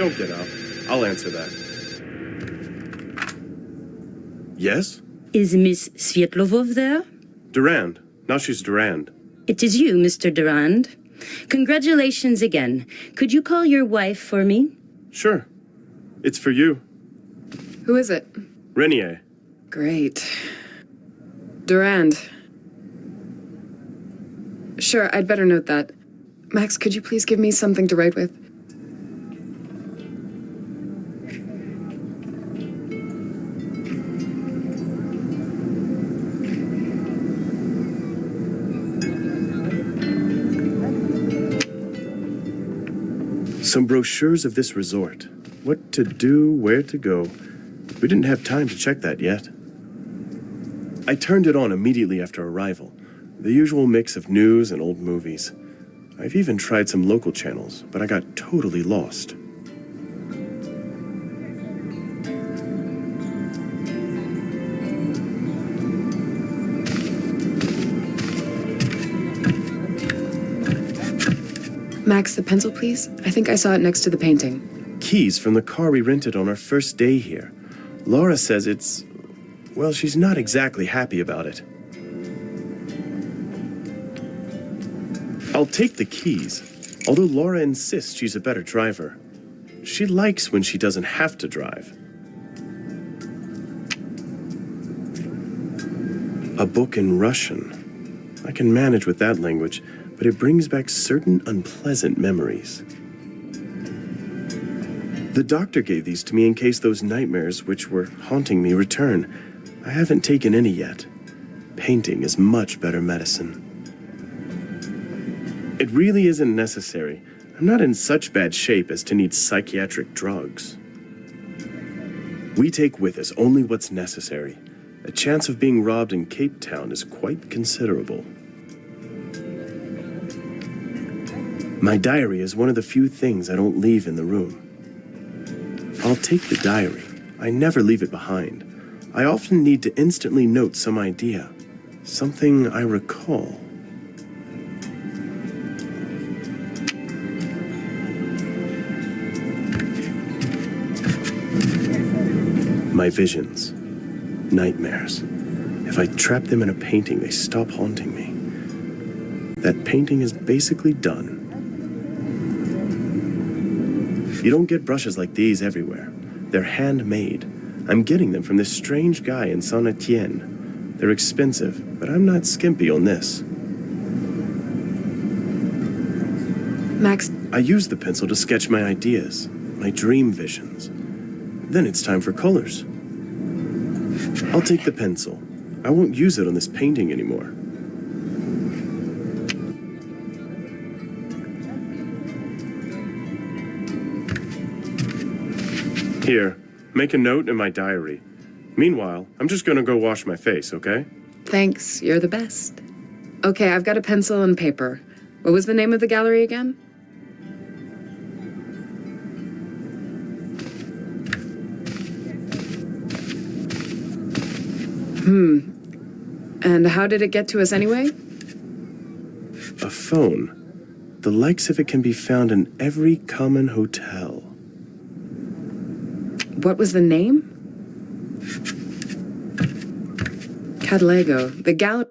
Don't get up. I'll answer that. Yes? Is Miss Svietlovov there? Durand. Now she's Durand. It is you, Mr. Durand. Congratulations again. Could you call your wife for me? Sure. It's for you. Who is it? Renier. Great. Durand. Sure, I'd better note that. Max, could you please give me something to write with? Some brochures of this resort. What to do, where to go. We didn't have time to check that yet. I turned it on immediately after arrival. The usual mix of news and old movies. I've even tried some local channels, but I got totally lost. Max, the pencil, please? I think I saw it next to the painting. Keys from the car we rented on our first day here. Laura says it's... well, she's not exactly happy about it. I'll take the keys, although Laura insists she's a better driver. She likes when she doesn't have to drive. A book in Russian. I can manage with that language, but it brings back certain unpleasant memories. The doctor gave these to me in case those nightmares which were haunting me return. I haven't taken any yet. Painting is much better medicine. It really isn't necessary. I'm not in such bad shape as to need psychiatric drugs. We take with us only what's necessary. A chance of being robbed in Cape Town is quite considerable. My diary is one of the few things I don't leave in the room. I'll take the diary. I never leave it behind. I often need to instantly note some idea, something I recall. My visions, nightmares. If I trap them in a painting, they stop haunting me. That painting is basically done. You don't get brushes like these everywhere. They're handmade. I'm getting them from this strange guy in Saint-Étienne. They're expensive, but I'm not skimpy on this. Max, I use the pencil to sketch my ideas, my dream visions. Then it's time for colors. I'll take the pencil. I won't use it on this painting anymore. Here, make a note in my diary. Meanwhile, I'm just gonna go wash my face, okay? thanks. You're the best. Okay, I've got a pencil and paper. What was the name of the gallery again? And how did it get to us anyway? A phone. The likes of it can be found in every common hotel. What was the name? Cadlego, the gallery.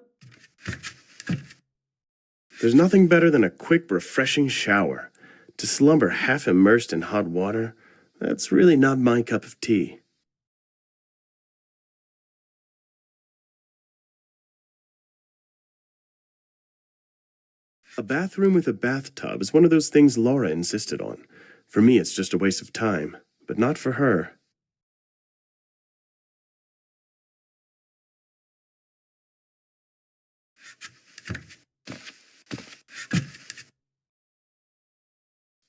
There's nothing better than a quick, refreshing shower. To slumber half immersed in hot water, that's really not my cup of tea. A bathroom with a bathtub is one of those things Laura insisted on. For me, it's just a waste of time, but not for her.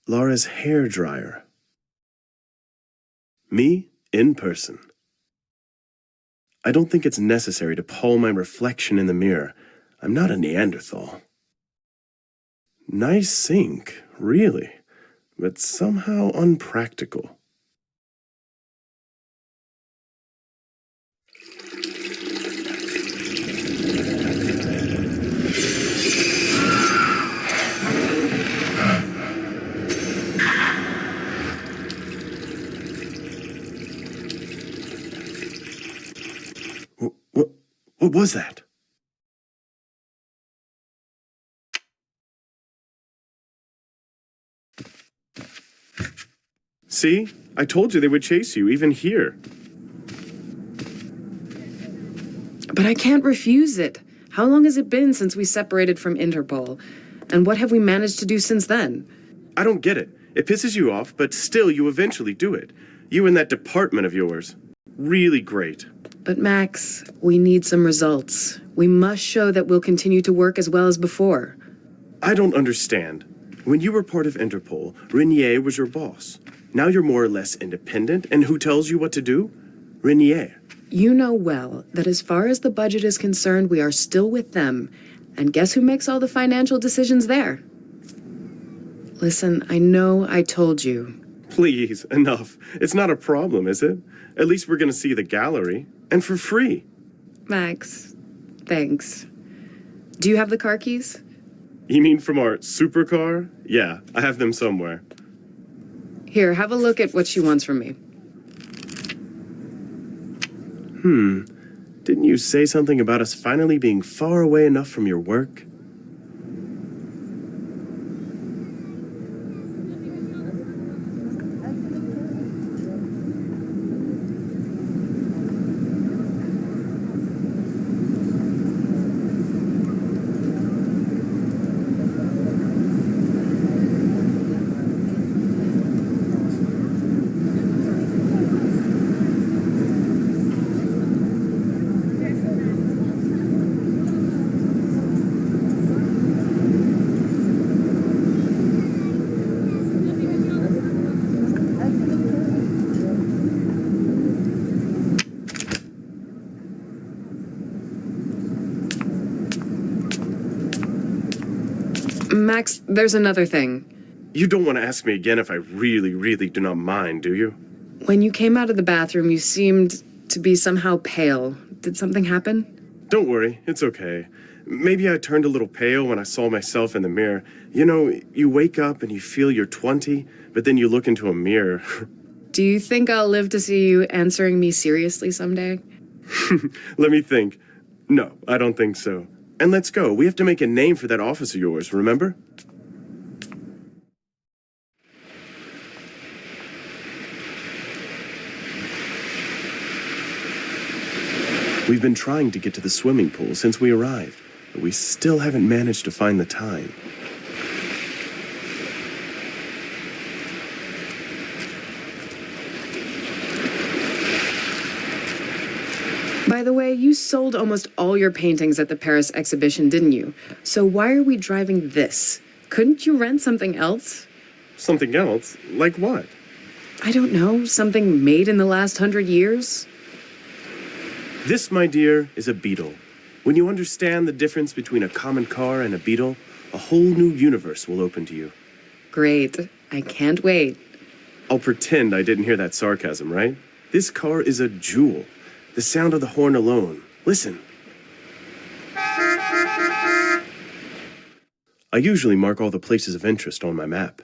Laura's hair dryer. Me, in person. I don't think it's necessary to pull my reflection in the mirror. I'm not a Neanderthal. Nice sink, really, but somehow unpractical. What was that? See? I told you they would chase you, even here. But I can't refuse it. How long has it been since we separated from Interpol? And what have we managed to do since then? I don't get it. It pisses you off, but still you eventually do it. You and that department of yours. Really great. But Max, we need some results. We must show that we'll continue to work as well as before. I don't understand. When you were part of Interpol, Renier was your boss. Now you're more or less independent, and who tells you what to do? Renier. You know well that as far as the budget is concerned, we are still with them. And guess who makes all the financial decisions there? Listen, I know I told you. Please, enough. It's not a problem, is it? At least we're gonna see the gallery. And for free. Max, thanks. Do you have the car keys? You mean from our supercar? Yeah, I have them somewhere. Here, have a look at what she wants from me. Didn't you say something about us finally being far away enough from your work? Max, there's another thing. You don't want to ask me again if I really, really do not mind, do you? When you came out of the bathroom, you seemed to be somehow pale. Did something happen? Don't worry, it's okay. Maybe I turned a little pale when I saw myself in the mirror. You know, you wake up and you feel you're 20, but then you look into a mirror. Do you think I'll live to see you answering me seriously someday? Let me think. No, I don't think so. And let's go. We have to make a name for that office of yours, remember? We've been trying to get to the swimming pool since we arrived, but we still haven't managed to find the time. By the way, you sold almost all your paintings at the Paris exhibition, didn't you? So why are we driving this? Couldn't you rent something else? Something else? Like what? I don't know, something made in the last 100 years? This, my dear, is a Beetle. When you understand the difference between a common car and a Beetle, a whole new universe will open to you. Great. I can't wait. I'll pretend I didn't hear that sarcasm, right? This car is a jewel. The sound of the horn alone. Listen. I usually mark all the places of interest on my map.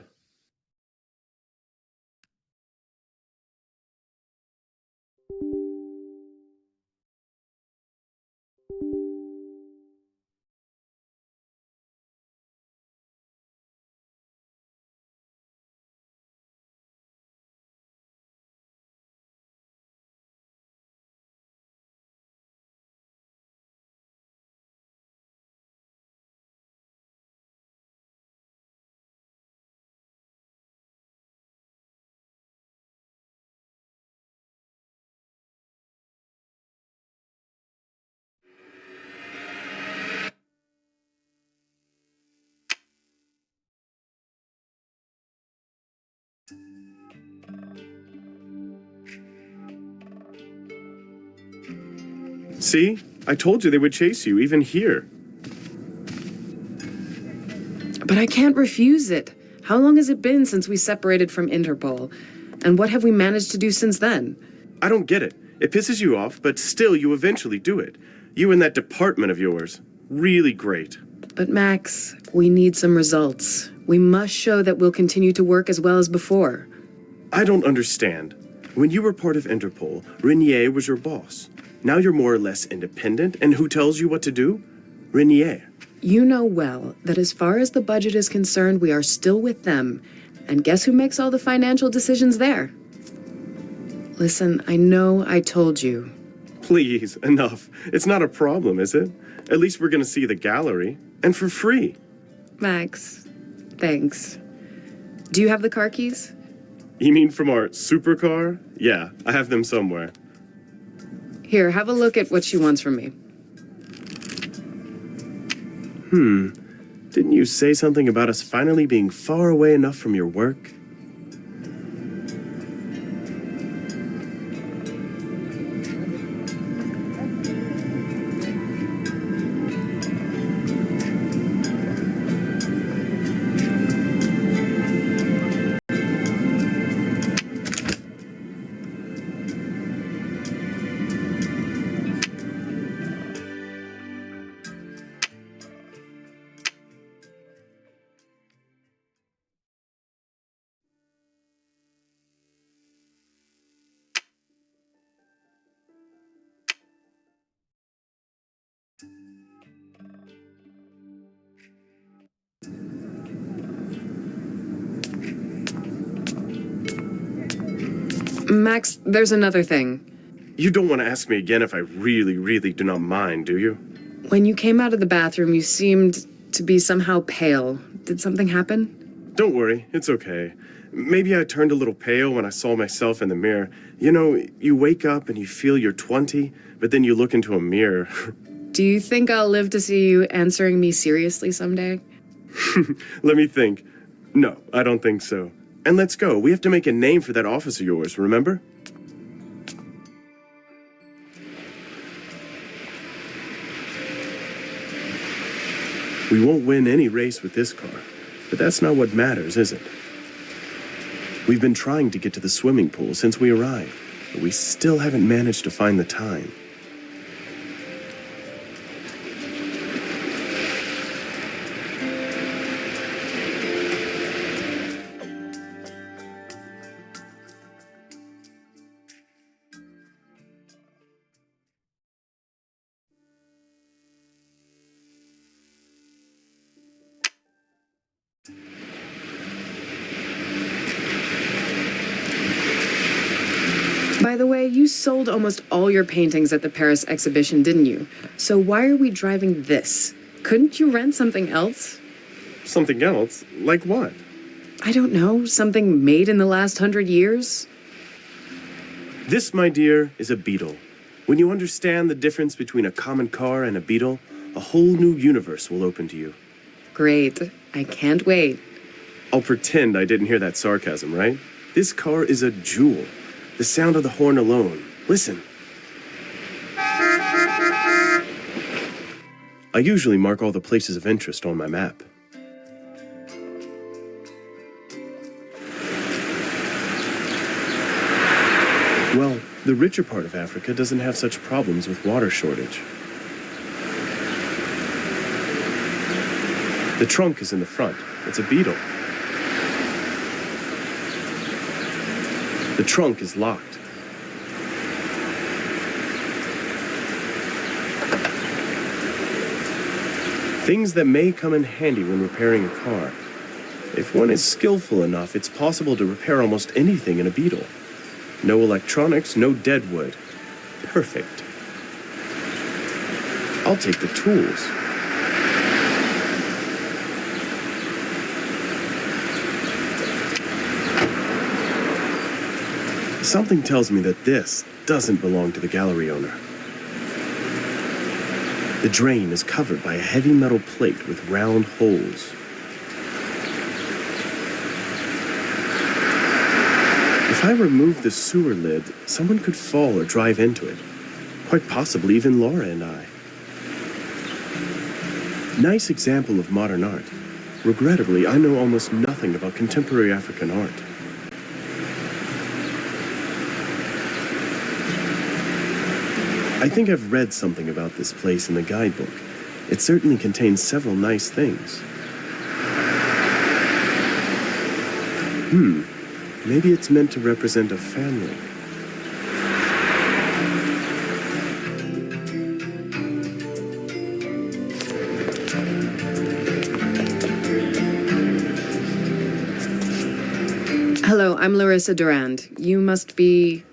See? I told you they would chase you, even here. But I can't refuse it. How long has it been since we separated from Interpol? And what have we managed to do since then? I don't get it. It pisses you off, but still you eventually do it. You and that department of yours. Really great. But Max, we need some results. We must show that we'll continue to work as well as before. I don't understand. When you were part of Interpol, Renier was your boss. Now you're more or less independent, and who tells you what to do? Renier. You know well that as far as the budget is concerned, we are still with them. And guess who makes all the financial decisions there? Listen, I know I told you. Please, enough. It's not a problem, is it? At least we're gonna see the gallery. And for free. Max, thanks. Do you have the car keys? You mean from our supercar? Yeah, I have them somewhere. Here, have a look at what she wants from me. Didn't you say something about us finally being far away enough from your work? Max, there's another thing. You don't want to ask me again if I really, really do not mind, do you? When you came out of the bathroom, you seemed to be somehow pale. Did something happen? Don't worry, it's okay. Maybe I turned a little pale when I saw myself in the mirror. You know, you wake up and you feel you're 20, but then you look into a mirror. Do you think I'll live to see you answering me seriously someday? Let me think. No, I don't think so. And let's go. We have to make a name for that office of yours, remember? We won't win any race with this car, but that's not what matters, is it? We've been trying to get to the swimming pool since we arrived, but we still haven't managed to find the time. By the way, you sold almost all your paintings at the Paris exhibition, didn't you? So why are we driving this? Couldn't you rent something else? Something else? Like what? I don't know, something made in the last 100 years? This, my dear, is a Beetle. When you understand the difference between a common car and a Beetle, a whole new universe will open to you. Great. I can't wait. I'll pretend I didn't hear that sarcasm, right? This car is a jewel. The sound of the horn alone. Listen. I usually mark all the places of interest on my map. Well, the richer part of Africa doesn't have such problems with water shortage. The trunk is in the front. It's a beetle. The trunk is locked. Things that may come in handy when repairing a car. If one is skillful enough, it's possible to repair almost anything in a beetle. No electronics, no dead wood. Perfect. I'll take the tools. Something tells me that this doesn't belong to the gallery owner. The drain is covered by a heavy metal plate with round holes. If I remove the sewer lid, someone could fall or drive into it. Quite possibly even Laura and I. Nice example of modern art. Regrettably, I know almost nothing about contemporary African art. I think I've read something about this place in the guidebook. It certainly contains several nice things. Maybe it's meant to represent a family. Hello, I'm Larissa Durand. You must be...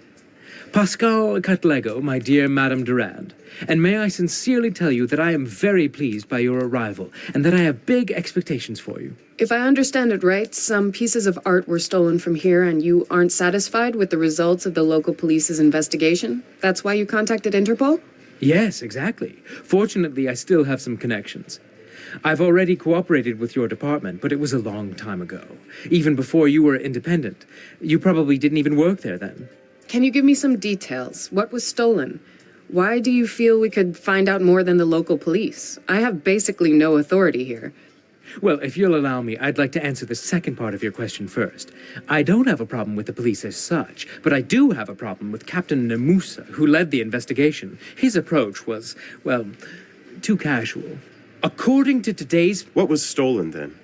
Pascal Catlego, my dear Madame Durand, and may I sincerely tell you that I am very pleased by your arrival, and that I have big expectations for you. If I understand it right, some pieces of art were stolen from here and you aren't satisfied with the results of the local police's investigation? That's why you contacted Interpol? Yes, exactly. Fortunately, I still have some connections. I've already cooperated with your department, but it was a long time ago. Even before you were independent. You probably didn't even work there then. Can you give me some details? What was stolen? Why do you feel we could find out more than the local police? I have basically no authority here. Well, if you'll allow me, I'd like to answer the second part of your question first. I don't have a problem with the police as such, but I do have a problem with Captain Namusa, who led the investigation. His approach was, well, too casual. According to today's... What was stolen then?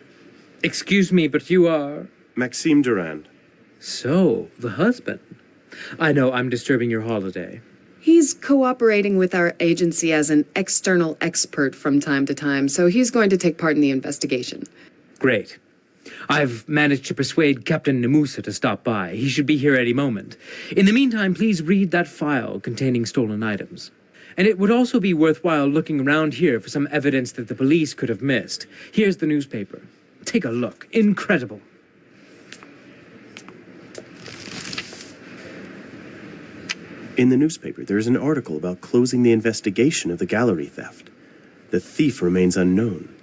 Excuse me, but you are... Maxime Durand. So, the husband. I know I'm disturbing your holiday. He's cooperating with our agency as an external expert from time to time, so he's going to take part in the investigation. Great. I've managed to persuade Captain Namusa to stop by. He should be here any moment. In the meantime, please read that file containing stolen items. And it would also be worthwhile looking around here for some evidence that the police could have missed. Here's the newspaper. Take a look. Incredible. In the newspaper, there is an article about closing the investigation of the gallery theft. The thief remains unknown.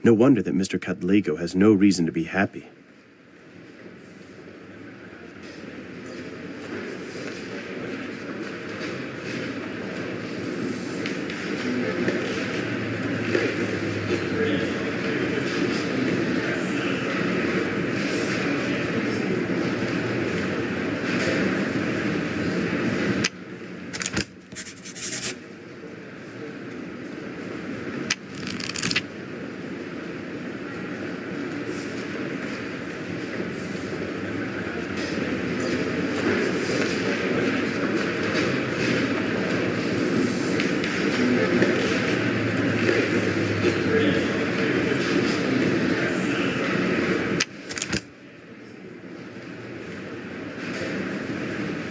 No wonder that Mr. Catlego has no reason to be happy.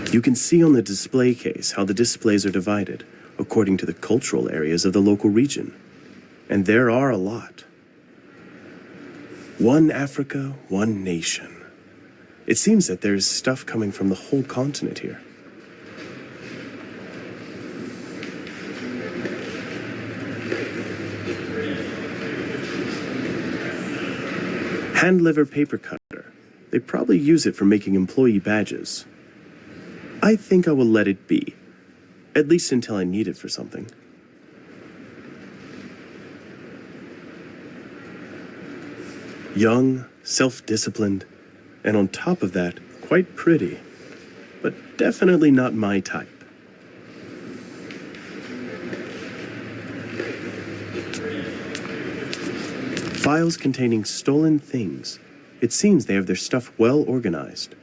You can see on the display case how the displays are divided according to the cultural areas of the local region. And there are a lot. One Africa, one nation. It seems that there's stuff coming from the whole continent here. Hand lever paper cutter. They probably use it for making employee badges. I think I will let it be, at least until I need it for something. Young, self-disciplined, and on top of that, quite pretty. but definitely not my type. Files containing stolen things. It seems they have their stuff well organized.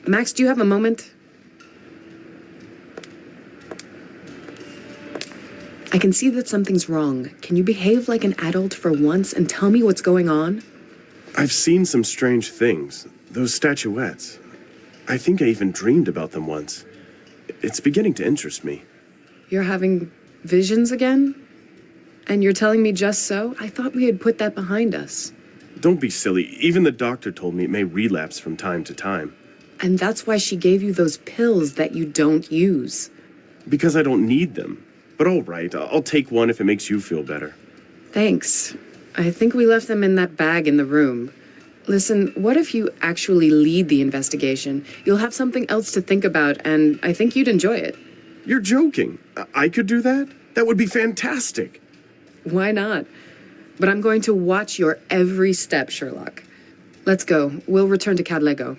Max, do you have a moment? I can see that something's wrong. Can you behave like an adult for once and tell me what's going on? I've seen some strange things. Those statuettes. I think I even dreamed about them once. It's beginning to interest me. You're having visions again? And you're telling me just so? I thought we had put that behind us. Don't be silly. Even the doctor told me it may relapse from time to time. And that's why she gave you those pills that you don't use. Because I don't need them. But all right, I'll take one if it makes you feel better. Thanks. I think we left them in that bag in the room. Listen, what if you actually lead the investigation? You'll have something else to think about, and I think you'd enjoy it. You're joking. I could do that? That would be fantastic. Why not? But I'm going to watch your every step, Sherlock. Let's go. We'll return to Cadlego.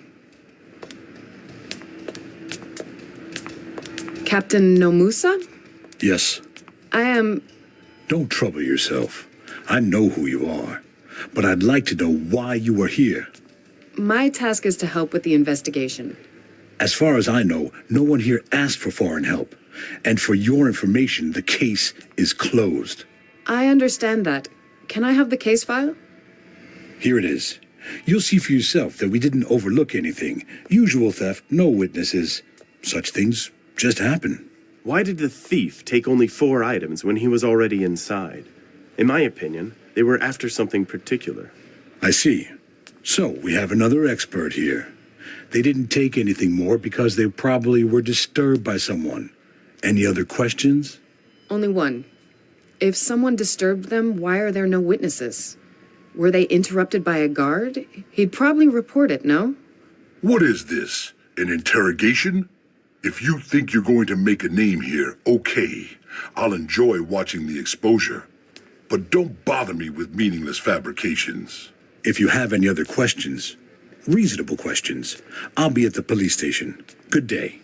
Captain Nomusa? Yes. I am... Don't trouble yourself. I know who you are. But I'd like to know why you are here. My task is to help with the investigation. As far as I know, no one here asked for foreign help. And for your information, the case is closed. I understand that. Can I have the case file? Here it is. You'll see for yourself that we didn't overlook anything. Usual theft, no witnesses. Such things just happen. Why did the thief take only 4 items when he was already inside? In my opinion, they were after something particular. I see. So, we have another expert here. They didn't take anything more because they probably were disturbed by someone. Any other questions? Only one. If someone disturbed them, why are there no witnesses? Were they interrupted by a guard? He'd probably report it, no? What is this? An interrogation? If you think you're going to make a name here, okay. I'll enjoy watching the exposure. But don't bother me with meaningless fabrications. If you have any other questions, reasonable questions, I'll be at the police station. Good day.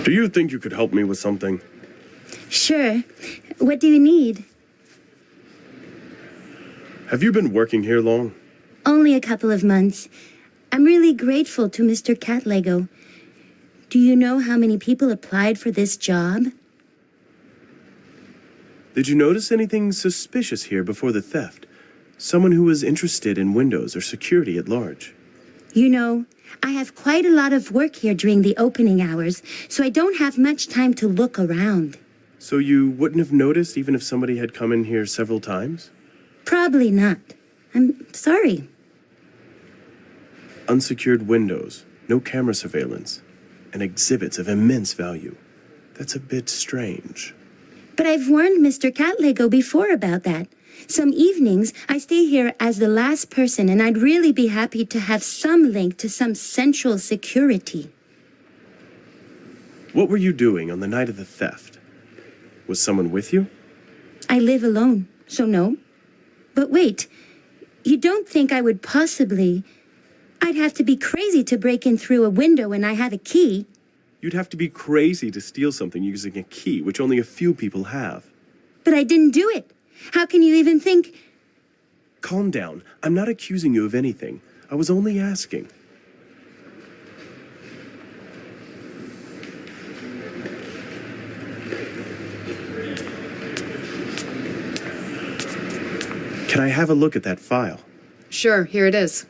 Do you think you could help me with something? Sure. What do you need? Have you been working here long? Only a couple of months. I'm really grateful to Mr. Catlego. Do you know how many people applied for this job? Did you notice anything suspicious here before the theft? Someone who was interested in windows or security at large? You know, I have quite a lot of work here during the opening hours, so I don't have much time to look around. So you wouldn't have noticed even if somebody had come in here several times? Probably not. I'm sorry. Unsecured windows, no camera surveillance, and exhibits of immense value. That's a bit strange. But I've warned Mr. Catlego before about that. Some evenings, I stay here as the last person, and I'd really be happy to have some link to some central security. What were you doing on the night of the theft? Was someone with you? I live alone, so no. But wait, you don't think I would possibly... I'd have to be crazy to break in through a window and I have a key. You'd have to be crazy to steal something using a key, which only a few people have. But I didn't do it. How can you even think... Calm down. I'm not accusing you of anything. I was only asking. Can I have a look at that file? Sure, here it is.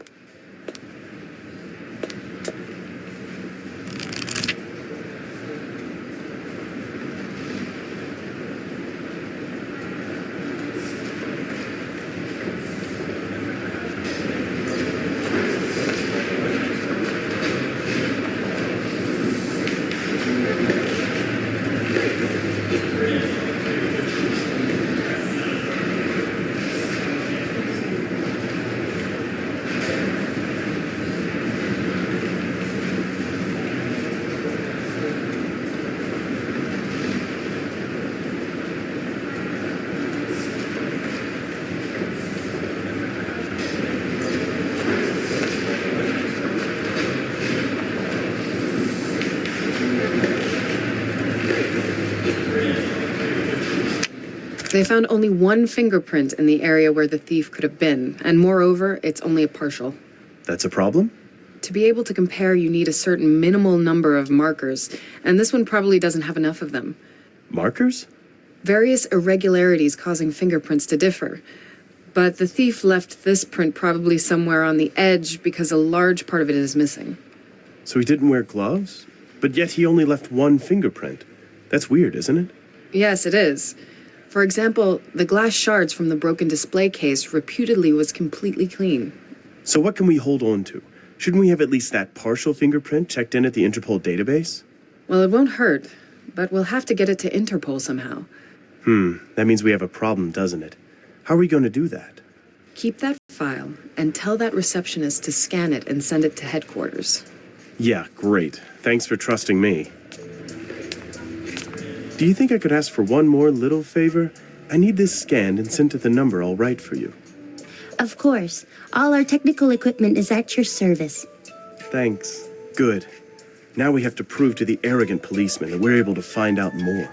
They found only one fingerprint in the area where the thief could have been, and moreover, it's only a partial. That's a problem? To be able to compare, you need a certain minimal number of markers, and this one probably doesn't have enough of them. Markers? Various irregularities causing fingerprints to differ. But the thief left this print probably somewhere on the edge because a large part of it is missing. So he didn't wear gloves? But yet he only left one fingerprint. That's weird, isn't it? Yes, it is. For example, the glass shards from the broken display case reputedly was completely clean. So what can we hold on to? Shouldn't we have at least that partial fingerprint checked in at the Interpol database? Well, it won't hurt, but we'll have to get it to Interpol somehow. That means we have a problem, doesn't it? How are we going to do that? Keep that file and tell that receptionist to scan it and send it to headquarters. Yeah, great. Thanks for trusting me. Do you think I could ask for one more little favor? I need this scanned and sent to the number I'll write for you. Of course. All our technical equipment is at your service. Thanks. Good. Now we have to prove to the arrogant policeman that we're able to find out more.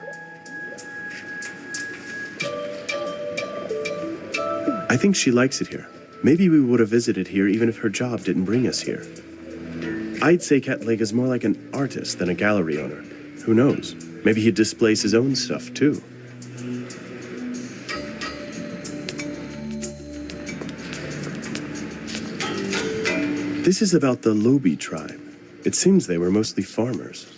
I think she likes it here. Maybe we would have visited here even if her job didn't bring us here. I'd say Catleg is more like an artist than a gallery owner. Who knows? Maybe he displays his own stuff, too. This is about the Lobi tribe. It seems they were mostly farmers.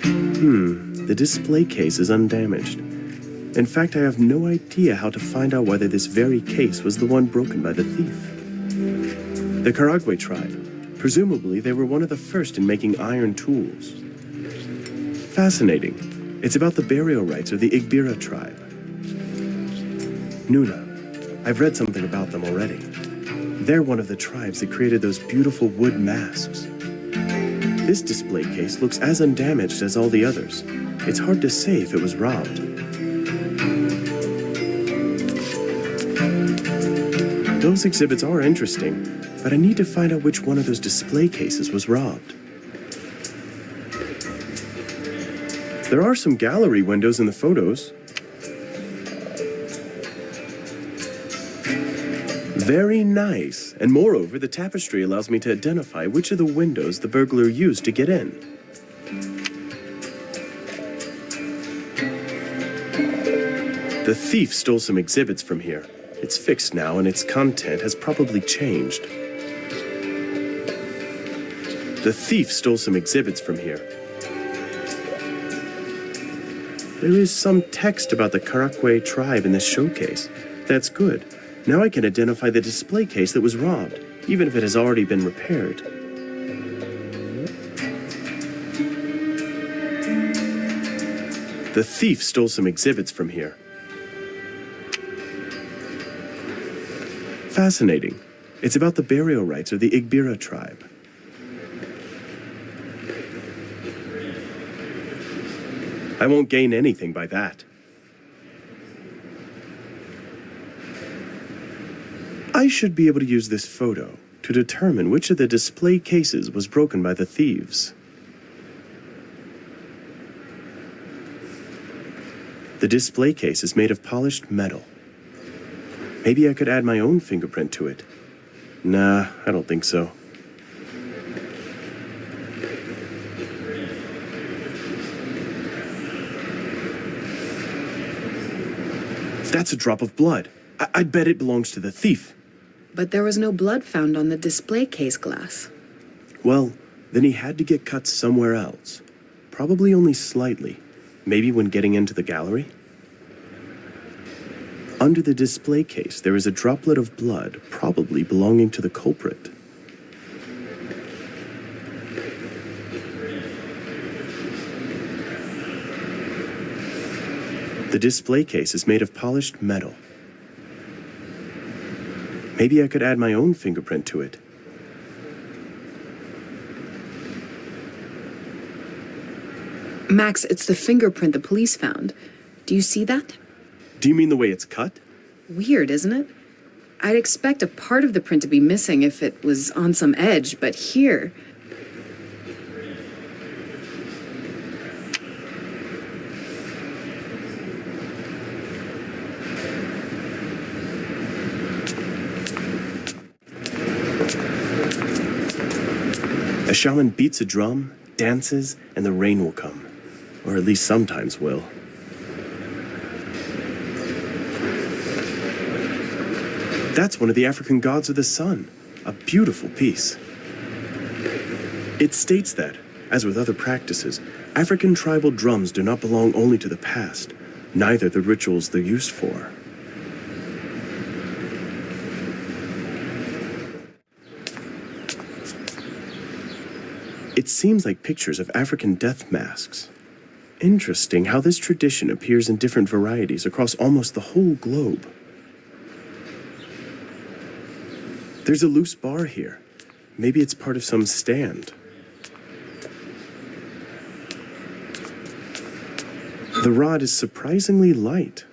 The display case is undamaged. In fact, I have no idea how to find out whether this very case was the one broken by the thief. The Karagwe tribe. Presumably, they were one of the first in making iron tools. Fascinating. It's about the burial rites of the Igbira tribe. Nuna. I've read something about them already. They're one of the tribes that created those beautiful wood masks. This display case looks as undamaged as all the others. It's hard to say if it was robbed. Those exhibits are interesting, but I need to find out which one of those display cases was robbed. There are some gallery windows in the photos. Very nice. And moreover, the tapestry allows me to identify which of the windows the burglar used to get in. The thief stole some exhibits from here. It's fixed now, and its content has probably changed. The thief stole some exhibits from here. There is some text about the Karakwe tribe in this showcase. That's good. Now I can identify the display case that was robbed, even if it has already been repaired. The thief stole some exhibits from here. Fascinating. It's about the burial rites of the Igbira tribe. I won't gain anything by that. I should be able to use this photo to determine which of the display cases was broken by the thieves. The display case is made of polished metal. Maybe I could add my own fingerprint to it. Nah, I don't think so. That's a drop of blood. I'd bet it belongs to the thief. But there was no blood found on the display case glass. Well, then he had to get cut somewhere else. Probably only slightly. Maybe when getting into the gallery? Under the display case, there is a droplet of blood, probably belonging to the culprit. The display case is made of polished metal. Maybe I could add my own fingerprint to it. Max, it's the fingerprint the police found. Do you see that? Do you mean the way it's cut? Weird, isn't it? I'd expect a part of the print to be missing if it was on some edge, but here... A shaman beats a drum, dances, and the rain will come. Or at least sometimes will. That's one of the African gods of the sun. A beautiful piece. It states that, as with other practices, African tribal drums do not belong only to the past, neither the rituals they're used for. It seems like pictures of African death masks. Interesting how this tradition appears in different varieties across almost the whole globe. There's a loose bar here. Maybe it's part of some stand. The rod is surprisingly light.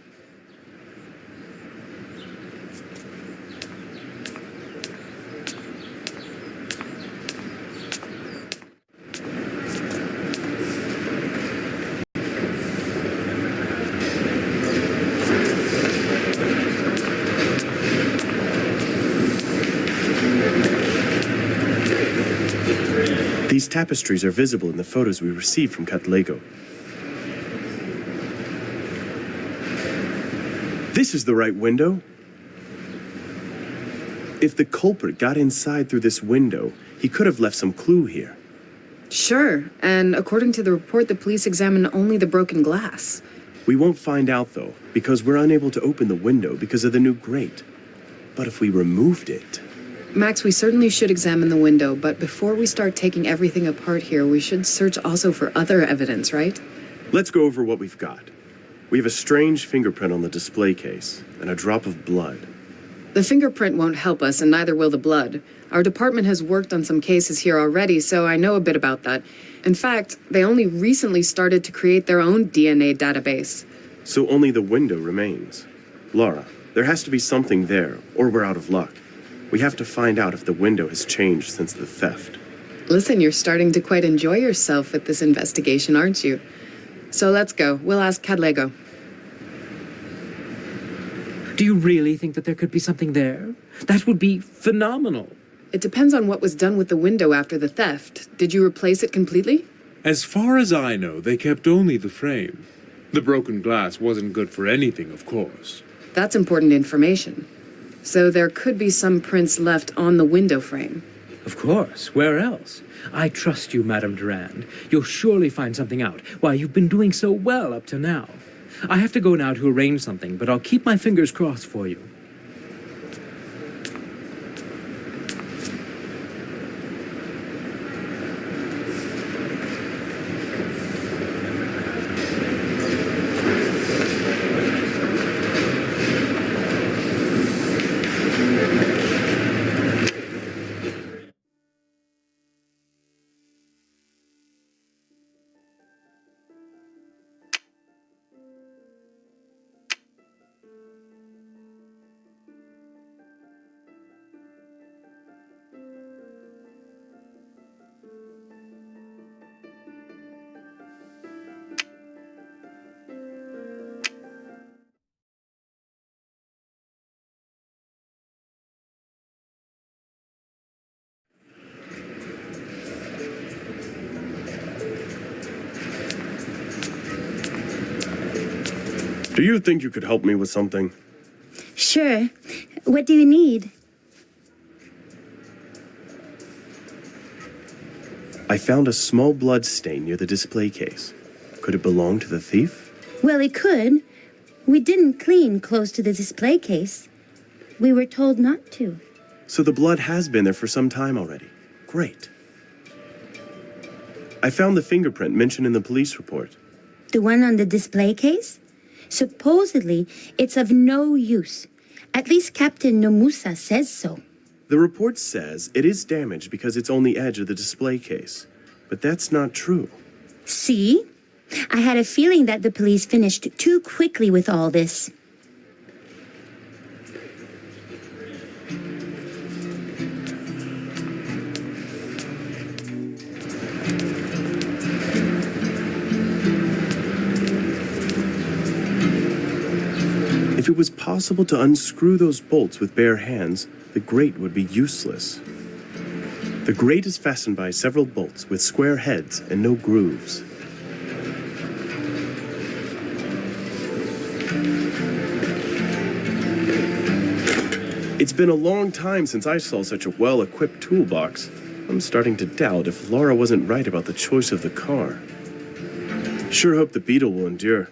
These tapestries are visible in the photos we received from Katlego. This is the right window. If the culprit got inside through this window, he could have left some clue here. Sure, and according to the report, the police examined only the broken glass. We won't find out, though, because we're unable to open the window because of the new grate. But if we removed it... Max, we certainly should examine the window, but before we start taking everything apart here, we should search also for other evidence, right? Let's go over what we've got. We have a strange fingerprint on the display case, and a drop of blood. The fingerprint won't help us, and neither will the blood. Our department has worked on some cases here already, so I know a bit about that. In fact, they only recently started to create their own DNA database. So only the window remains. Laura, there has to be something there, or we're out of luck. We have to find out if the window has changed since the theft. Listen, you're starting to quite enjoy yourself with this investigation, aren't you? So let's go. We'll ask Katlego. Do you really think that there could be something there? That would be phenomenal. It depends on what was done with the window after the theft. Did you replace it completely? As far as I know, they kept only the frame. The broken glass wasn't good for anything, of course. That's important information. So there could be some prints left on the window frame. Of course. Where else? I trust you, Madame Durand. You'll surely find something out. Why, you've been doing so well up to now. I have to go now to arrange something, but I'll keep my fingers crossed for you. Do you think you could help me with something? Sure. What do you need? I found a small blood stain near the display case. Could it belong to the thief? Well, it could. We didn't clean close to the display case. We were told not to. So the blood has been there for some time already. Great. I found the fingerprint mentioned in the police report. The one on the display case? Supposedly, it's of no use. At least Captain Nomusa says so. The report says it is damaged because it's on the edge of the display case. But that's not true. See? I had a feeling that the police finished too quickly with all this. If it was possible to unscrew those bolts with bare hands, the grate would be useless. The grate is fastened by several bolts with square heads and no grooves. It's been a long time since I saw such a well-equipped toolbox. I'm starting to doubt if Laura wasn't right about the choice of the car. Sure hope the Beetle will endure.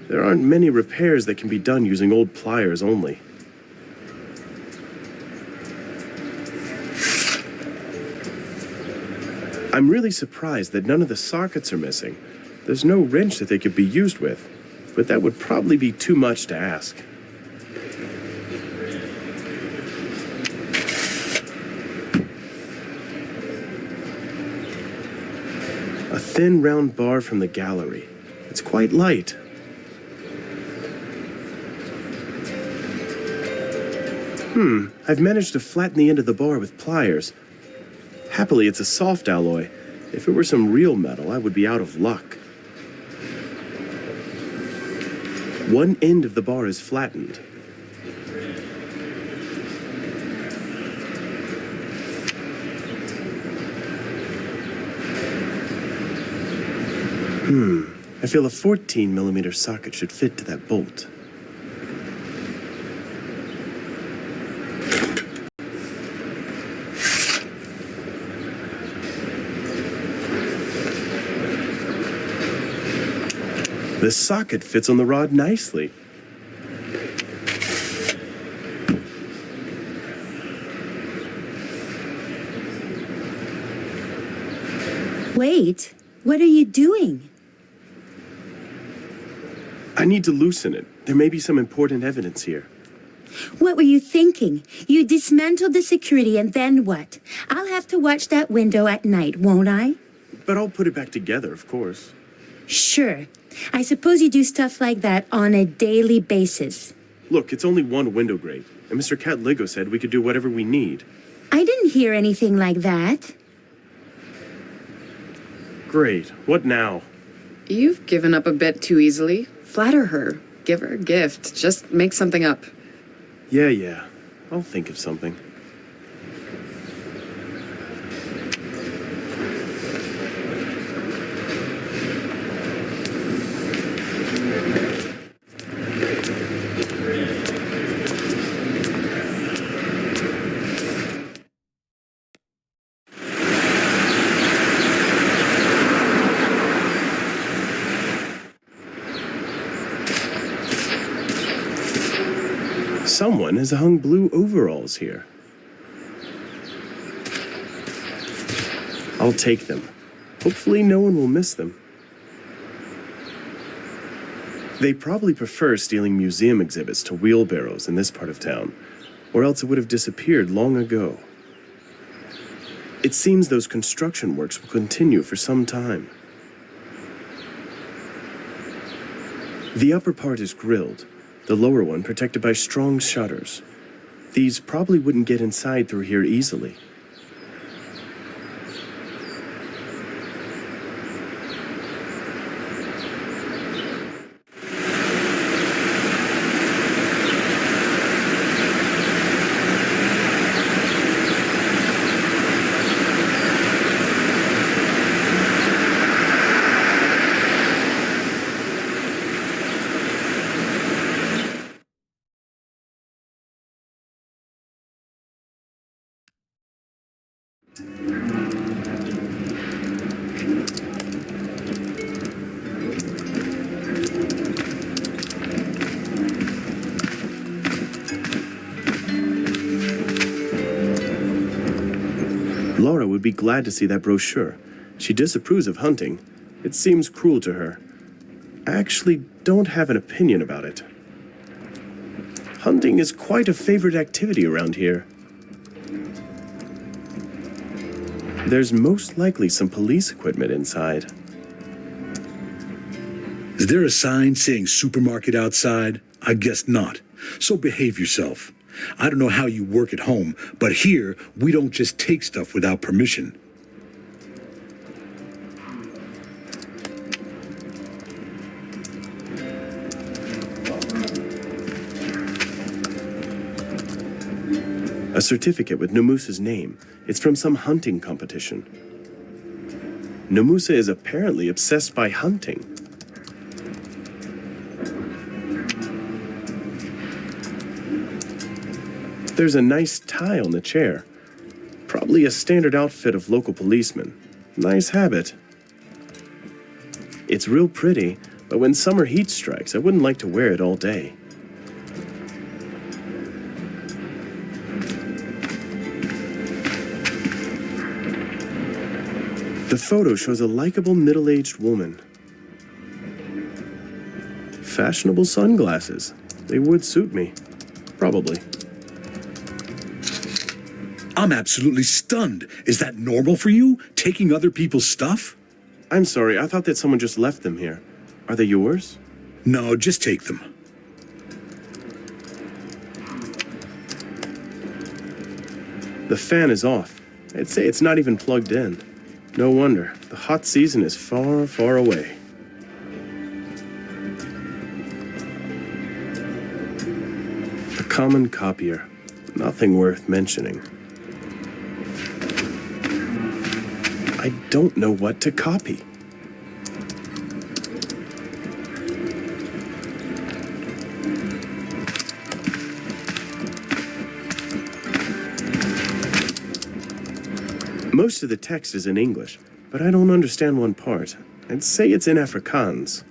There aren't many repairs that can be done using old pliers only. I'm really surprised that none of the sockets are missing. There's no wrench that they could be used with, but that would probably be too much to ask. A thin, round bar from the gallery. It's quite light. I've managed to flatten the end of the bar with pliers. Happily, it's a soft alloy. If it were some real metal, I would be out of luck. One end of the bar is flattened. I feel a 14mm socket should fit to that bolt. The socket fits on the rod nicely. Wait, what are you doing? I need to loosen it. There may be some important evidence here. What were you thinking? You dismantled the security and then what? I'll have to watch that window at night, won't I? But I'll put it back together, of course. Sure. I suppose you do stuff like that on a daily basis. Look, it's only one window grate, and Mr. Catligo said we could do whatever we need. I didn't hear anything like that. Great. What now? You've given up a bit too easily. Flatter her. Give her a gift. Just make something up. Yeah. I'll think of something. Someone has hung blue overalls here. I'll take them. Hopefully no one will miss them. They probably prefer stealing museum exhibits to wheelbarrows in this part of town, or else it would have disappeared long ago. It seems those construction works will continue for some time. The upper part is grilled, the lower one protected by strong shutters. These probably wouldn't get inside through here easily. Laura would be glad to see that brochure. She disapproves of hunting. It seems cruel to her. I actually don't have an opinion about it. Hunting is quite a favorite activity around here. There's most likely some police equipment inside. Is there a sign saying supermarket outside? I guess not. So behave yourself. I don't know how you work at home, but here we don't just take stuff without permission. A certificate with Namusa's name. It's from some hunting competition. Namusa is apparently obsessed by hunting. There's a nice tie on the chair. Probably a standard outfit of local policemen. Nice habit. It's real pretty, but when summer heat strikes, I wouldn't like to wear it all day. The photo shows a likable middle-aged woman. Fashionable sunglasses. They would suit me. Probably. I'm absolutely stunned. Is that normal for you, taking other people's stuff? I'm sorry, I thought that someone just left them here. Are they yours? No, just take them. The fan is off. I'd say it's not even plugged in. No wonder. The hot season is far, far away. A common copier. Nothing worth mentioning. I don't know what to copy. Most of the text is in English, but I don't understand one part. I'd say it's in Afrikaans.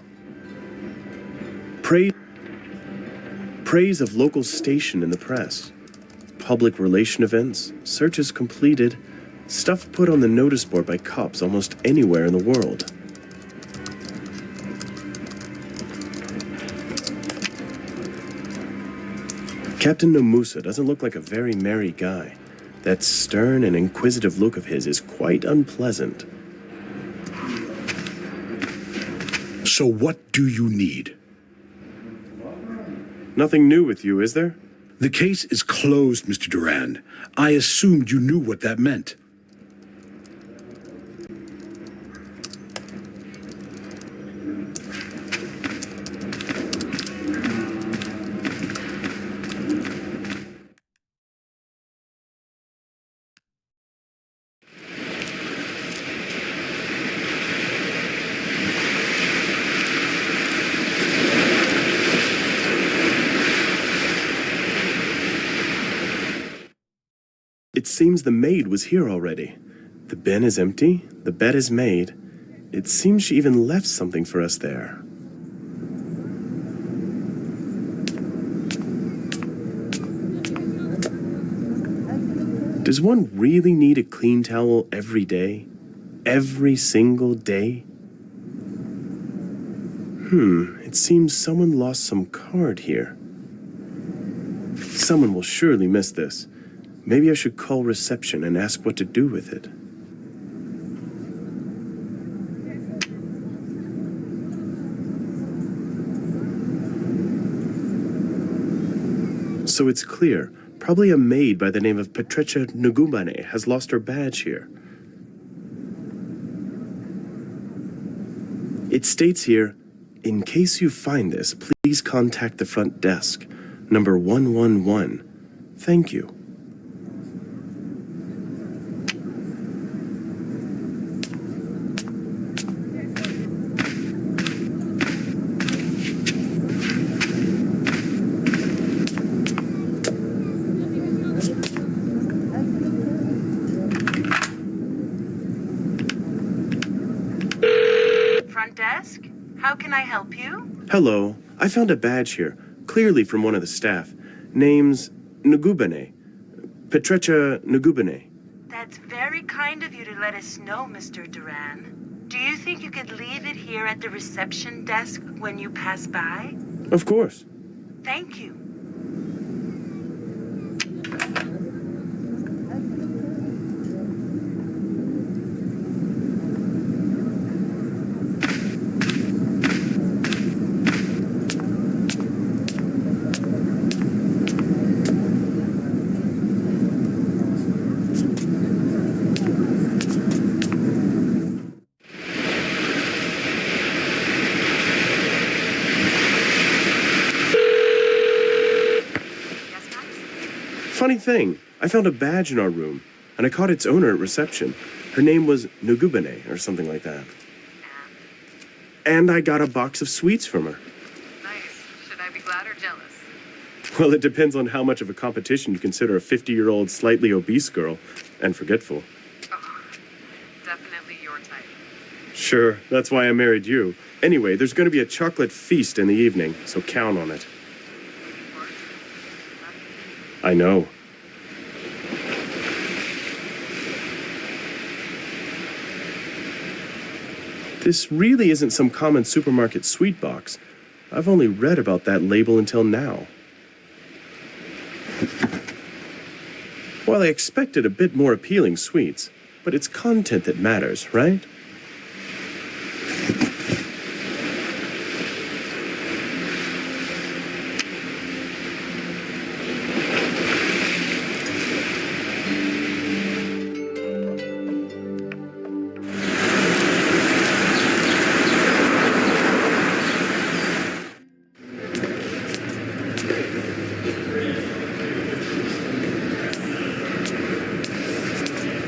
Praise of local station in the press. Public relation events, searches completed, stuff put on the notice board by cops almost anywhere in the world. Captain Namusa doesn't look like a very merry guy. That stern and inquisitive look of his is quite unpleasant. So what do you need? Nothing new with you, is there? The case is closed, Mr. Durand. I assumed you knew what that meant. It seems the maid was here already. The bin is empty, the bed is made. It seems she even left something for us there. Does one really need a clean towel every day? Every single day? It seems someone lost some card here. Someone will surely miss this. Maybe I should call reception and ask what to do with it. So it's clear. Probably a maid by the name of Petrecha Nugubane has lost her badge here. It states here, in case you find this, please contact the front desk, number 111. Thank you. Front desk? How can I help you? Hello. I found a badge here, clearly from one of the staff. Name's Nugubane. Petrecha Nugubane. That's very kind of you to let us know, Mr. Duran. Do you think you could leave it here at the reception desk when you pass by? Of course. Thank you. Funny thing, I found a badge in our room, and I caught its owner at reception. Her name was Nugubane, or something like that. And I got a box of sweets from her. Nice. Should I be glad or jealous? Well, it depends on how much of a competition you consider a 50-year-old, slightly obese girl, and forgetful. Oh, definitely your type. Sure, that's why I married you. Anyway, there's going to be a chocolate feast in the evening, so count on it. I know. This really isn't some common supermarket sweet box. I've only read about that label until now. Well, I expected a bit more appealing sweets, but it's content that matters, right?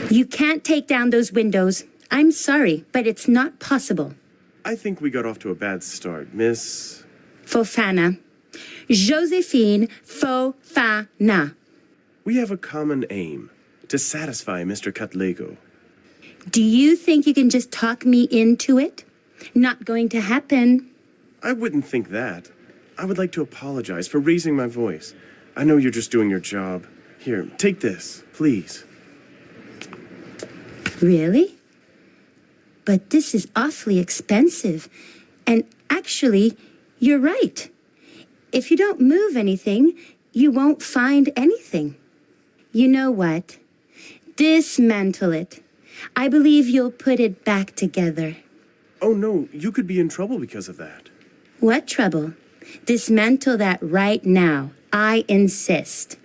You can't take down those windows. I'm sorry, but it's not possible. I think we got off to a bad start, Miss... Fofana. Josephine Fofana. We have a common aim, to satisfy Mr. Catlego. Do you think you can just talk me into it? Not going to happen. I wouldn't think that. I would like to apologize for raising my voice. I know you're just doing your job. Here, take this, please. Really? But this is awfully expensive. And actually, you're right. If you don't move anything, you won't find anything. You know what? Dismantle it. I believe you'll put it back together. Oh no, you could be in trouble because of that. What trouble? Dismantle that right now. I insist.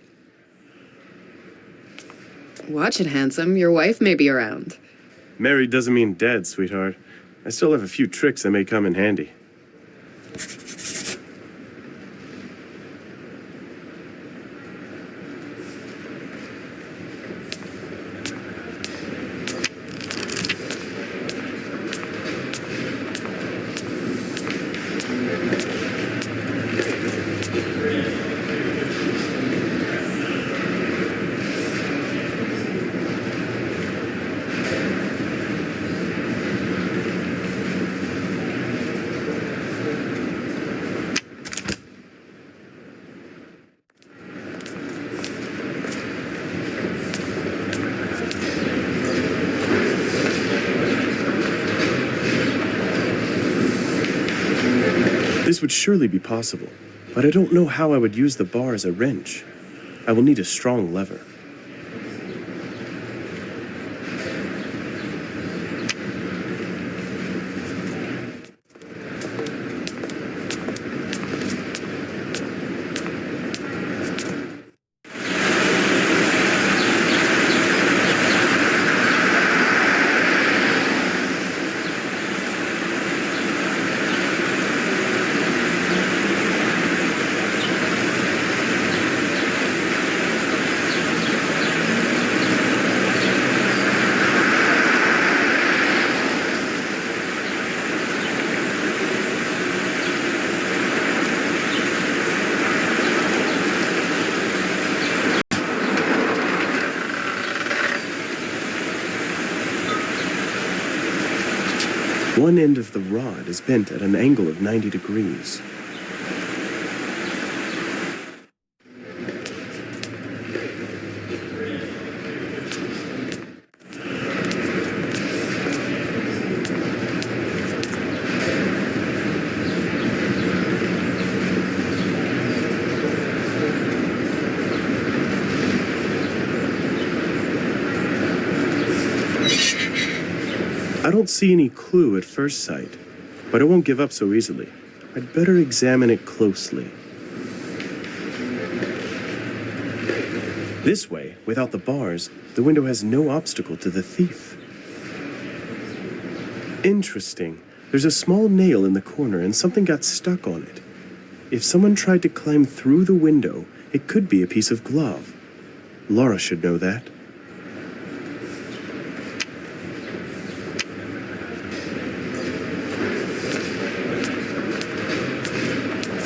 Watch it, handsome. Your wife may be around. Married doesn't mean dead, sweetheart. I still have a few tricks that may come in handy. This would surely be possible, but I don't know how I would use the bar as a wrench. I will need a strong lever. One end of the rod is bent at an angle of 90 degrees. I don't see any clue at first sight, but I won't give up so easily. I'd better examine it closely. This way, without the bars, the window has no obstacle to the thief. Interesting. There's a small nail in the corner and something got stuck on it. If someone tried to climb through the window, it could be a piece of glove. Laura should know that.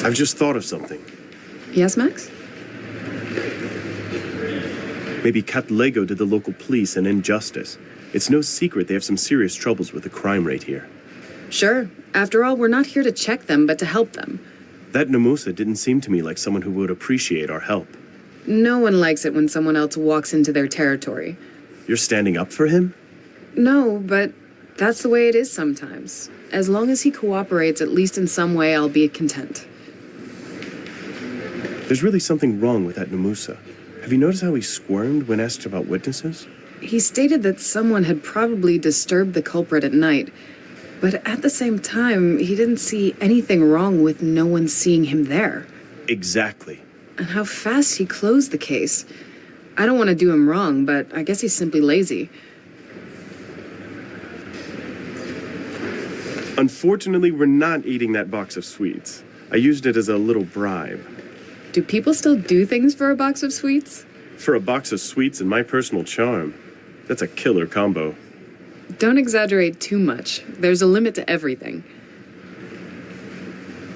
I've just thought of something. Yes, Max? Maybe Cat Lego did the local police an injustice. It's no secret they have some serious troubles with the crime rate here. Sure. After all, we're not here to check them, but to help them. That Namusa didn't seem to me like someone who would appreciate our help. No one likes it when someone else walks into their territory. You're standing up for him? No, but that's the way it is sometimes. As long as he cooperates, at least in some way, I'll be content. There's really something wrong with that Namusa. Have you noticed how he squirmed when asked about witnesses? He stated that someone had probably disturbed the culprit at night, but at the same time, he didn't see anything wrong with no one seeing him there. Exactly. And how fast he closed the case. I don't want to do him wrong, but I guess he's simply lazy. Unfortunately, we're not eating that box of sweets. I used it as a little bribe. Do people still do things for a box of sweets? For a box of sweets and my personal charm, that's a killer combo. Don't exaggerate too much. There's a limit to everything.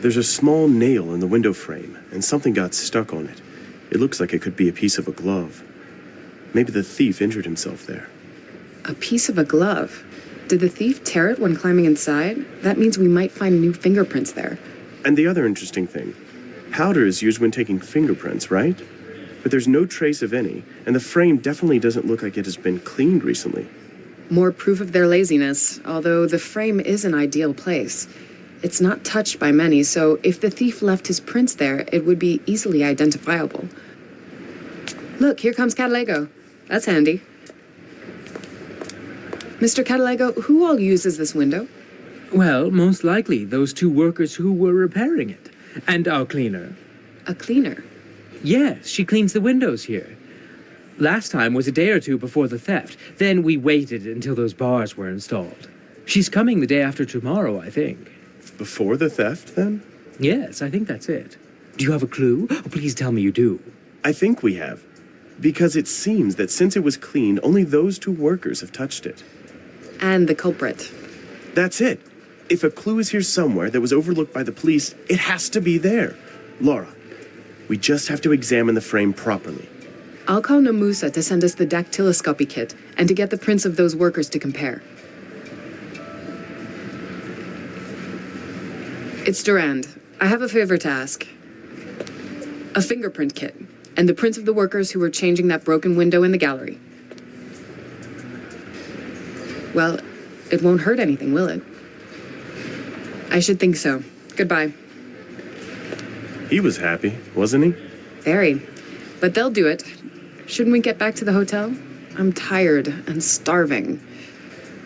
There's a small nail in the window frame, and something got stuck on it. It looks like it could be a piece of a glove. Maybe the thief injured himself there. A piece of a glove? Did the thief tear it when climbing inside? That means we might find new fingerprints there. And the other interesting thing, powder is used when taking fingerprints, right? But there's no trace of any, and the frame definitely doesn't look like it has been cleaned recently. More proof of their laziness, although the frame is an ideal place. It's not touched by many, so if the thief left his prints there, it would be easily identifiable. Look, here comes Catalego. That's handy. Mr. Catalego, who all uses this window? Well, most likely those two workers who were repairing it. And our cleaner. A cleaner? Yes, she cleans the windows here. Last time was a day or two before the theft. Then we waited until those bars were installed. She's coming the day after tomorrow, I think. Before the theft, then? Yes, I think that's it. Do you have a clue? Oh, please tell me you do. I think we have. Because it seems that since it was cleaned, only those two workers have touched it. And the culprit. That's it. If a clue is here somewhere that was overlooked by the police, it has to be there. Laura, we just have to examine the frame properly. I'll call Namusa to send us the dactyloscopy kit and to get the prints of those workers to compare. It's Durand. I have a favor to ask. A fingerprint kit and the prints of the workers who were changing that broken window in the gallery. Well, it won't hurt anything, will it? I should think so. Goodbye. He was happy, wasn't he? Very. But they'll do it. Shouldn't we get back to the hotel? I'm tired and starving.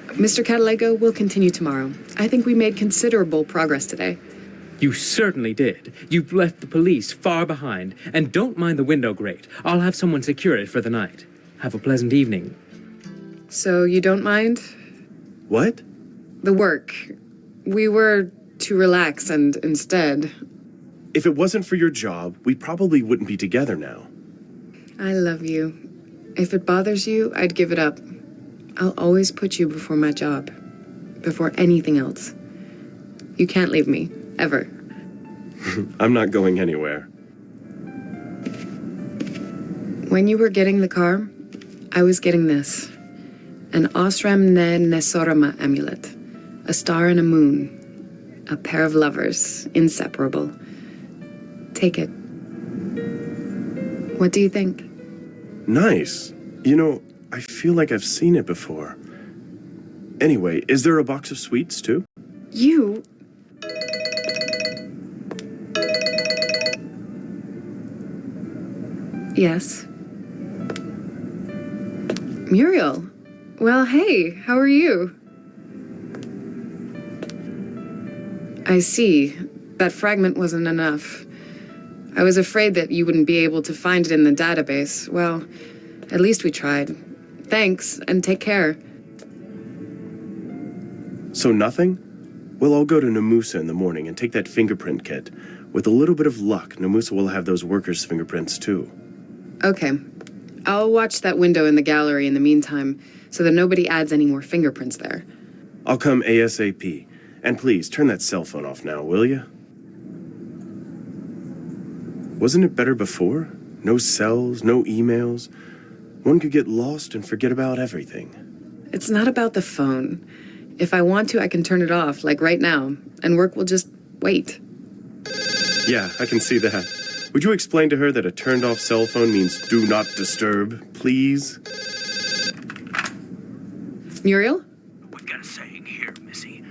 Mr. Catalego will continue tomorrow. I think we made considerable progress today. You certainly did. You've left the police far behind. And don't mind the window grate. I'll have someone secure it for the night. Have a pleasant evening. So you don't mind? What? The work. We were to relax and instead... If it wasn't for your job, we probably wouldn't be together now. I love you. If it bothers you, I'd give it up. I'll always put you before my job. Before anything else. You can't leave me. Ever. I'm not going anywhere. When you were getting the car, I was getting this. An Osram Ne Nesorama amulet. A star and a moon. A pair of lovers. Inseparable. Take it. What do you think? Nice. You know, I feel like I've seen it before. Anyway, is there a box of sweets, too? You... Yes. Muriel. Well, hey, how are you? I see. That fragment wasn't enough. I was afraid that you wouldn't be able to find it in the database. Well, at least we tried. Thanks, and take care. So nothing? Well, I'll go to Namusa in the morning and take that fingerprint kit. With a little bit of luck, Namusa will have those workers' fingerprints too. Okay. I'll watch that window in the gallery in the meantime, so that nobody adds any more fingerprints there. I'll come ASAP. And please, turn that cell phone off now, will you? Wasn't it better before? No cells, no emails. One could get lost and forget about everything. It's not about the phone. If I want to, I can turn it off, like right now, and work will just wait. Yeah, I can see that. Would you explain to her that a turned-off cell phone means do not disturb, please? Muriel? We've got a saying here, Missy.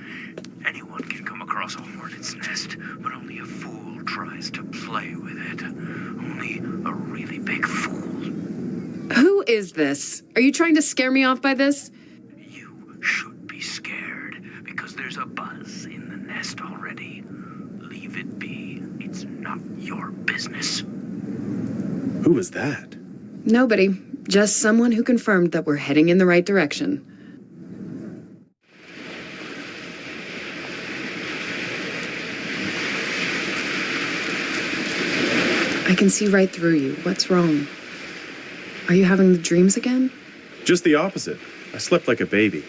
Anyone can come across a hornet's nest, but only a fool tries to play with it. Only a really big fool. Who is this? Are you trying to scare me off by this? You should be scared, because there's a buzz in the nest already. Leave it be. It's not your business. Who was that? Nobody. Just someone who confirmed that we're heading in the right direction. I can see right through you. What's wrong? Are you having the dreams again? Just the opposite. I slept like a baby.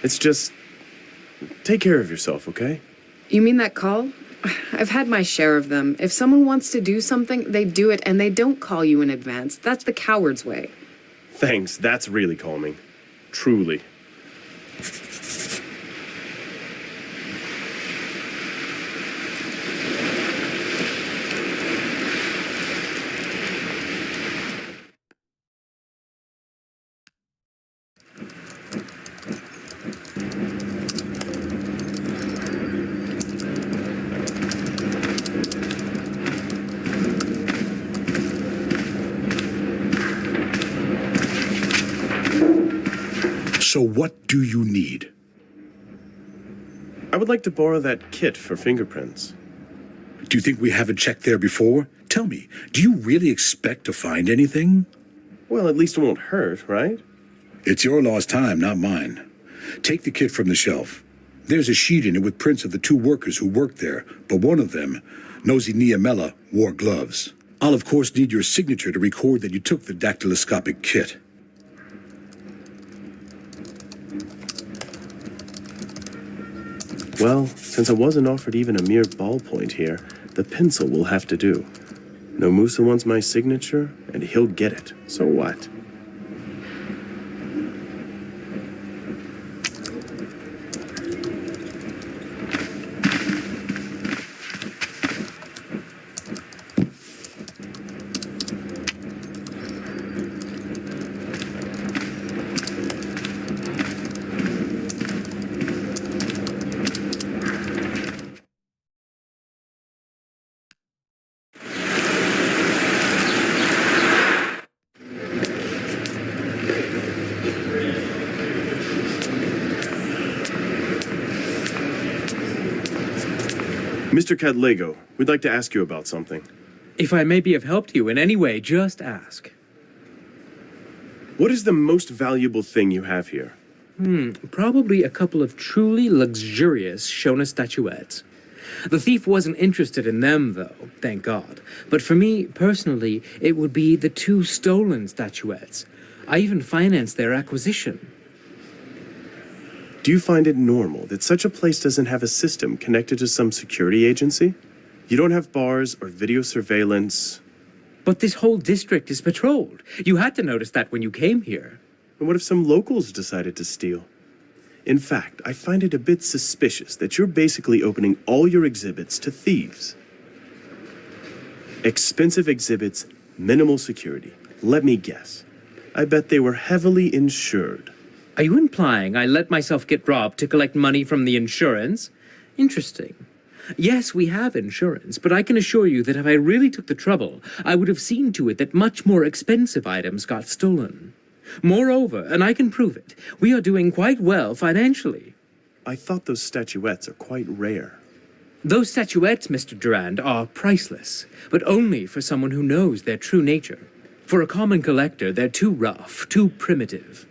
It's just... Take care of yourself, okay? You mean that call? I've had my share of them. If someone wants to do something, they do it and they don't call you in advance. That's the coward's way. Thanks, that's really calming. Truly. So what do you need? I would like to borrow that kit for fingerprints. Do you think we haven't checked there before? Tell me, do you really expect to find anything? Well, at least it won't hurt, right? It's your lost time, not mine. Take the kit from the shelf. There's a sheet in it with prints of the two workers who worked there, but one of them, Nosy Niamela, wore gloves. I'll of course need your signature to record that you took the dactyloscopic kit. Well, since I wasn't offered even a mere ballpoint here, the pencil will have to do. Nomusa wants my signature, and he'll get it. So what? Mr. Cadlego, we'd like to ask you about something. If I may be of help to you in any way, just ask. What is the most valuable thing you have here? Probably a couple of truly luxurious Shona statuettes. The thief wasn't interested in them, though, thank God. But for me, personally, it would be the two stolen statuettes. I even financed their acquisition. Do you find it normal that such a place doesn't have a system connected to some security agency? You don't have bars or video surveillance. But this whole district is patrolled. You had to notice that when you came here. And what if some locals decided to steal? In fact, I find it a bit suspicious that you're basically opening all your exhibits to thieves. Expensive exhibits, minimal security. Let me guess. I bet they were heavily insured. Are you implying I let myself get robbed to collect money from the insurance? Interesting. Yes, we have insurance, but I can assure you that if I really took the trouble, I would have seen to it that much more expensive items got stolen. Moreover, and I can prove it, we are doing quite well financially. I thought those statuettes are quite rare. Those statuettes, Mr. Durand, are priceless, but only for someone who knows their true nature. For a common collector, they're too rough, too primitive.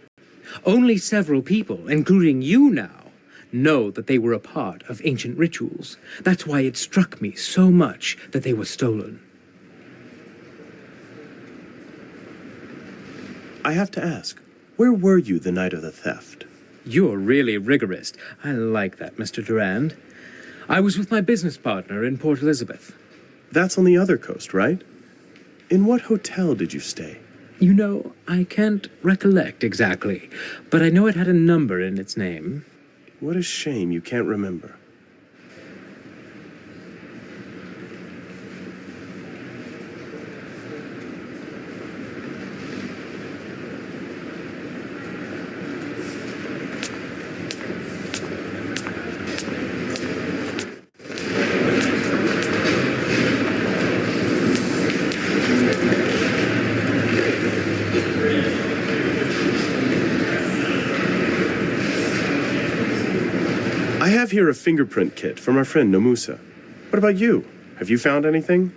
Only several people, including you now, know that they were a part of ancient rituals. That's why it struck me so much that they were stolen. I have to ask, where were you the night of the theft? You're really rigorous. I like that, Mr. Durand. I was with my business partner in Port Elizabeth. That's on the other coast, right? In what hotel did you stay? You know, I can't recollect exactly, but I know it had a number in its name. What a shame you can't remember. I have here a fingerprint kit from our friend Nomusa. What about you? Have you found anything?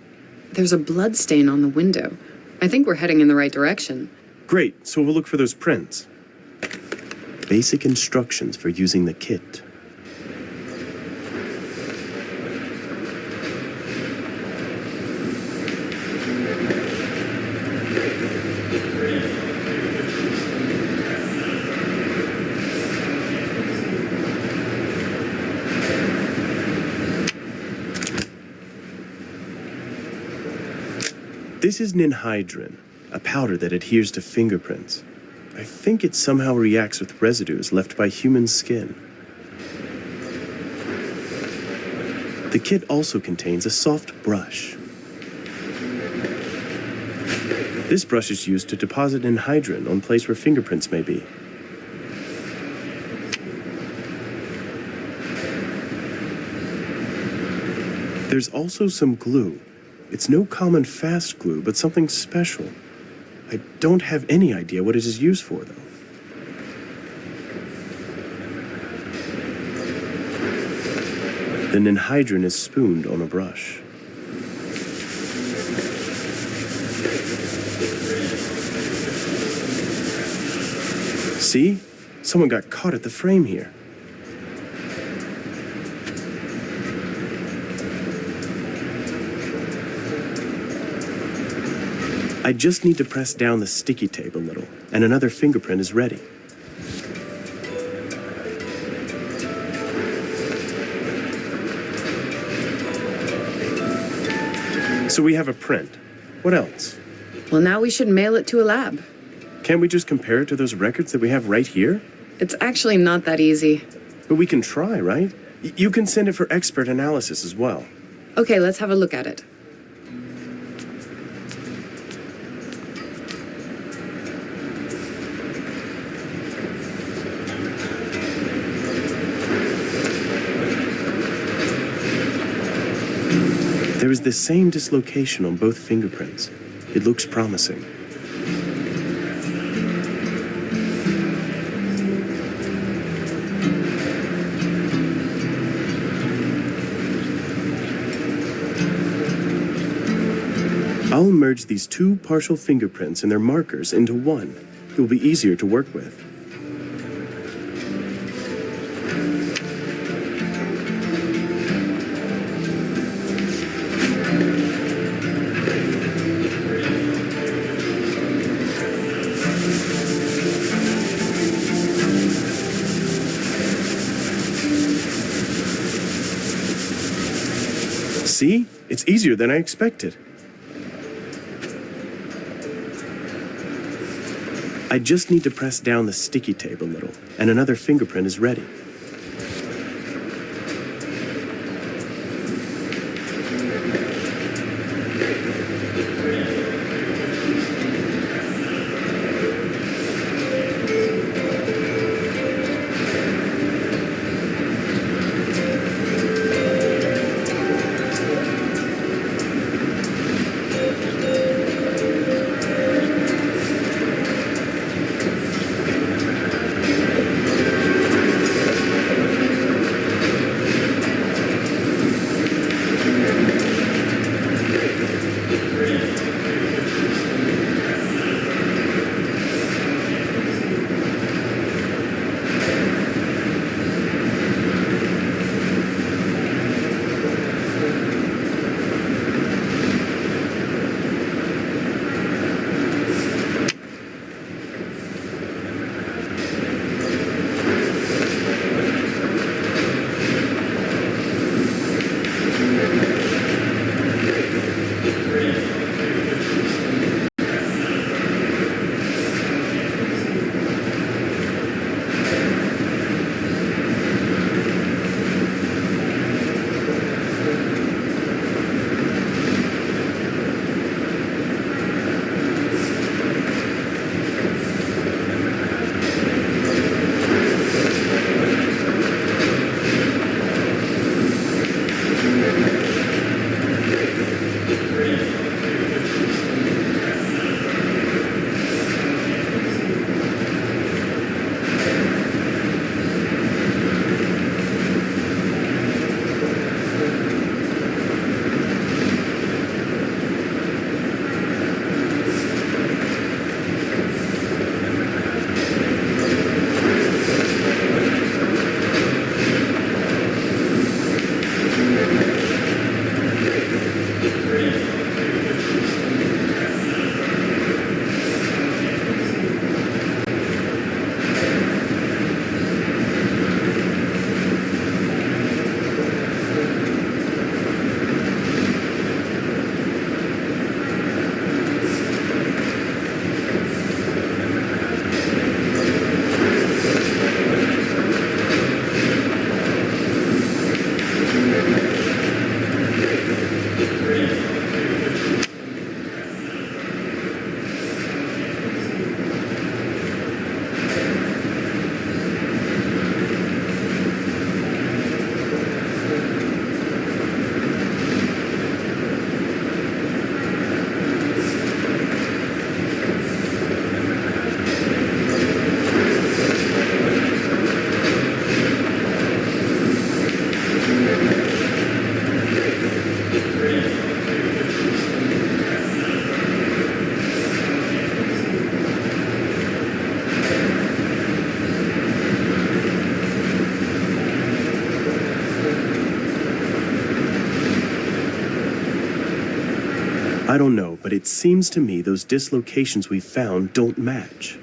There's a blood stain on the window. I think we're heading in the right direction. Great, so we'll look for those prints. Basic instructions for using the kit. This is ninhydrin, a powder that adheres to fingerprints. I think it somehow reacts with residues left by human skin. The kit also contains a soft brush. This brush is used to deposit ninhydrin on place where fingerprints may be. There's also some glue. It's no common fast glue, but something special. I don't have any idea what it is used for, though. The ninhydrin is spooned on a brush. See? Someone got caught at the frame here. I just need to press down the sticky tape a little, and another fingerprint is ready. So we have a print. What else? Well, now we should mail it to a lab. Can't we just compare it to those records that we have right here? It's actually not that easy. But we can try, right? You can send it for expert analysis as well. Okay, let's have a look at it. There is the same dislocation on both fingerprints. It looks promising. I'll merge these two partial fingerprints and their markers into one. It will be easier to work with. See? It's easier than I expected. I just need to press down the sticky tape a little, and another fingerprint is ready. I don't know, but it seems to me those dislocations we found don't match.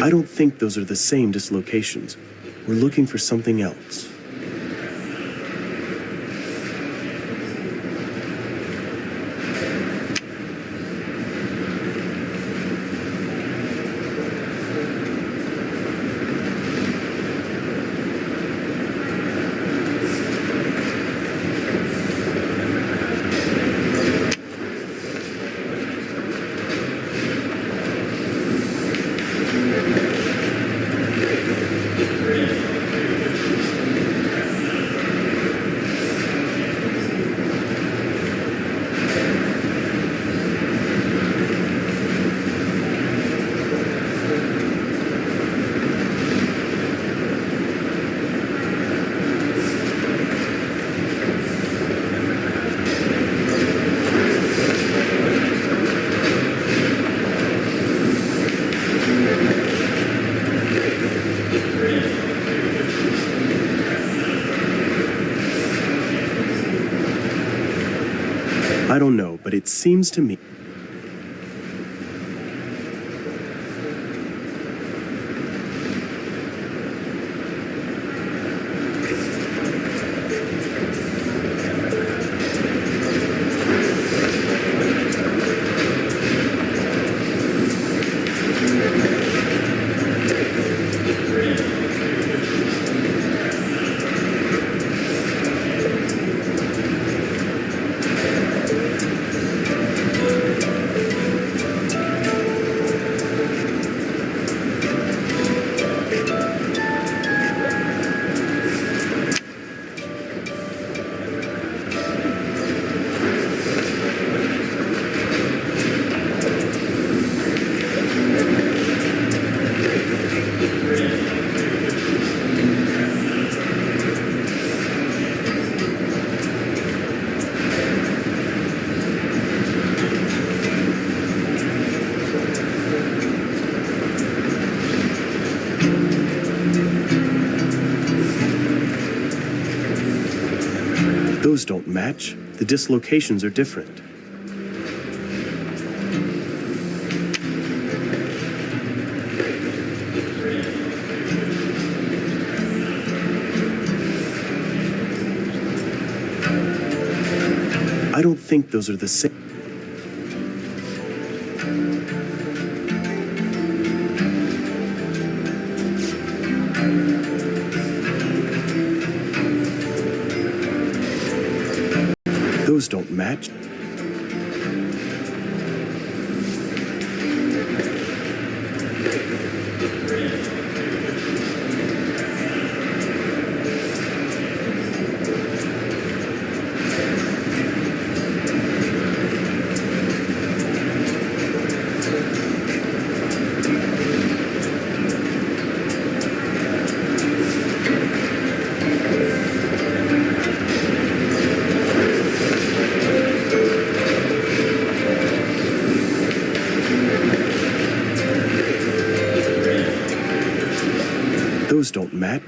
I don't think those are the same dislocations. We're looking for something else. I don't know, but it seems to me... Those don't match. The dislocations are different. I don't think those are the same. Those don't match. Those don't match.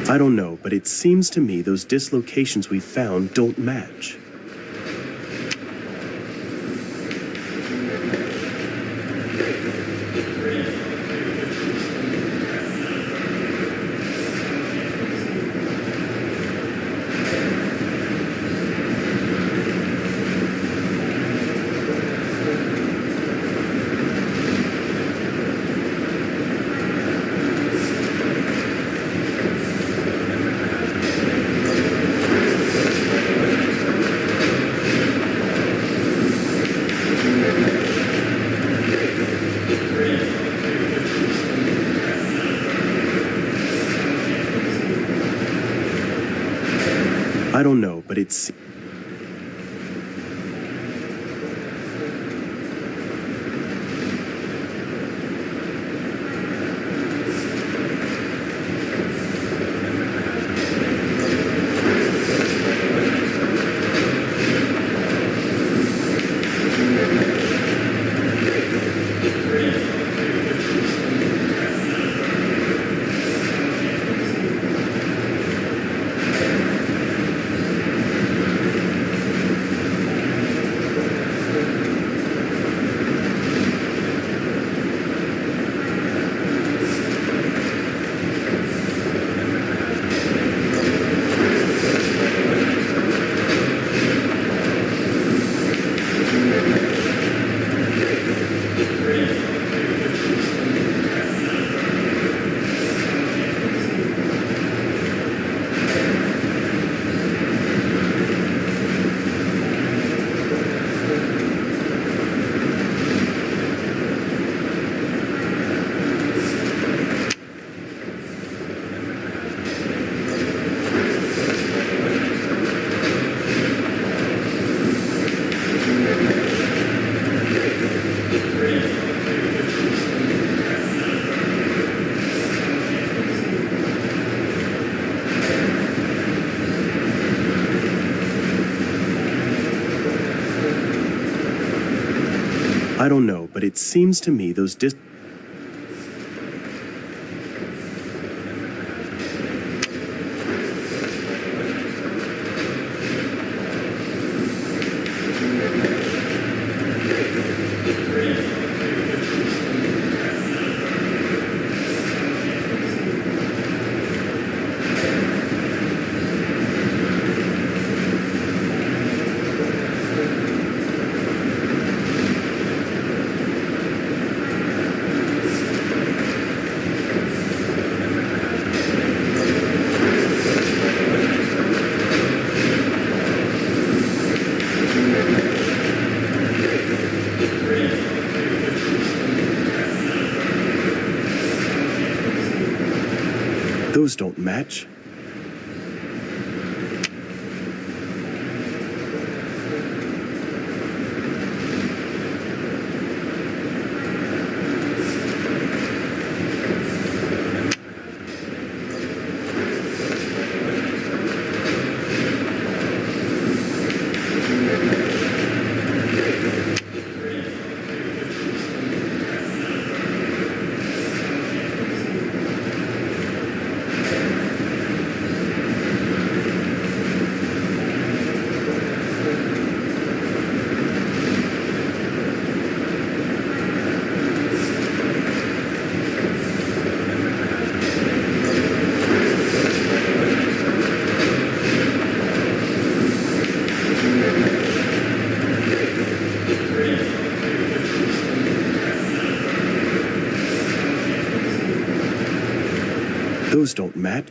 I don't know, but it seems to me those dislocations we found don't match. I don't know, but it's... I don't know, but it seems to me those Those don't match. Those don't match.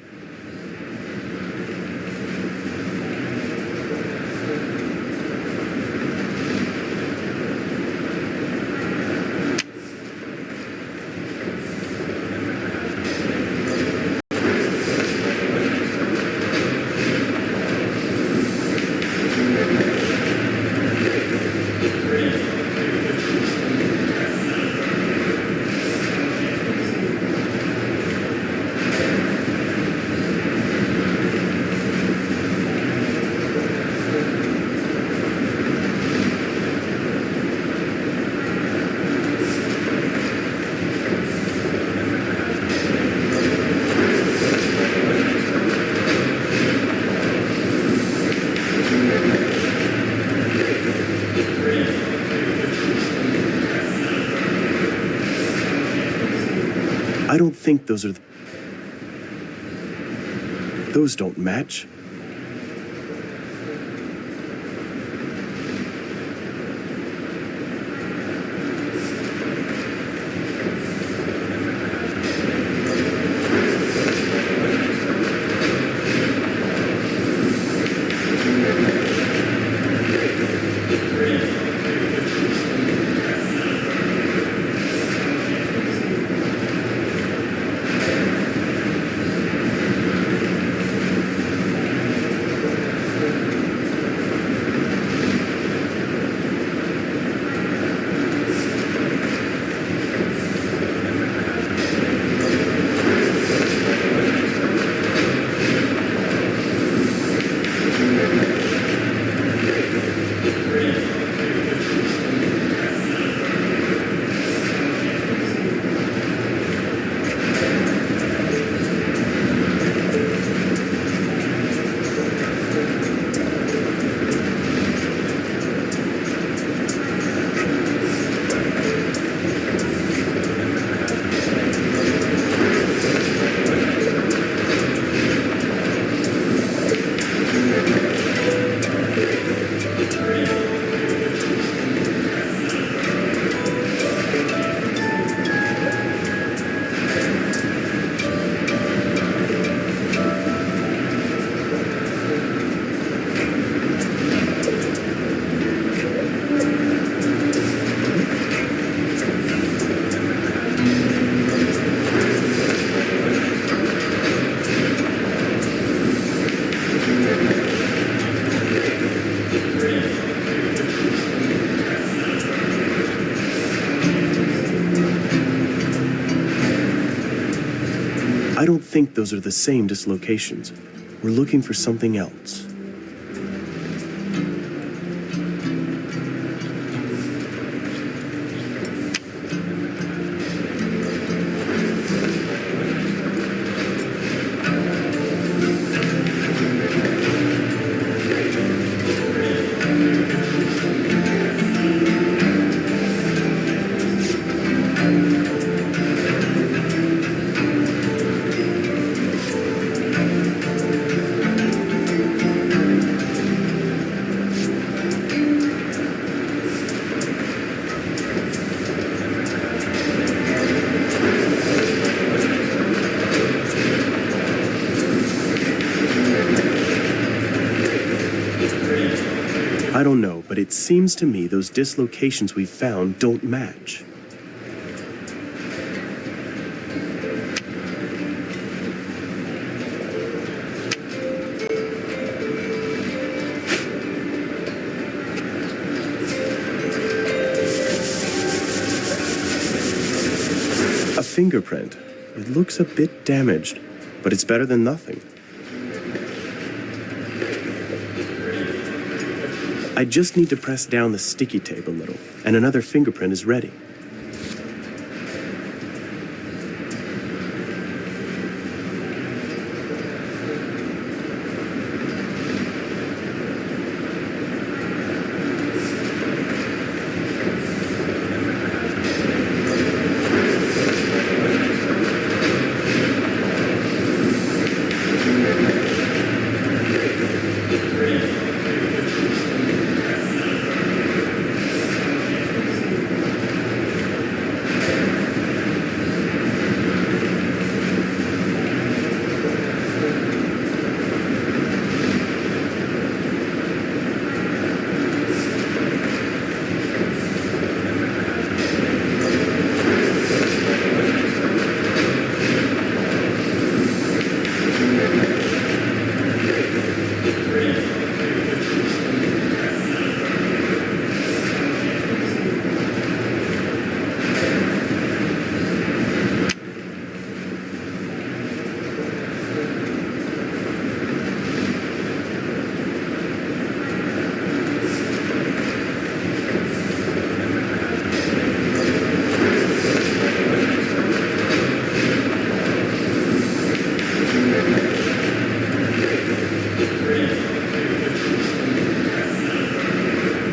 I don't think those are those don't match. I don't think those are the same dislocations. We're looking for something else. I don't know, but it seems to me those dislocations we found don't match. A fingerprint. It looks a bit damaged, but it's better than nothing. I just need to press down the sticky tape a little, and another fingerprint is ready.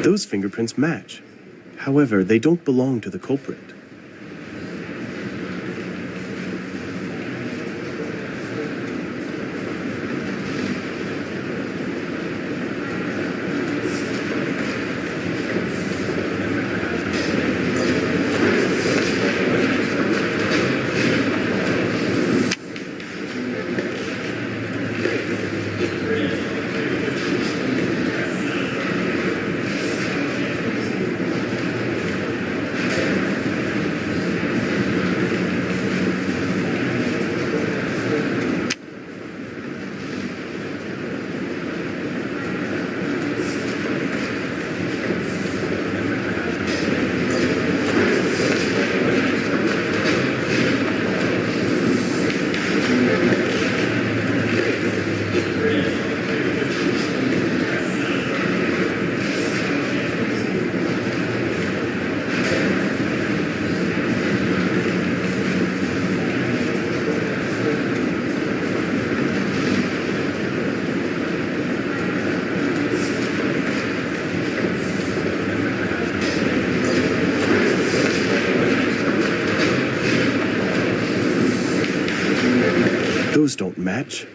Those fingerprints match. However, they don't belong to the culprit. Those don't match.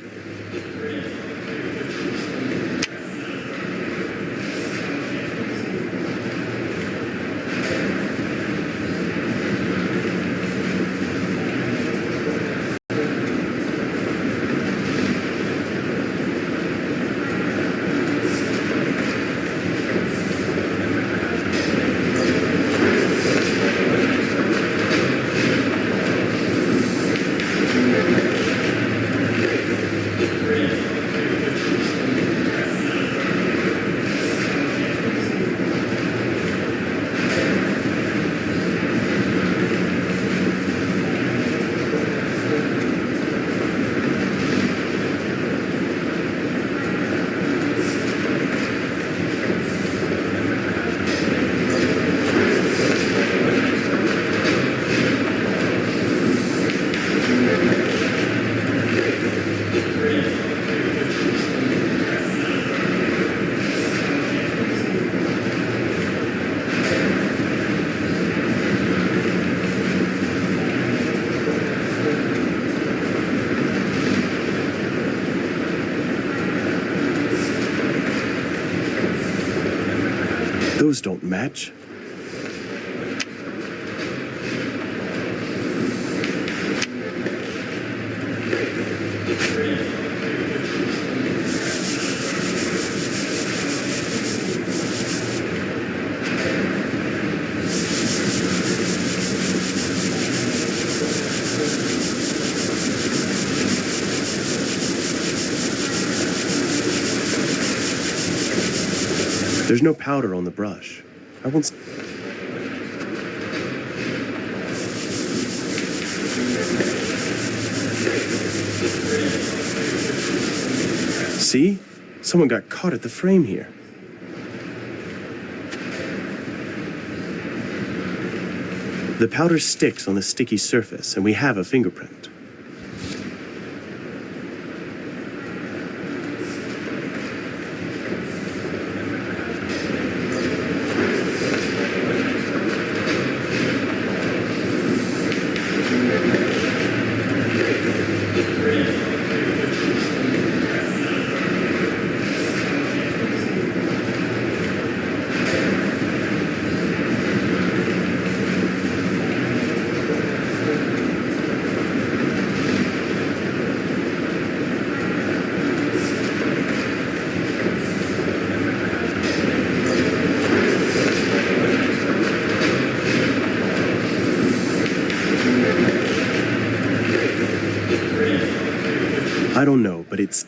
Those don't match. There's no powder on the brush. I won't. See? Someone got caught at the frame here. The powder sticks on the sticky surface, and we have a fingerprint. I don't know, but it's...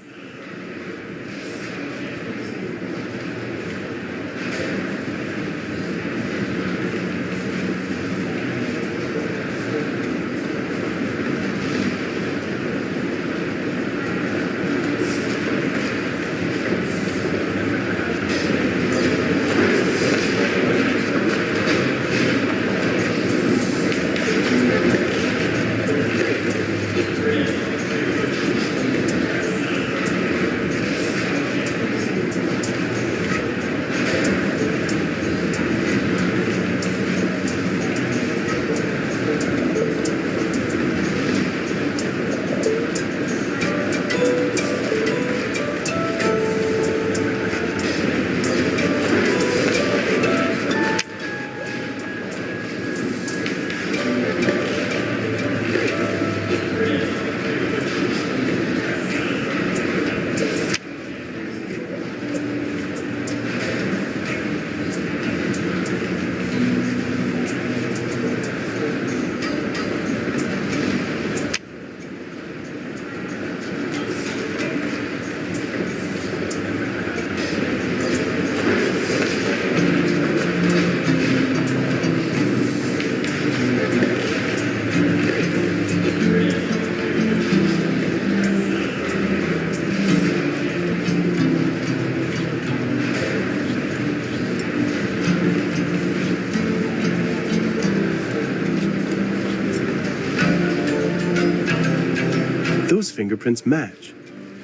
those fingerprints match.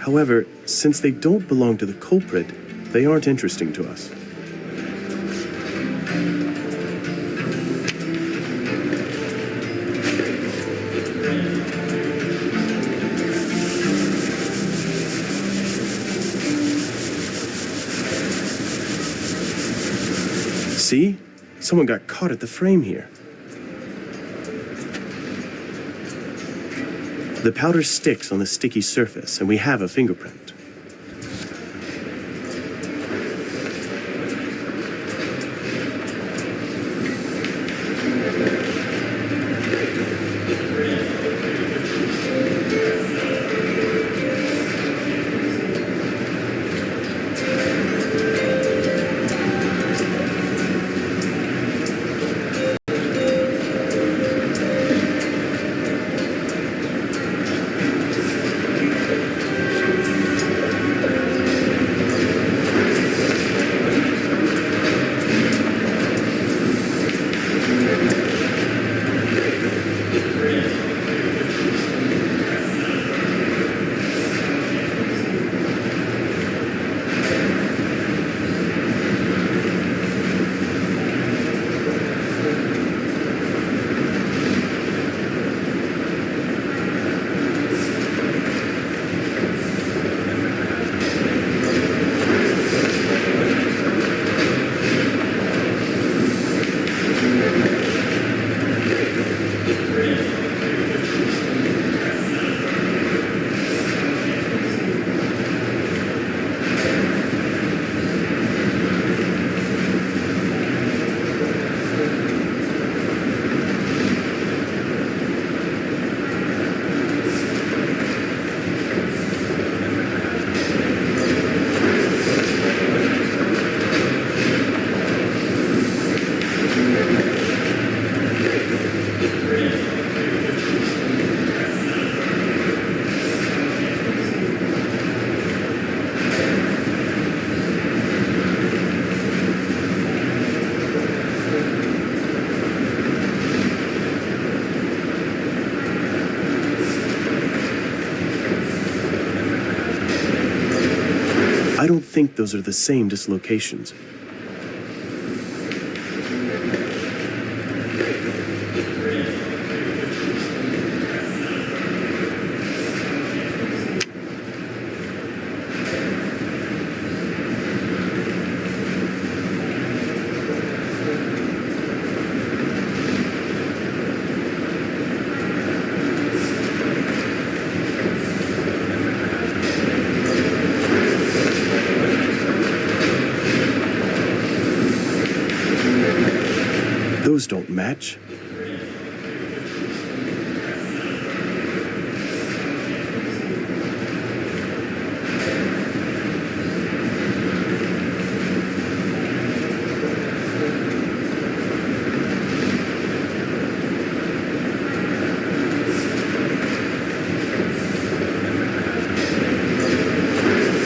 However, since they don't belong to the culprit, they aren't interesting to us. See? Someone got caught at the frame here. The powder sticks on the sticky surface, and we have a fingerprint. I don't think those are the same dislocations. Those don't match.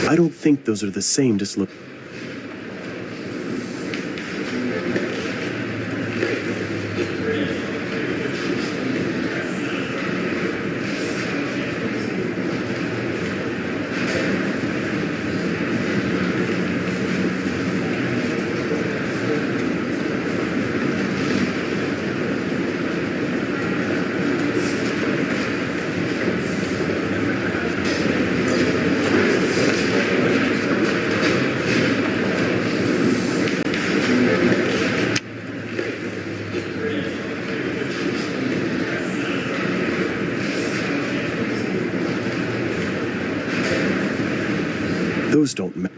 I don't think those are the same dislocations. Those don't match.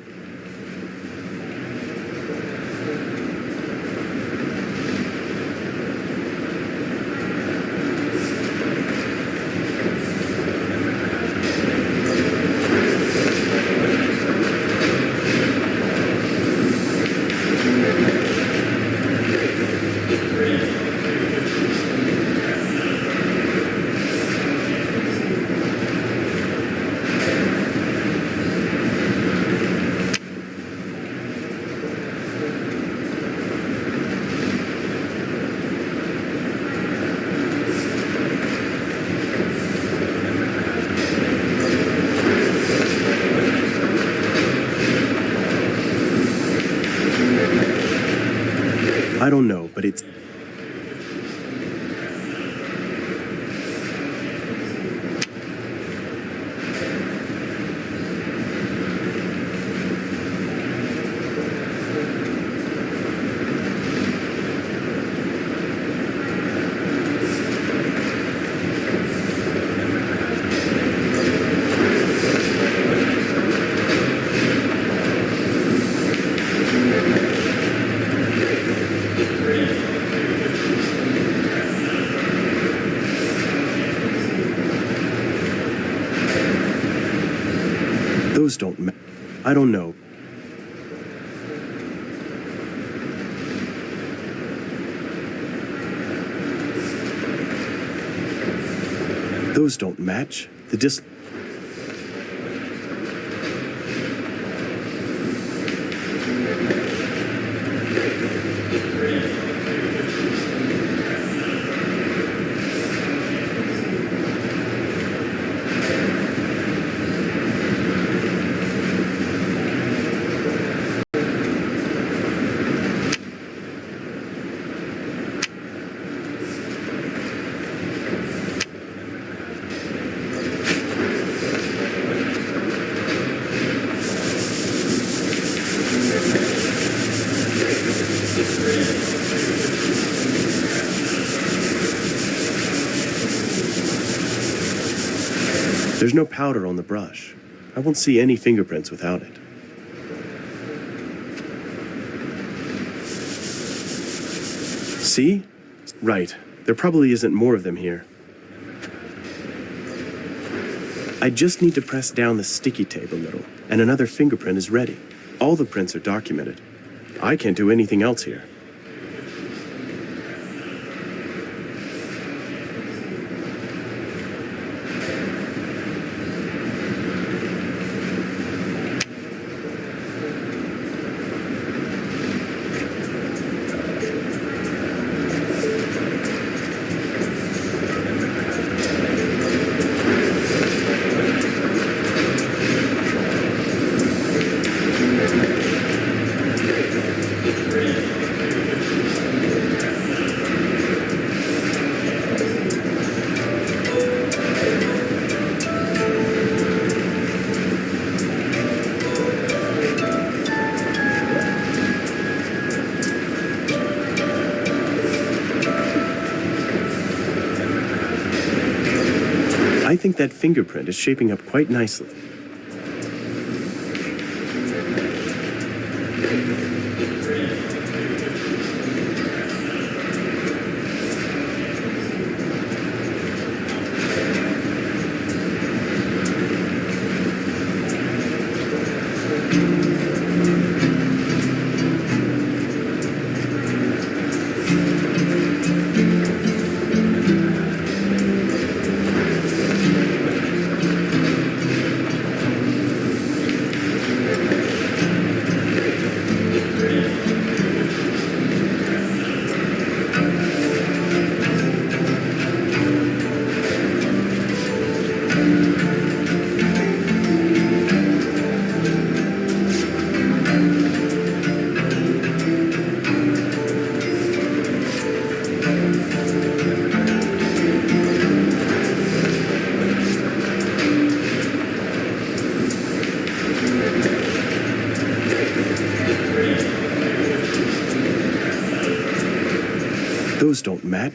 I don't know, but it's... Those don't ma- I don't know. Those don't match. The dis... There's no powder on the brush. I won't see any fingerprints without it. See? Right. There probably isn't more of them here. I just need to press down the sticky tape a little, and another fingerprint is ready. All the prints are documented. I can't do anything else here. I think that fingerprint is shaping up quite nicely. Those don't match.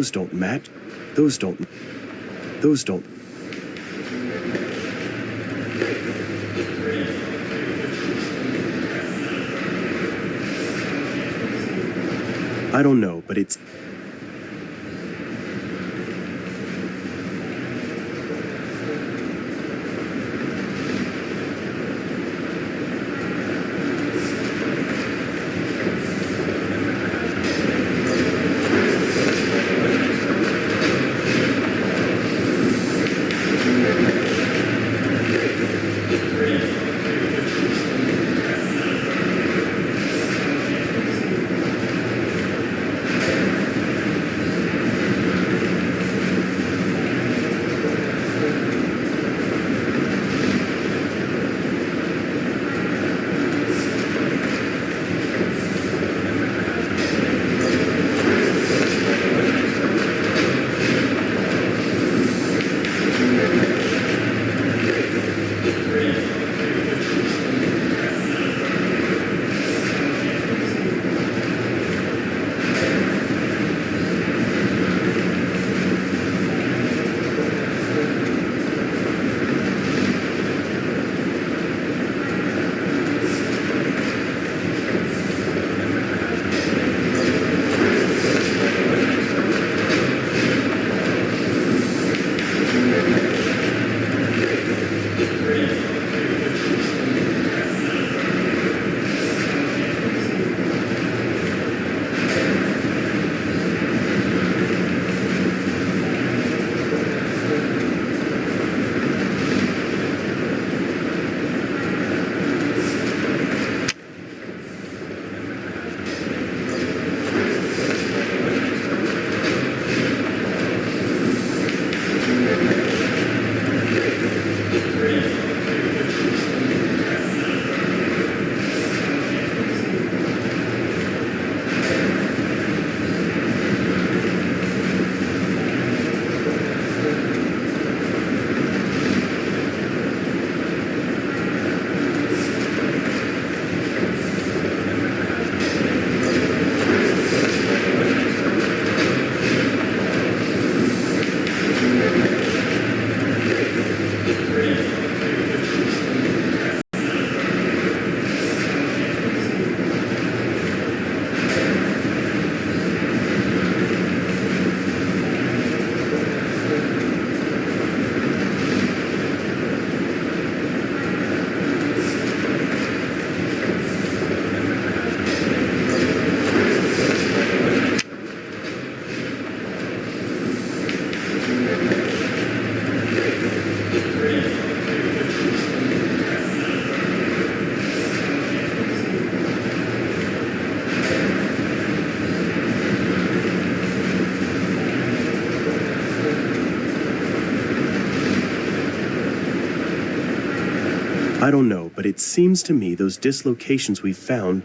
Those don't match. Those don't. Those don't. I don't know, but it's... I don't know, but it seems to me those dislocations we've found...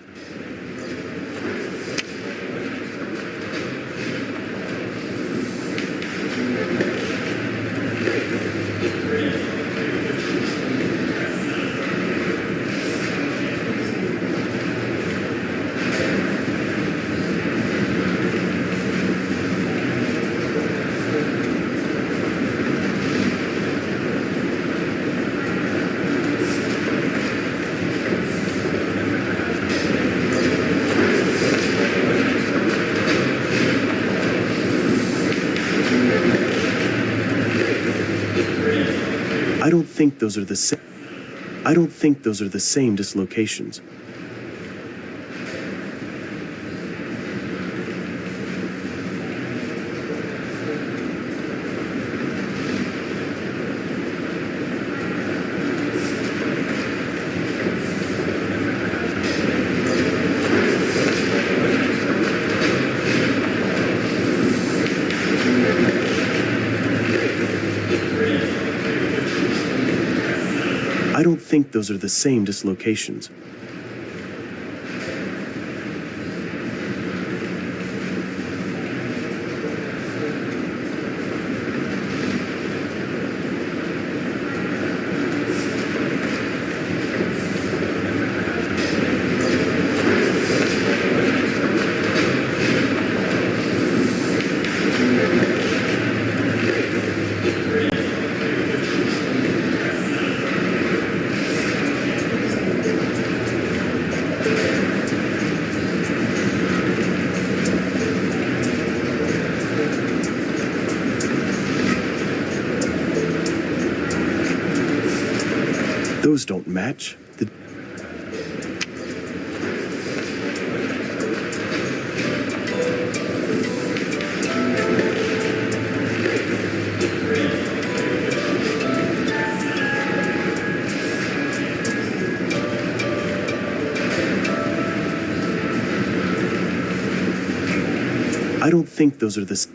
I don't think those are the same. I don't think those are the same dislocations. I don't think those are the same dislocations. Those don't match. I don't think those are the...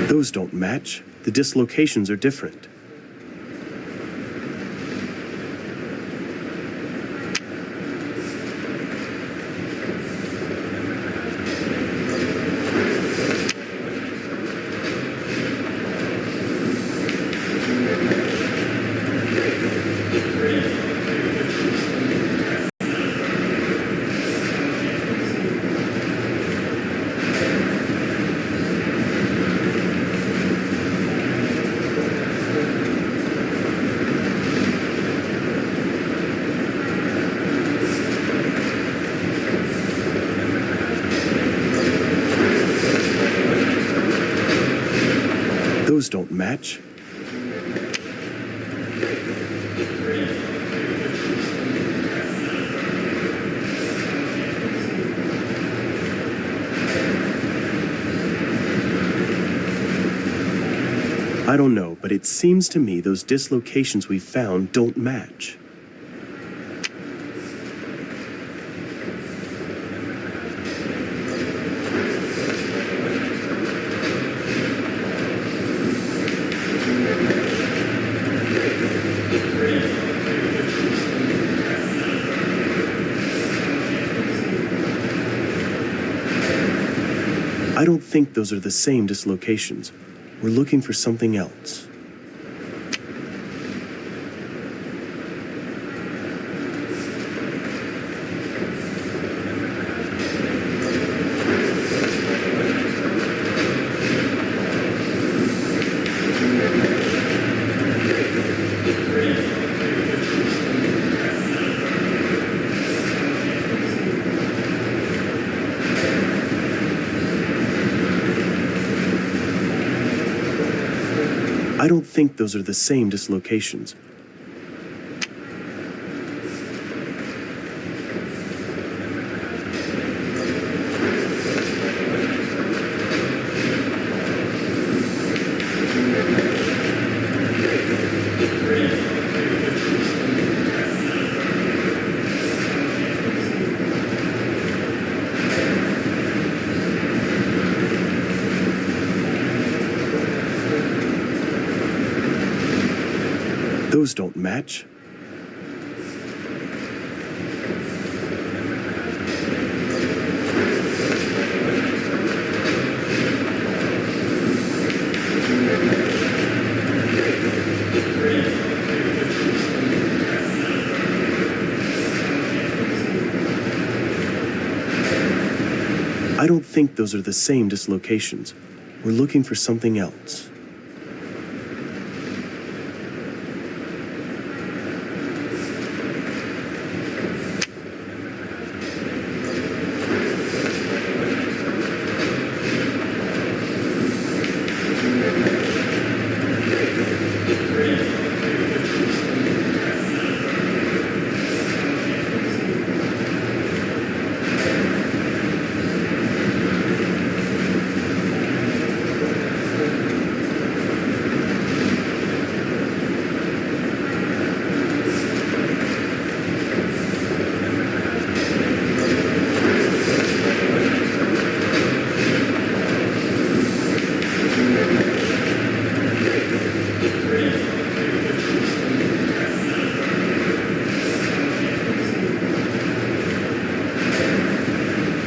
Those don't match. The dislocations are different. Those don't match. I don't know, but it seems to me those dislocations we found don't match. I don't think those are the same dislocations. We're looking for something else. I don't think those are the same dislocations. Those don't match. I don't think those are the same dislocations. We're looking for something else.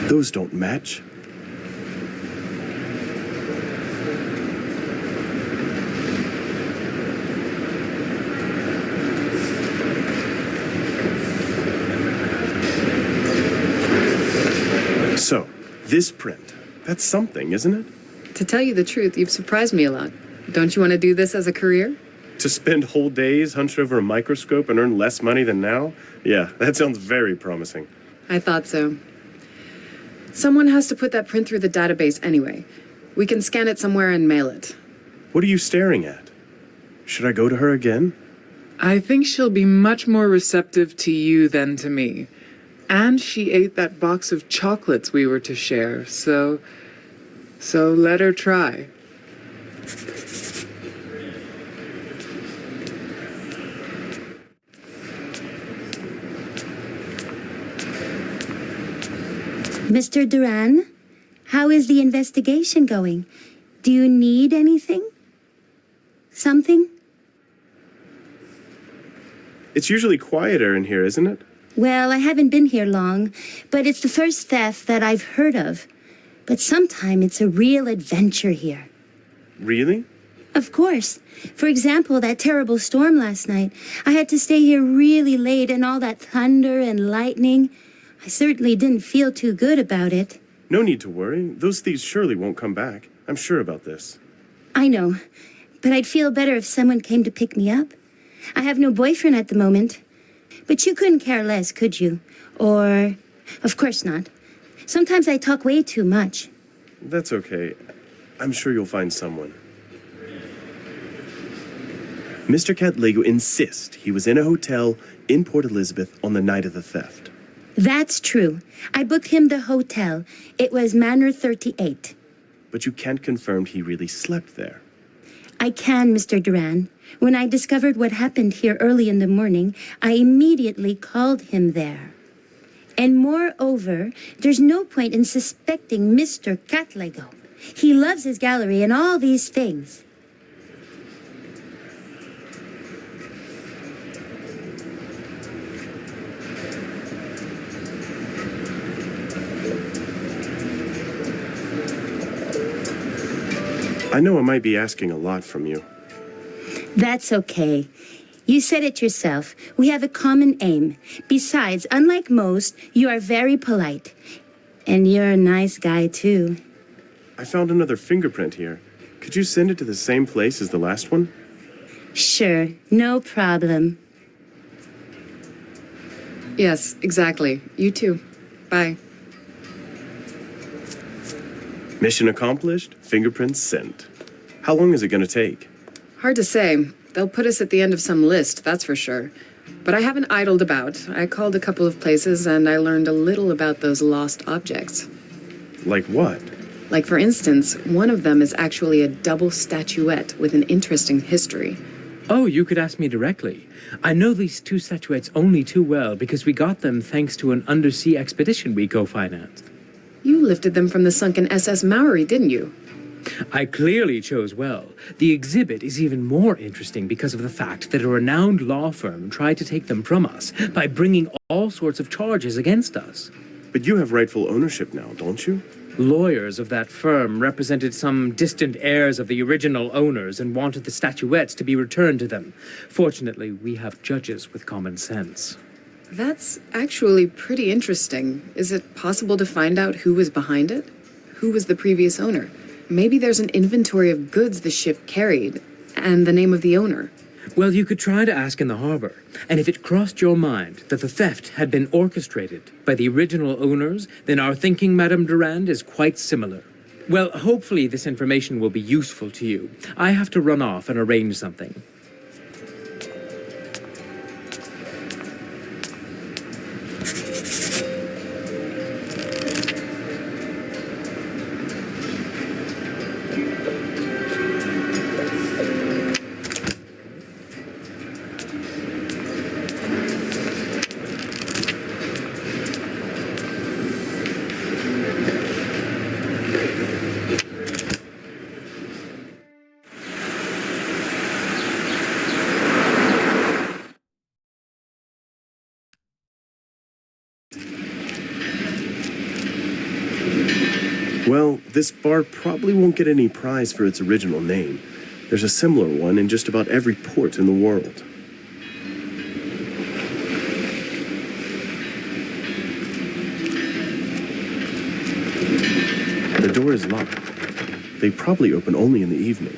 Those don't match. So, this print, that's something, isn't it? To tell you the truth, you've surprised me a lot. Don't you want to do this as a career? To spend whole days hunched over a microscope and earn less money than now? Yeah, that sounds very promising. I thought so. Someone has to put that print through the database anyway. We can scan it somewhere and mail it. What are you staring at? Should I go to her again? I think she'll be much more receptive to you than to me. And she ate that box of chocolates we were to share, so let her try. Mr. Duran, how is the investigation going? Do you need anything? Something? It's usually quieter in here, isn't it? Well, I haven't been here long, but it's the first theft that I've heard of. But sometime it's a real adventure here. Really? Of course. For example, that terrible storm last night. I had to stay here really late, and all that thunder and lightning. I certainly didn't feel too good about it. No need to worry. Those thieves surely won't come back. I'm sure about this. I know, but I'd feel better if someone came to pick me up. I have no boyfriend at the moment. But you couldn't care less, could you? Or, of course not. Sometimes I talk way too much. That's okay. I'm sure you'll find someone. Mr. Catlego insists he was in a hotel in Port Elizabeth on the night of the theft. That's true. I booked him the hotel. It was Manor 38. But you can't confirm he really slept there. I can, Mr. Duran. When I discovered what happened here early in the morning, I immediately called him there. And moreover, there's no point in suspecting Mr. Catlego. He loves his gallery and all these things. I know I might be asking a lot from you. That's okay. You said it yourself. We have a common aim. Besides, unlike most, you are very polite. And you're a nice guy, too. I found another fingerprint here. Could you send it to the same place as the last one? Sure, no problem. Yes, exactly. You too. Bye. Mission accomplished, fingerprints sent. How long is it going to take? Hard to say. They'll put us at the end of some list, that's for sure. But I haven't idled about. I called a couple of places and I learned a little about those lost objects. Like what? Like, for instance, one of them is actually a double statuette with an interesting history. Oh, you could ask me directly. I know these two statuettes only too well because we got them thanks to an undersea expedition we co-financed. You lifted them from the sunken SS Maori, didn't you? I clearly chose well. The exhibit is even more interesting because of the fact that a renowned law firm tried to take them from us by bringing all sorts of charges against us. But you have rightful ownership now, don't you? Lawyers of that firm represented some distant heirs of the original owners and wanted the statuettes to be returned to them. Fortunately, we have judges with common sense. That's actually pretty interesting. Is it possible to find out who was behind it? who was the previous owner. Maybe there's an inventory of goods the ship carried, and the name of the owner. Well, you could try to ask in the harbor, and if it crossed your mind that the theft had been orchestrated by the original owners, then our thinking, Madame Durand, is quite similar. Well, hopefully this information will be useful to you. I have to run off and arrange something. Well, this bar probably won't get any prize for its original name. There's a similar one in just about every port in the world. The door is locked. They probably open only in the evening.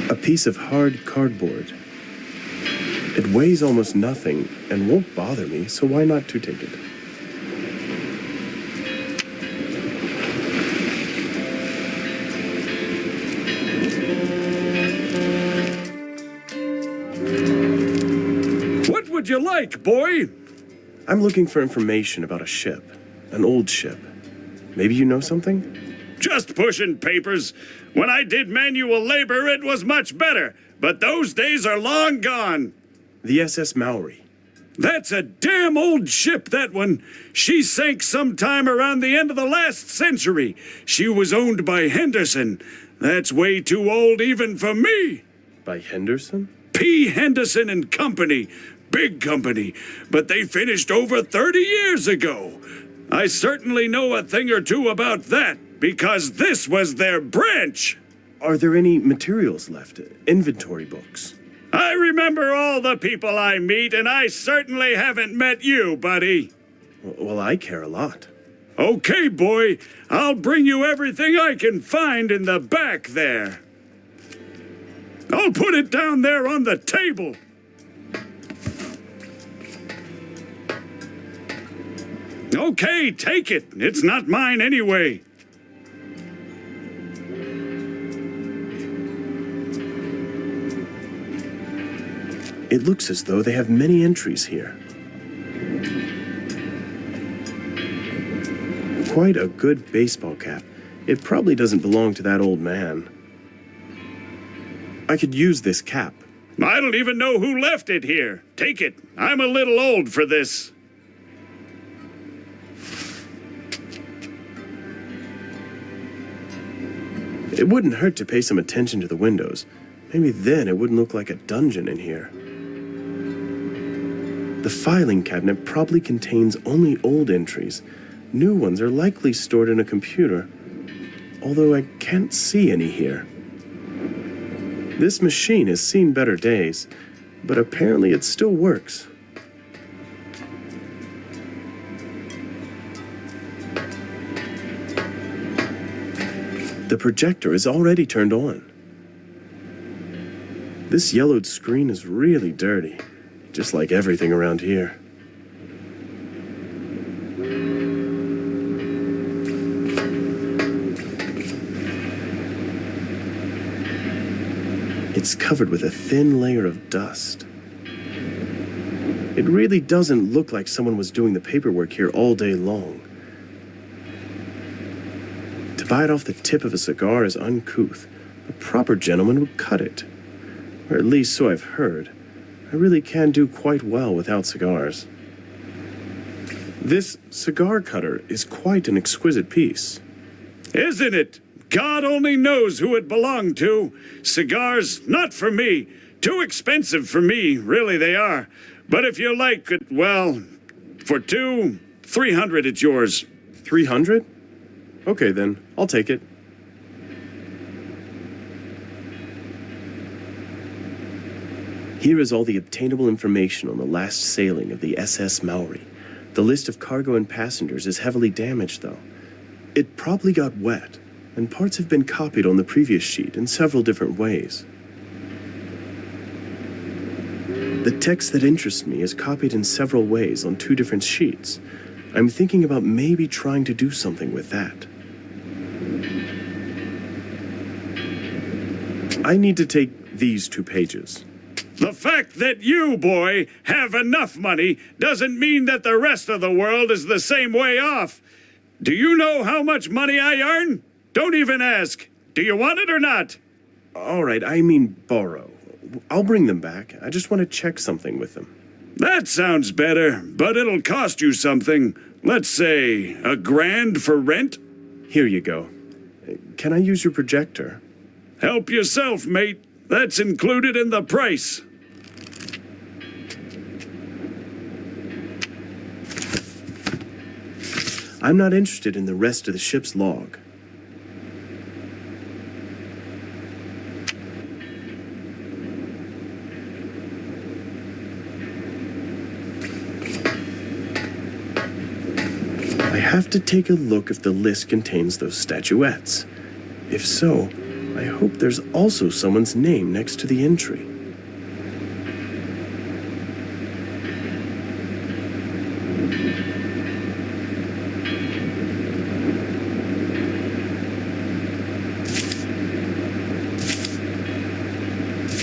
A piece of hard cardboard. It weighs almost nothing and won't bother me, so why not to take it? What would you like, boy? I'm looking for information about a ship. An old ship. Maybe you know something? Just pushing papers. When I did manual labor, it was much better, but those days are long gone. The SS Maori. That's a damn old ship, that one. She sank sometime around the end of the last century. She was owned by Henderson. That's way too old even for me. By Henderson? P. Henderson and Company. Big company. But they finished over 30 years ago. I certainly know a thing or two about that, because this was their branch. Are there any materials left? Inventory books? I remember all the people I meet, and I certainly haven't met you, buddy. Well, I care a lot. Okay, boy. I'll bring you everything I can find in the back there. I'll put it down there on the table. Okay, take it. It's not mine anyway. It looks as though they have many entries here. Quite a good baseball cap. It probably doesn't belong to that old man. I could use this cap. I don't even know who left it here. Take it. I'm a little old for this. It wouldn't hurt to pay some attention to the windows. Maybe then it wouldn't look like a dungeon in here. The filing cabinet probably contains only old entries. New ones are likely stored in a computer, although I can't see any here. This machine has seen better days, but apparently it still works. The projector is already turned on. This yellowed screen is really dirty, just like everything around here. It's covered with a thin layer of dust. It really doesn't look like someone was doing the paperwork here all day long. To bite off the tip of a cigar is uncouth. A proper gentleman would cut it. Or at least so I've heard. I really can do quite well without cigars. This cigar cutter is quite an exquisite piece. Isn't it? God only knows who it belonged to. Cigars, not for me. Too expensive for me, really they are. But if you like it, well, for $300 it's yours. 300? Okay then, I'll take it. Here is all the obtainable information on the last sailing of the SS Maori. The list of cargo and passengers is heavily damaged, though. It probably got wet, and parts have been copied on the previous sheet in several different ways. The text that interests me is copied in several ways on 2 different sheets. I'm thinking about maybe trying to do something with that. I need to take these 2 pages. The fact that you, boy, have enough money doesn't mean that the rest of the world is the same way off. Do you know how much money I earn? Don't even ask. Do you want it or not? All right, I mean borrow. I'll bring them back. I just want to check something with them. That sounds better, but it'll cost you something. Let's say $1,000 for rent? Here you go. Can I use your projector? Help yourself, mate. That's included in the price. I'm not interested in the rest of the ship's log. I have to take a look if the list contains those statuettes. If so, I hope there's also someone's name next to the entry.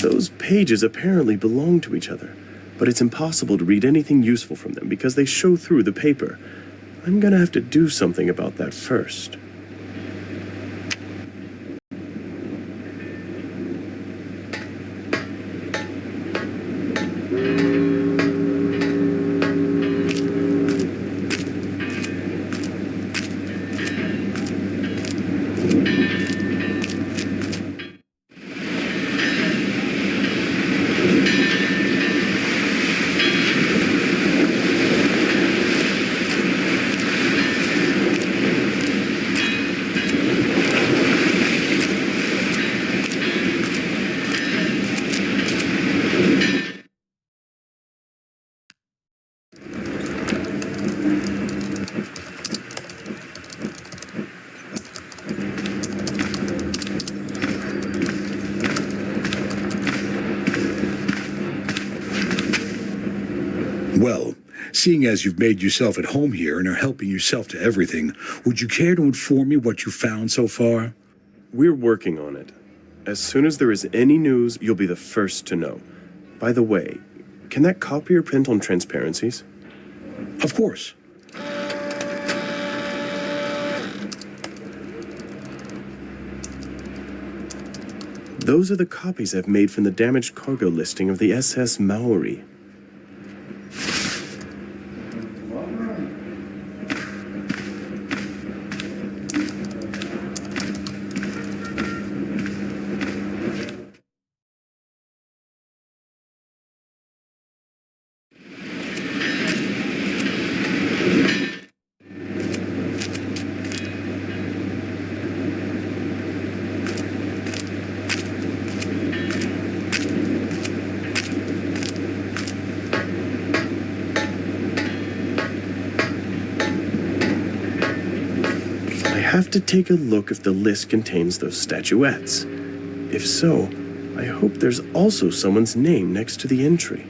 Those pages apparently belong to each other, but it's impossible to read anything useful from them because they show through the paper. I'm gonna have to do something about that first. Well, seeing as you've made yourself at home here and are helping yourself to everything, would you care to inform me what you found so far? We're working on it. As soon as there is any news, you'll be the first to know. By the way, can that copier print on transparencies? Of course. Those are the copies I've made from the damaged cargo listing of the SS Maori. I have to take a look if the list contains those statuettes. If so, I hope there's also someone's name next to the entry.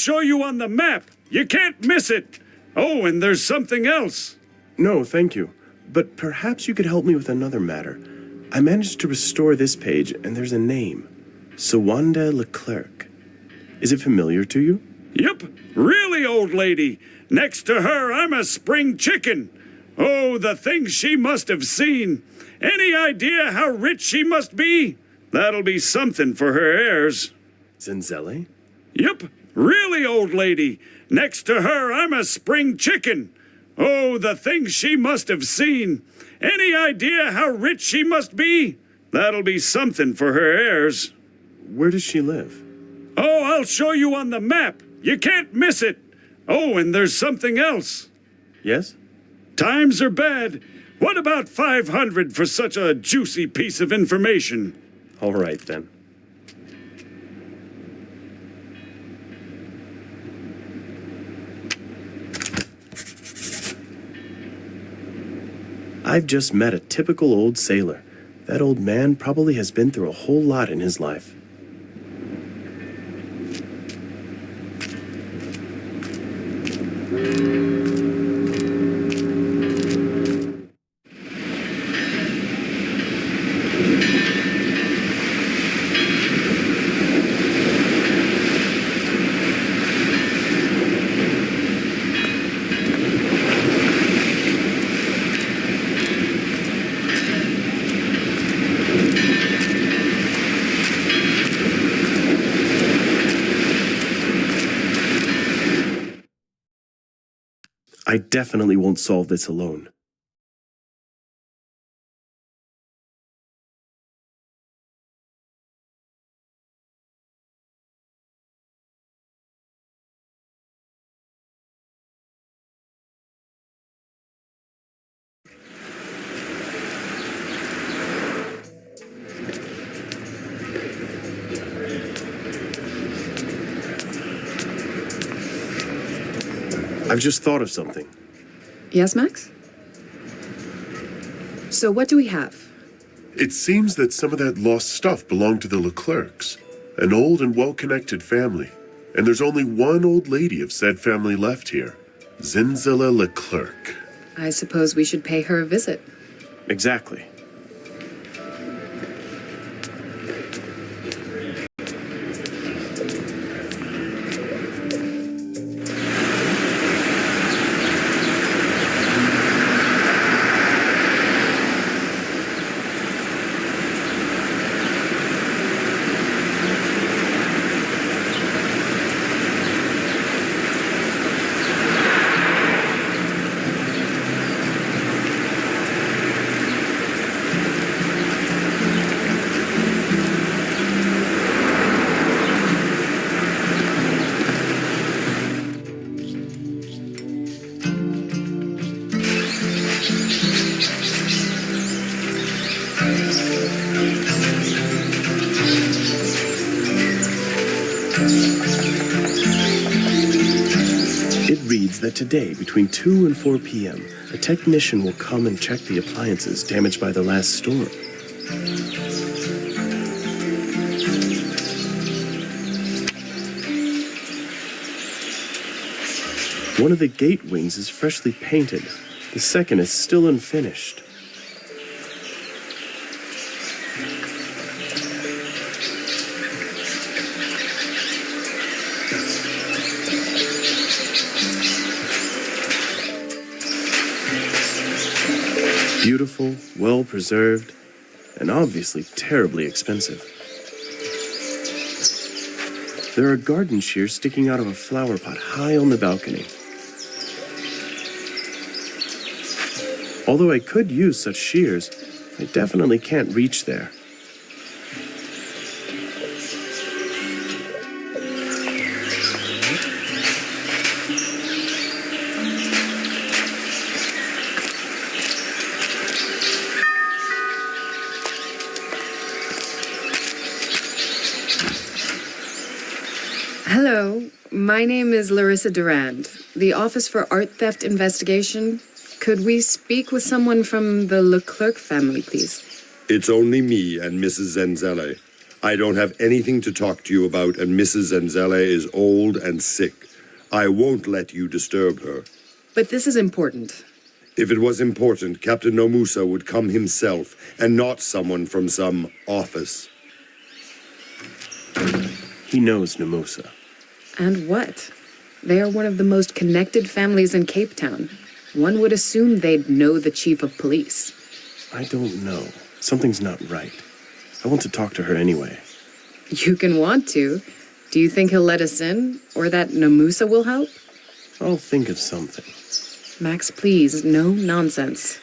show you on the map. You can't miss it. Oh, and there's something else. No, thank you. But perhaps you could help me with another matter. I managed to restore this page, and there's a name. Sawanda Leclerc. Is it familiar to you? Yep, really, old lady. Next to her, I'm a spring chicken. Oh, the things she must have seen. Any idea how rich she must be? That'll be something for her heirs. Zenzele? Yep, really, old lady. Next to her, I'm a spring chicken. Oh, the things she must have seen. Any idea how rich she must be? That'll be something for her heirs. Where does she live? Oh, I'll show you on the map. You can't miss it. Oh, and there's something else. Yes? Times are bad. What about 500 for such a juicy piece of information? All right, then. I've just met a typical old sailor. That old man probably has been through a whole lot in his life. I definitely won't solve this alone. I've just thought of something. Yes, Max? So what do we have? It seems that some of that lost stuff belonged to the Leclercs, an old and well-connected family. And there's only one old lady of said family left here, Zenzele Leclerc. I suppose we should pay her a visit. Exactly. It reads that today, between 2 and 4 p.m., a technician will come and check the appliances damaged by the last storm. One of the gate wings is freshly painted. The second is still unfinished. Beautiful, well-preserved, and obviously terribly expensive. There are garden shears sticking out of a flower pot high on the balcony. Although I could use such shears, I definitely can't reach there. Hello, my name is Larissa Durand, the Office for Art Theft Investigation. Could we speak with someone from the Leclerc family, please? It's only me and Mrs. Zenzele. I don't have anything to talk to you about, and Mrs. Zenzele is old and sick. I won't let you disturb her. But this is important. If it was important, Captain Nomusa would come himself, and not someone from some office. He knows Namusa. And what? They are one of the most connected families in Cape Town. One would assume they'd know the chief of police. I don't know. Something's not right. I want to talk to her anyway. You can want to. Do you think he'll let us in? Or that Namusa will help? I'll think of something. Max, please, no nonsense.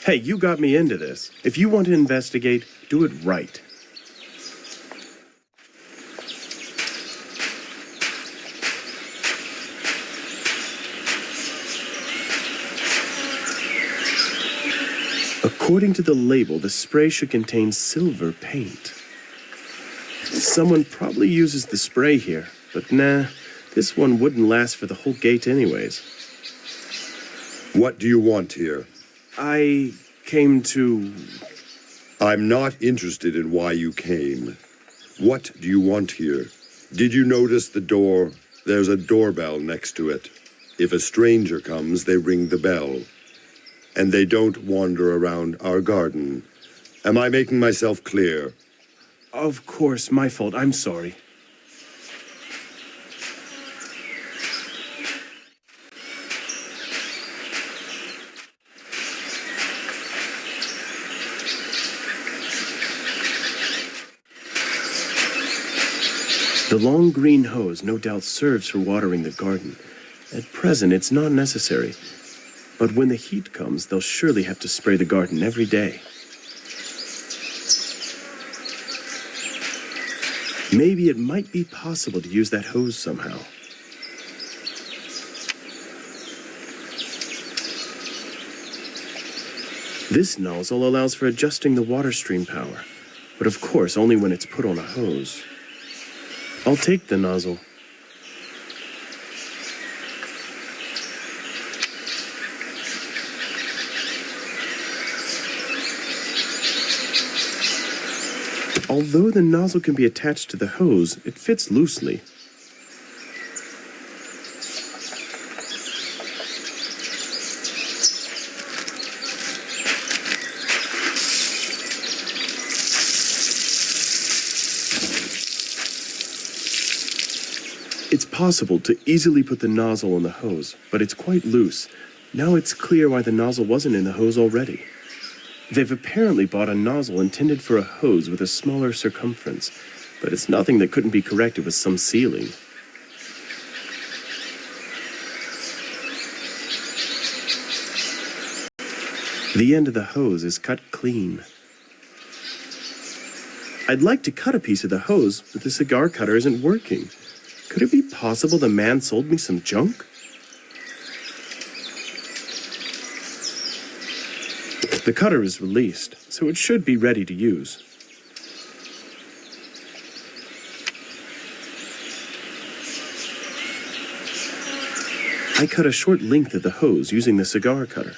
Hey, you got me into this. If you want to investigate, do it right. According to the label, the spray should contain silver paint. Someone probably uses the spray here, but nah, this one wouldn't last for the whole gate anyways. What do you want here? I came to... I'm not interested in why you came. What do you want here? Did you notice the door? There's a doorbell next to it. If a stranger comes, they ring the bell. And they don't wander around our garden. Am I making myself clear? Of course, my fault. I'm sorry. The long green hose no doubt serves for watering the garden. At present, it's not necessary. But when the heat comes, they'll surely have to spray the garden every day. Maybe it might be possible to use that hose somehow. This nozzle allows for adjusting the water stream power, but of course only when it's put on a hose. I'll take the nozzle. Although the nozzle can be attached to the hose, it fits loosely. It's possible to easily put the nozzle on the hose, but it's quite loose. Now it's clear why the nozzle wasn't in the hose already. They've apparently bought a nozzle intended for a hose with a smaller circumference, but it's nothing that couldn't be corrected with some sealing. The end of the hose is cut clean. I'd like to cut a piece of the hose, but the cigar cutter isn't working. Could it be possible the man sold me some junk? The cutter is released, so it should be ready to use. I cut a short length of the hose using the cigar cutter.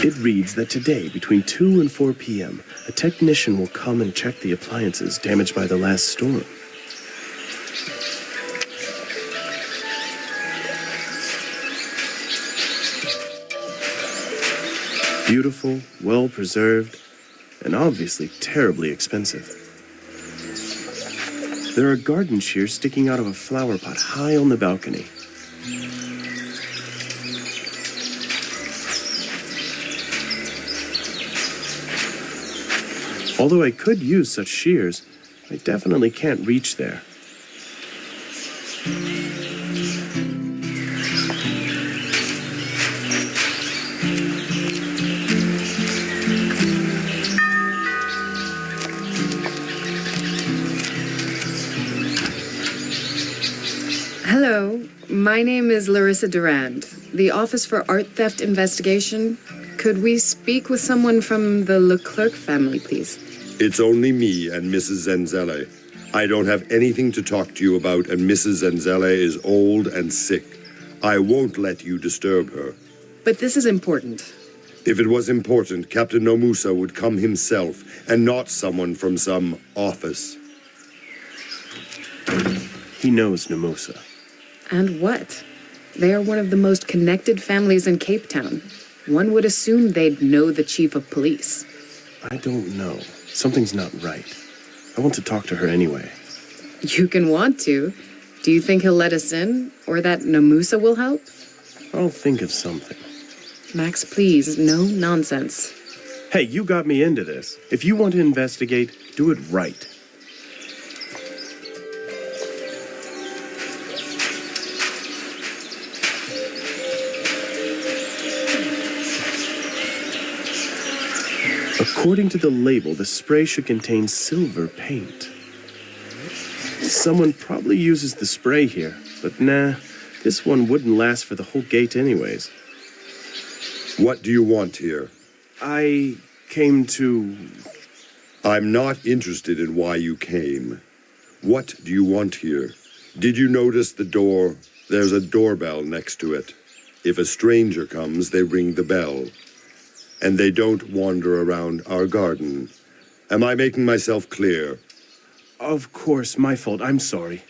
It reads that today, between 2 and 4 p.m., a technician will come and check the appliances damaged by the last storm. Beautiful, well-preserved, and obviously terribly expensive. There are garden shears sticking out of a flower pot high on the balcony. Although I could use such shears, I definitely can't reach there. Hello, my name is Larissa Durand, the Office for Art Theft Investigation. Could we speak with someone from the Leclerc family, please? It's only me and Mrs. Zenzele. I don't have anything to talk to you about, and Mrs. Zenzele is old and sick. I won't let you disturb her. But this is important. If it was important, Captain Nomusa would come himself, and not someone from some office. He knows Nomusa. And what? They are one of the most connected families in Cape Town. One would assume they'd know the chief of police. I don't know. Something's not right. I want to talk to her anyway. You can want to. Do you think he'll let us in? Or that Nomusa will help? I'll think of something. Max, please, no nonsense. Hey, you got me into this. If you want to investigate, do it right. According to the label, the spray should contain silver paint. Someone probably uses the spray here, but nah, this one wouldn't last for the whole gate anyways. What do you want here? I came to... I'm not interested in why you came. What do you want here? Did you notice the door? There's a doorbell next to it. If a stranger comes, they ring the bell. And they don't wander around our garden. Am I making myself clear? Of course, my fault. I'm sorry.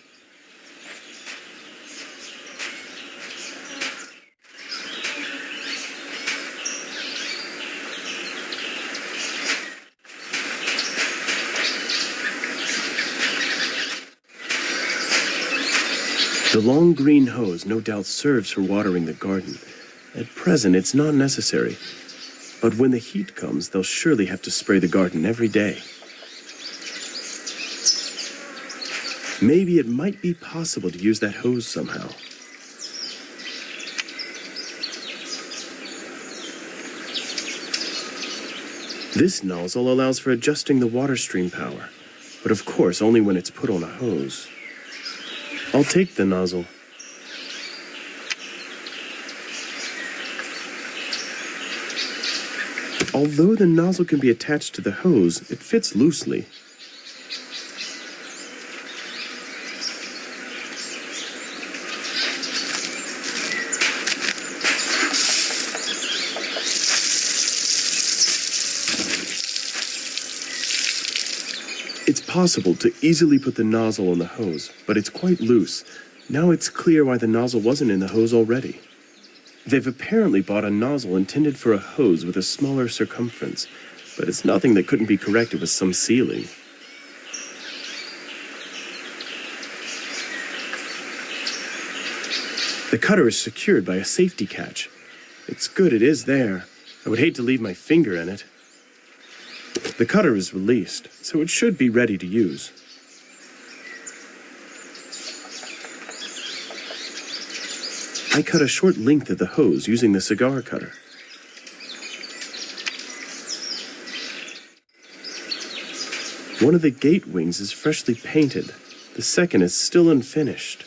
The long green hose no doubt serves for watering the garden. At present, it's not necessary. But when the heat comes, they'll surely have to spray the garden every day. Maybe it might be possible to use that hose somehow. This nozzle allows for adjusting the water stream power, but of course only when it's put on a hose. I'll take the nozzle. Although the nozzle can be attached to the hose, it fits loosely. It's possible to easily put the nozzle on the hose, but it's quite loose. Now it's clear why the nozzle wasn't in the hose already. They've apparently bought a nozzle intended for a hose with a smaller circumference, but it's nothing that couldn't be corrected with some sealing. The cutter is secured by a safety catch. It's good it is there. I would hate to leave my finger in it. The cutter is released, so it should be ready to use. I cut a short length of the hose using the cigar cutter. One of the gate wings is freshly painted. The second is still unfinished.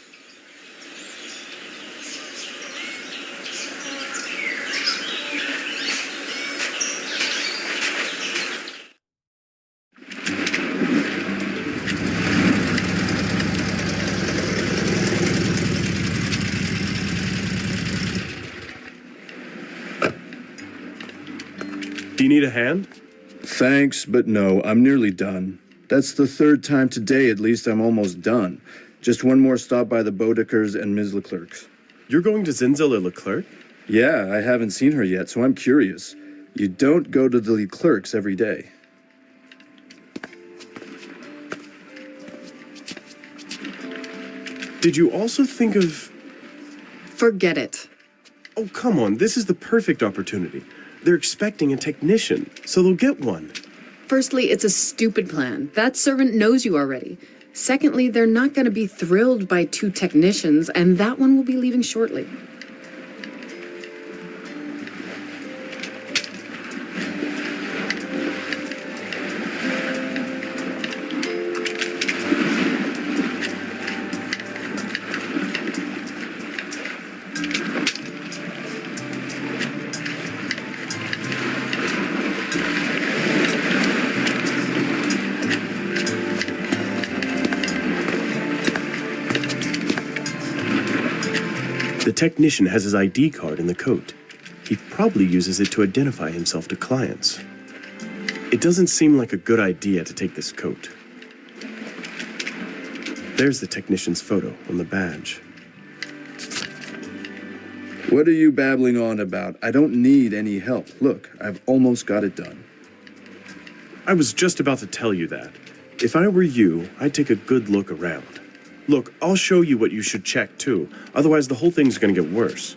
Do you need a hand? Thanks, but no, I'm nearly done. That's the third time today, at least I'm almost done. Just one more stop by the Bodekers and Ms. Leclerc's. You're going to Zinzilla Leclerc? Yeah, I haven't seen her yet, so I'm curious. You don't go to the Leclerc's every day. Did you also think of... Forget it. Oh, come on, this is the perfect opportunity. They're expecting a technician, so they'll get one. Firstly, it's a stupid plan. That servant knows you already. Secondly, they're not going to be thrilled by 2 technicians, and that one will be leaving shortly. The technician has his ID card in the coat. He probably uses it to identify himself to clients. It doesn't seem like a good idea to take this coat. There's the technician's photo on the badge. What are you babbling on about? I don't need any help. Look, I've almost got it done. I was just about to tell you that. If I were you, I'd take a good look around. Look, I'll show you what you should check too. Otherwise, the whole thing's gonna get worse.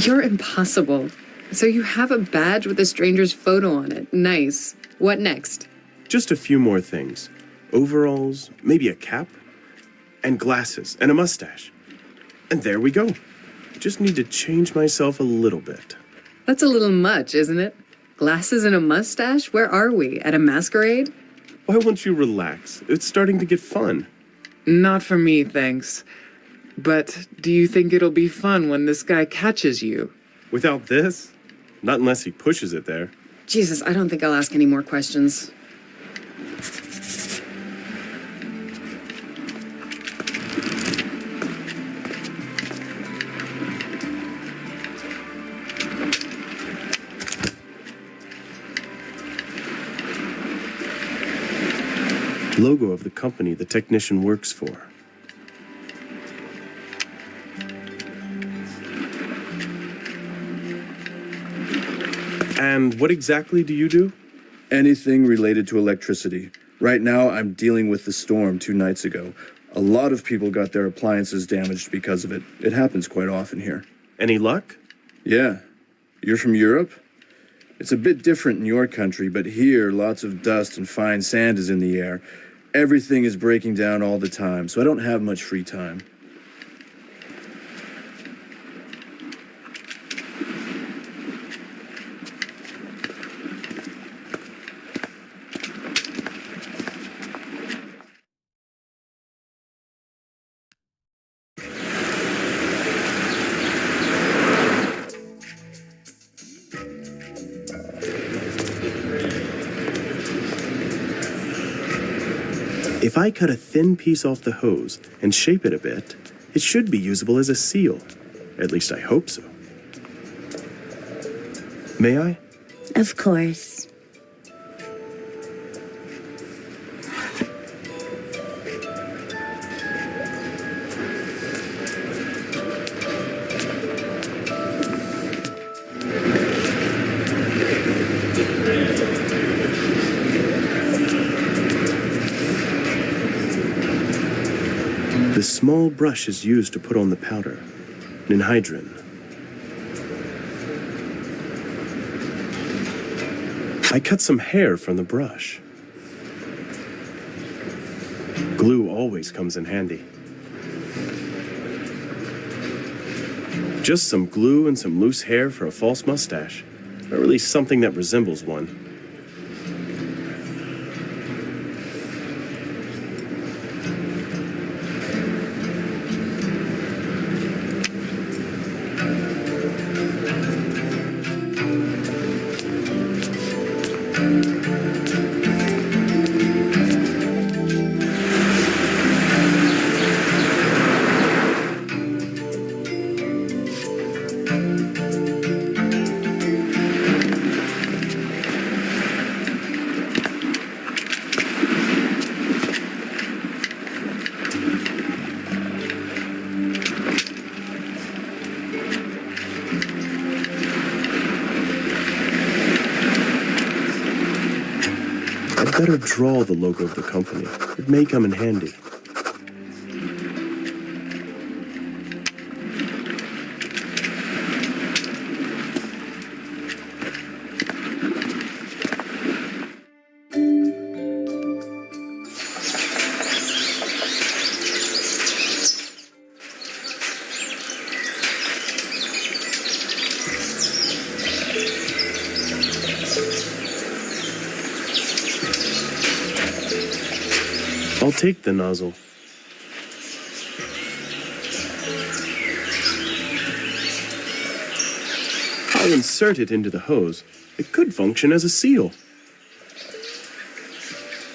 You're impossible. So you have a badge with a stranger's photo on it. Nice. What next? Just a few more things. Overalls, maybe a cap, and glasses, and a mustache. And there we go. Just need to change myself a little bit. That's a little much, isn't it? Glasses and a mustache? Where are we? At a masquerade? Why won't you relax? It's starting to get fun. Not for me, thanks. But do you think it'll be fun when this guy catches you? Without this? Not unless he pushes it there. Jesus, I don't think I'll ask any more questions. Logo of the company the technician works for. And what exactly do you do? Anything related to electricity. Right now, I'm dealing with the storm 2 nights ago. A lot of people got their appliances damaged because of it. It happens quite often here. Any luck? Yeah. You're from Europe? It's a bit different in your country, but here, lots of dust and fine sand is in the air. Everything is breaking down all the time, so I don't have much free time. If I cut a thin piece off the hose and shape it a bit, it should be usable as a seal. At least I hope so. May I? Of course. The small brush is used to put on the powder, ninhydrin. I cut some hair from the brush. Glue always comes in handy. Just some glue and some loose hair for a false mustache, or at least something that resembles one. better draw the logo of the company. It may come in handy. I'll take the nozzle. I'll insert it into the hose. It could function as a seal.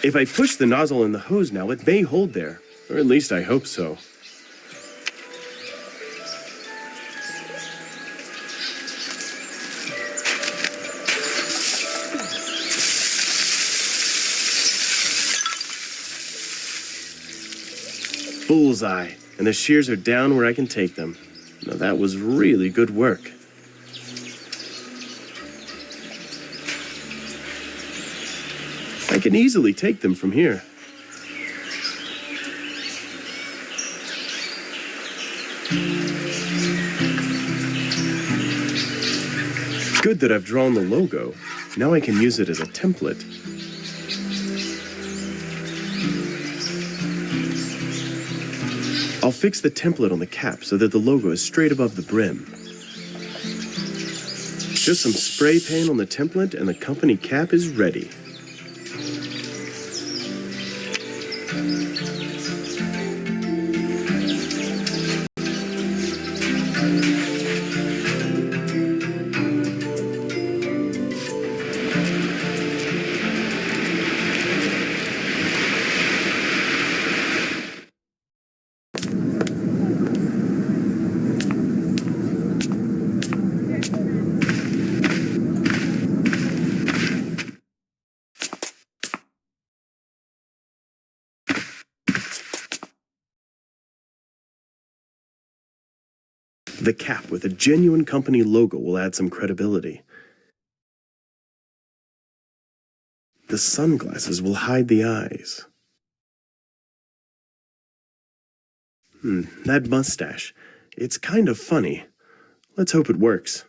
If I push the nozzle in the hose now, it may hold there. Or at least I hope so. Bullseye, and the shears are down where I can take them. Now that was really good work. I can easily take them from here. Good that I've drawn the logo. Now I can use it as a template. I'll fix the template on the cap so that the logo is straight above the brim. Just some spray paint on the template and the company cap is ready. The cap with a genuine company logo will add some credibility. The sunglasses will hide the eyes. That mustache. It's kind of funny. Let's hope it works.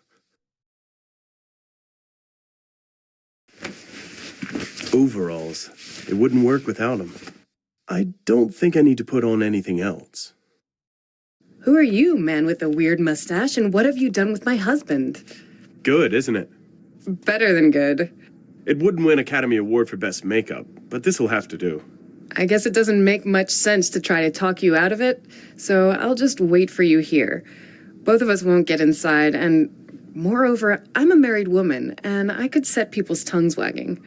Overalls. It wouldn't work without them. I don't think I need to put on anything else. Who are you, man with a weird mustache, and what have you done with my husband? Good, isn't it? Better than good. It wouldn't win Academy Award for Best Makeup, but this'll have to do. I guess it doesn't make much sense to try to talk you out of it, so I'll just wait for you here. Both of us won't get inside, and moreover, I'm a married woman, and I could set people's tongues wagging.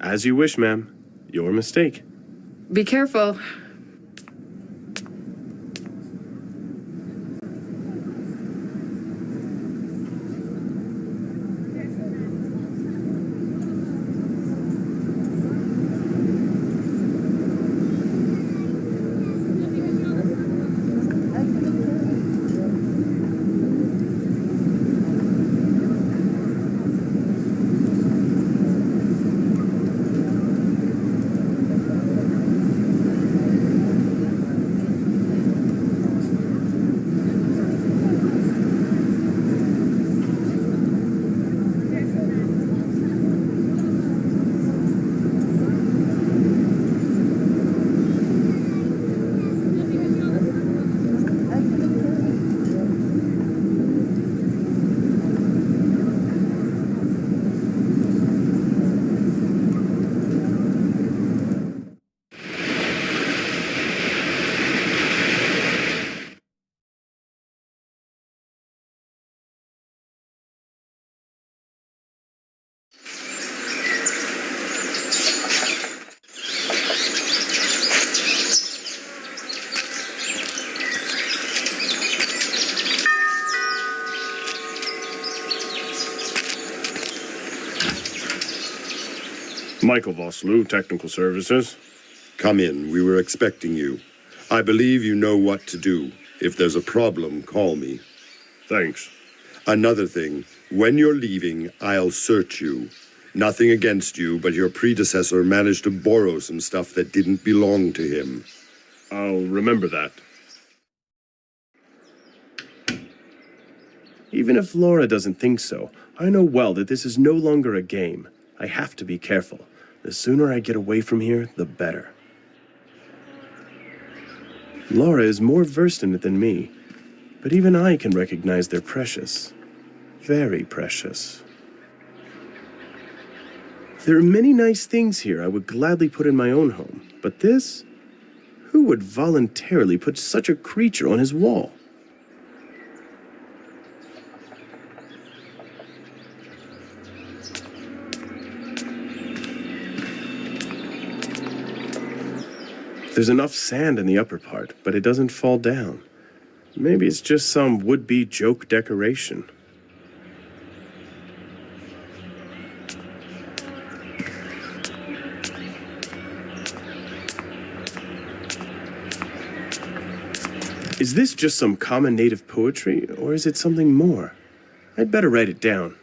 As you wish, ma'am. Your mistake. Be careful. Michael Vosloo, Technical Services. Come in. We were expecting you. I believe you know what to do. If there's a problem, call me. Thanks. Another thing, when you're leaving, I'll search you. Nothing against you, but your predecessor managed to borrow some stuff that didn't belong to him. I'll remember that. Even if Laura doesn't think so, I know well that this is no longer a game. I have to be careful. The sooner I get away from here, the better. Laura is more versed in it than me, but even I can recognize they're precious. Very precious. There are many nice things here I would gladly put in my own home, but this? Who would voluntarily put such a creature on his wall? There's enough sand in the upper part, but it doesn't fall down. Maybe it's just some would-be joke decoration. Is this just some common native poetry, or is it something more? I'd better write it down.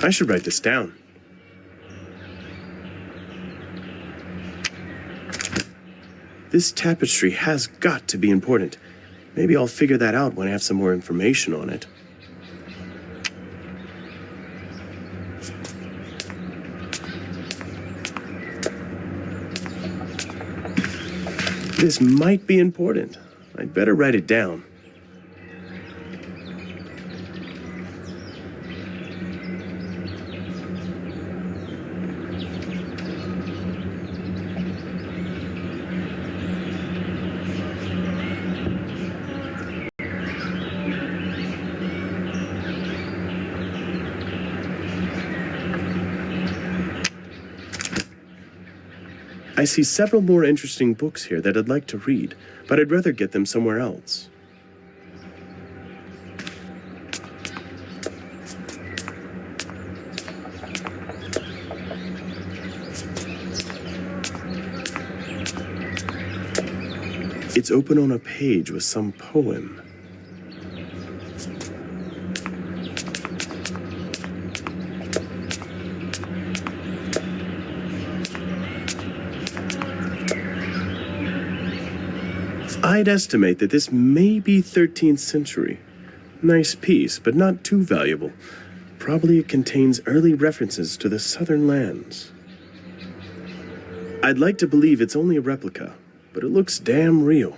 I should write this down. This tapestry has got to be important. Maybe I'll figure that out when I have some more information on it. This might be important. I'd better write it down. I see several more interesting books here that I'd like to read, but I'd rather get them somewhere else. It's open on a page with some poem. I'd estimate that this may be 13th century. Nice piece, but not too valuable. Probably it contains early references to the southern lands. I'd like to believe it's only a replica, but it looks damn real.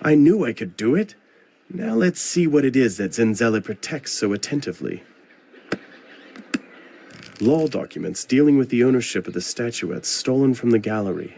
I knew I could do it. Now let's see what it is that Zenzele protects so attentively. Law documents dealing with the ownership of the statuettes stolen from the gallery.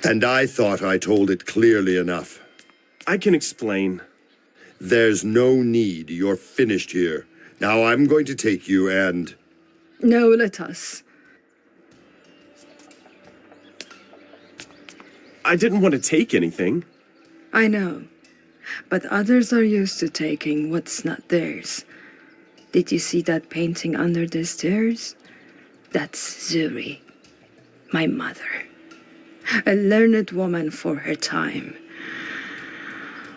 And I thought I told it clearly enough. I can explain. There's no need. You're finished here. Now I'm going to take you and... No, let us. I didn't want to take anything. I know. But others are used to taking what's not theirs. Did you see that painting under the stairs? That's Zuri, my mother. A learned woman for her time.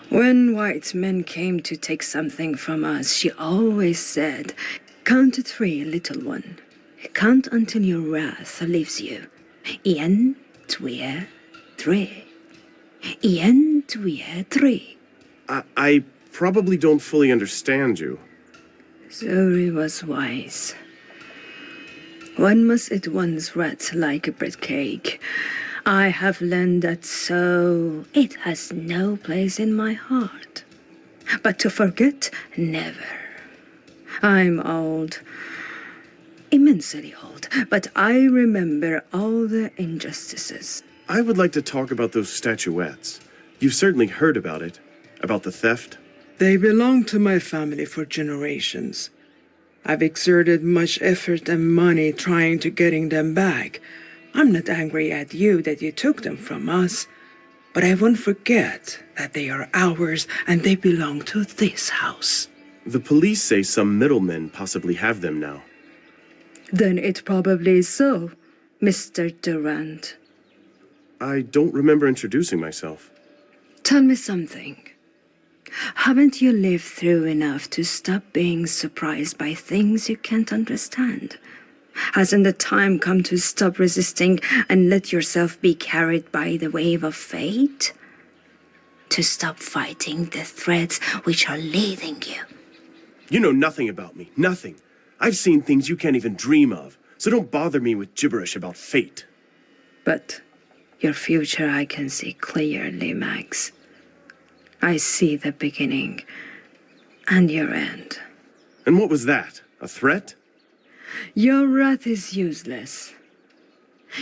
When white men came to take something from us, she always said, "Count to 3, little one. Count until your wrath leaves you. 1, 2, 3. 1, 2, 3. I probably don't fully understand you. Zuri was wise. One must eat one's rat like a bread cake. I have learned that so it has no place in my heart. But to forget, never. I'm old. Immensely old. But I remember all the injustices. I would like to talk about those statuettes. You've certainly heard about it. About the theft. They belong to my family for generations. I've exerted much effort and money trying to getting them back. I'm not angry at you that you took them from us, but I won't forget that they are ours and they belong to this house. The police say some middlemen possibly have them now. Then it probably is so, Mr. Durant. I don't remember introducing myself. Tell me something. Haven't you lived through enough to stop being surprised by things you can't understand? Hasn't the time come to stop resisting and let yourself be carried by the wave of fate? To stop fighting the threads which are leading you? You know nothing about me. Nothing. I've seen things you can't even dream of. So don't bother me with gibberish about fate. But your future I can see clearly, Max. I see the beginning and your end. And what was that? A threat? Your wrath is useless.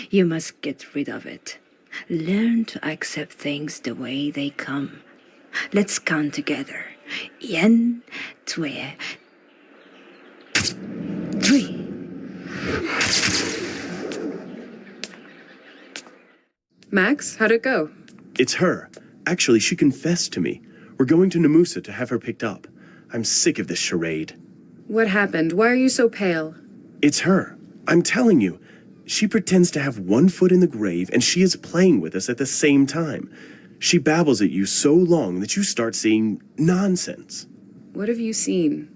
You must get rid of it. Learn to accept things the way they come. Let's count together. 1, 2, 3. Max, how'd it go? It's her. Actually, she confessed to me. We're going to Namusa to have her picked up. I'm sick of this charade. What happened? Why are you so pale? It's her. I'm telling you. She pretends to have one foot in the grave, and she is playing with us at the same time. She babbles at you so long that you start seeing nonsense. What have you seen?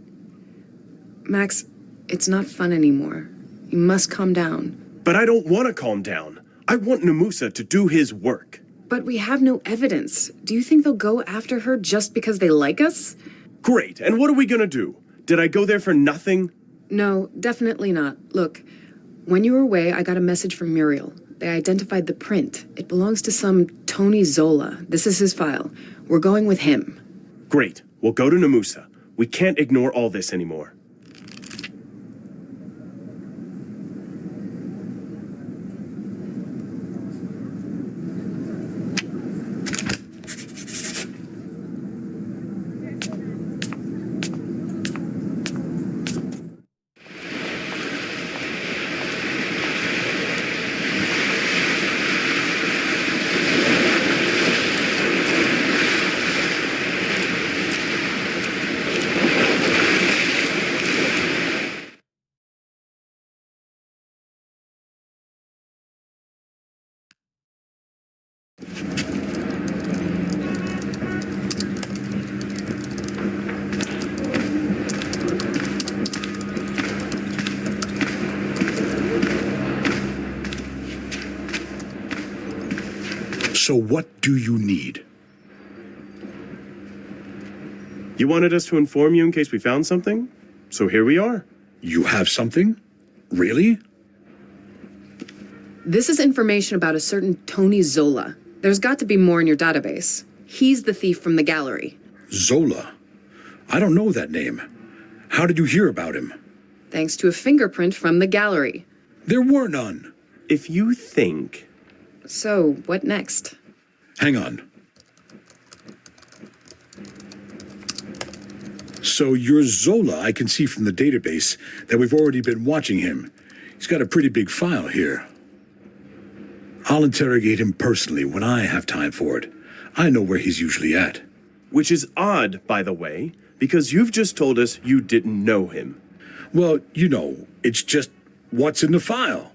Max, it's not fun anymore. You must calm down. But I don't want to calm down. I want Namusa to do his work. But we have no evidence. Do you think they'll go after her just because they like us? Great, and what are we gonna do? Did I go there for nothing? No, definitely not. Look, when you were away, I got a message from Muriel. They identified the print. It belongs to some Tony Zola. This is his file. We're going with him. Great, we'll go to Namusa. We can't ignore all this anymore. So what do you need? You wanted us to inform you in case we found something? So here we are. You have something? Really? This is information about a certain Tony Zola. There's got to be more in your database. He's the thief from the gallery. Zola? I don't know that name. How did you hear about him? Thanks to a fingerprint from the gallery. There were none. If you think... So, what next? Hang on. So you're Zola, I can see from the database that we've already been watching him. He's got a pretty big file here. I'll interrogate him personally when I have time for it. I know where he's usually at. Which is odd, by the way, because you've just told us you didn't know him. Well, you know, it's just what's in the file.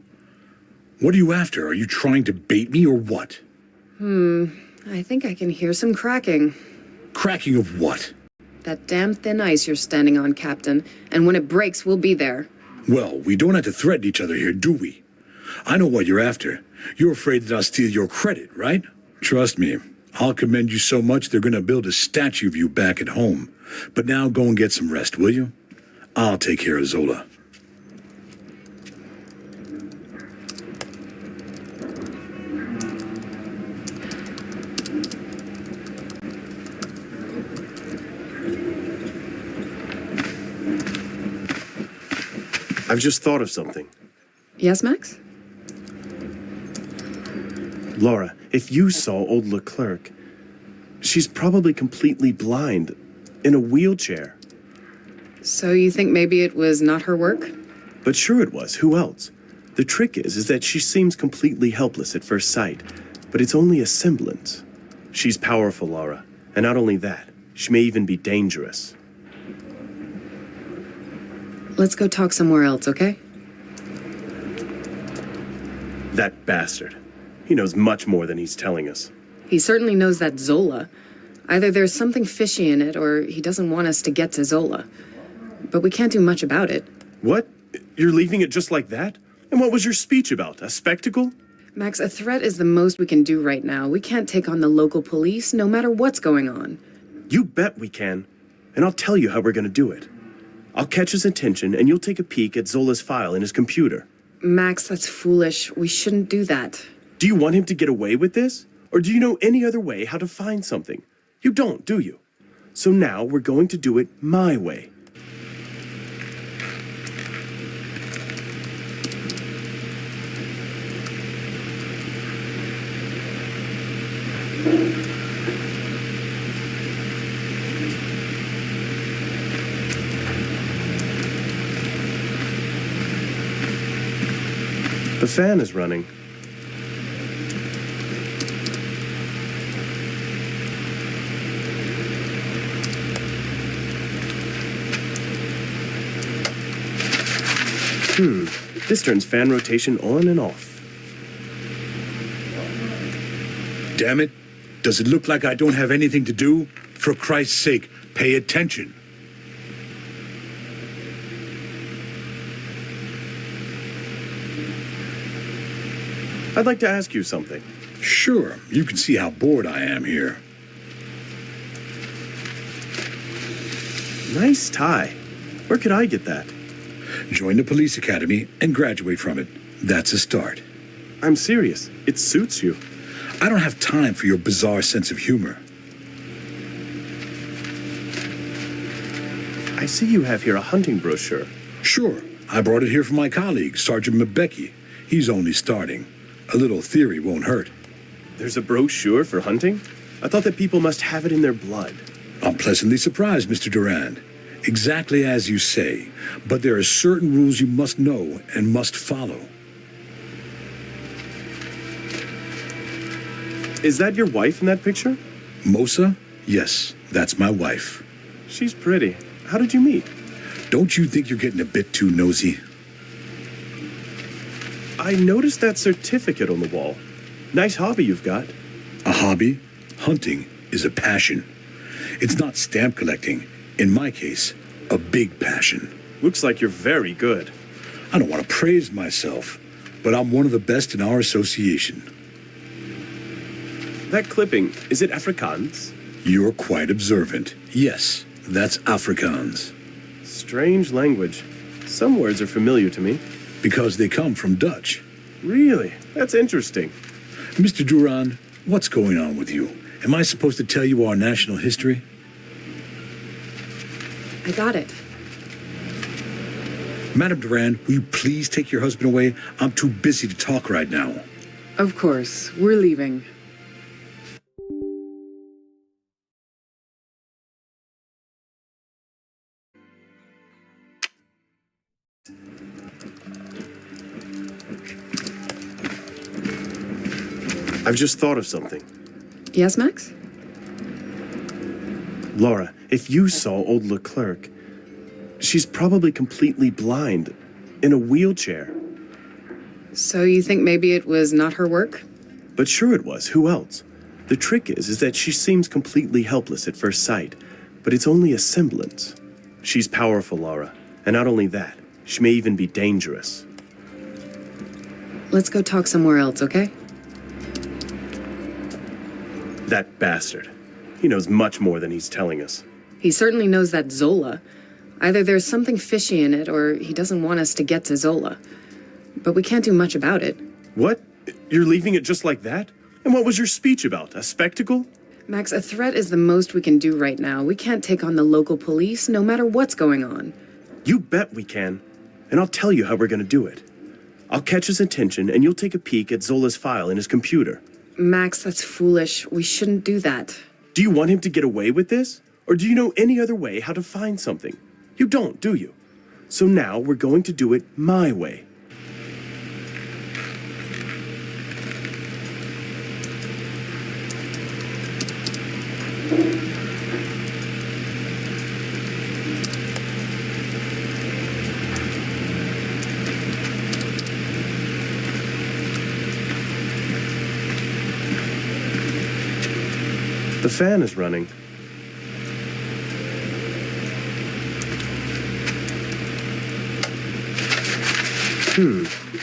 What are you after? Are you trying to bait me or what? I think I can hear some cracking. Cracking of what? That damn thin ice you're standing on, Captain. And when it breaks, we'll be there. Well, we don't have to threaten each other here, do we? I know what you're after. You're afraid that I'll steal your credit, right? Trust me, I'll commend you so much they're gonna build a statue of you back at home. But now go and get some rest, will you? I'll take care of Zola. I've just thought of something. Yes, Max? Laura, if you saw old Leclerc, she's probably completely blind, in a wheelchair. So you think maybe it was not her work? But sure it was. Who else? The trick is that she seems completely helpless at first sight, but it's only a semblance. She's powerful, Laura, and not only that, she may even be dangerous. Let's go talk somewhere else, okay? That bastard. He knows much more than he's telling us. He certainly knows that Zola. Either there's something fishy in it, or he doesn't want us to get to Zola. But we can't do much about it. What? You're leaving it just like that? And what was your speech about? A spectacle? Max, a threat is the most we can do right now. We can't take on the local police, no matter what's going on. You bet we can. And I'll tell you how we're gonna do it. I'll catch his attention, and you'll take a peek at Zola's file in his computer. Max, that's foolish. We shouldn't do that. Do you want him to get away with this? Or do you know any other way how to find something? You don't, do you? So now we're going to do it my way. The fan is running. This turns fan rotation on and off. Damn it. Does it look like I don't have anything to do? For Christ's sake, pay attention. I'd like to ask you something. Sure, you can see how bored I am here. Nice tie. Where could I get that? Join the police academy and graduate from it. That's a start. I'm serious. It suits you. I don't have time for your bizarre sense of humor. I see you have here a hunting brochure. Sure, I brought it here from my colleague, Sergeant Mabeki. He's only starting. A little theory won't hurt. There's a brochure for hunting? I thought that people must have it in their blood. I'm pleasantly surprised, Mr. Durand. Exactly as you say, but there are certain rules you must know and must follow. Is that your wife in that picture? Mosa? Yes, that's my wife. She's pretty. How did you meet? Don't you think you're getting a bit too nosy? I noticed that certificate on the wall. Nice hobby you've got. A hobby? Hunting is a passion. It's not stamp collecting. In my case, a big passion. Looks like you're very good. I don't want to praise myself, but I'm one of the best in our association. That clipping, is it Afrikaans? You're quite observant. Yes, that's Afrikaans. Strange language. Some words are familiar to me. Because they come from Dutch. Really? That's interesting. Mr. Duran, what's going on with you? Am I supposed to tell you our national history? I got it. Madame Duran, will you please take your husband away? I'm too busy to talk right now. Of course, we're leaving. I've just thought of something. Yes, Max? Laura, if you saw old Leclerc, she's probably completely blind, in a wheelchair. So you think maybe it was not her work? But sure it was. Who else? The trick is that she seems completely helpless at first sight, but it's only a semblance. She's powerful, Laura, and not only that, she may even be dangerous. Let's go talk somewhere else, okay? That bastard. He knows much more than he's telling us. He certainly knows that Zola. Either there's something fishy in it, or he doesn't want us to get to Zola. But we can't do much about it. What? You're leaving it just like that? And what was your speech about? A spectacle? Max, a threat is the most we can do right now. We can't take on the local police, no matter what's going on. You bet we can. And I'll tell you how we're gonna do it. I'll catch his attention, and you'll take a peek at Zola's file in his computer. Max, that's foolish. We shouldn't do that. Do you want him to get away with this? Or do you know any other way how to find something? You don't, do you? So now we're going to do it my way. The fan is running.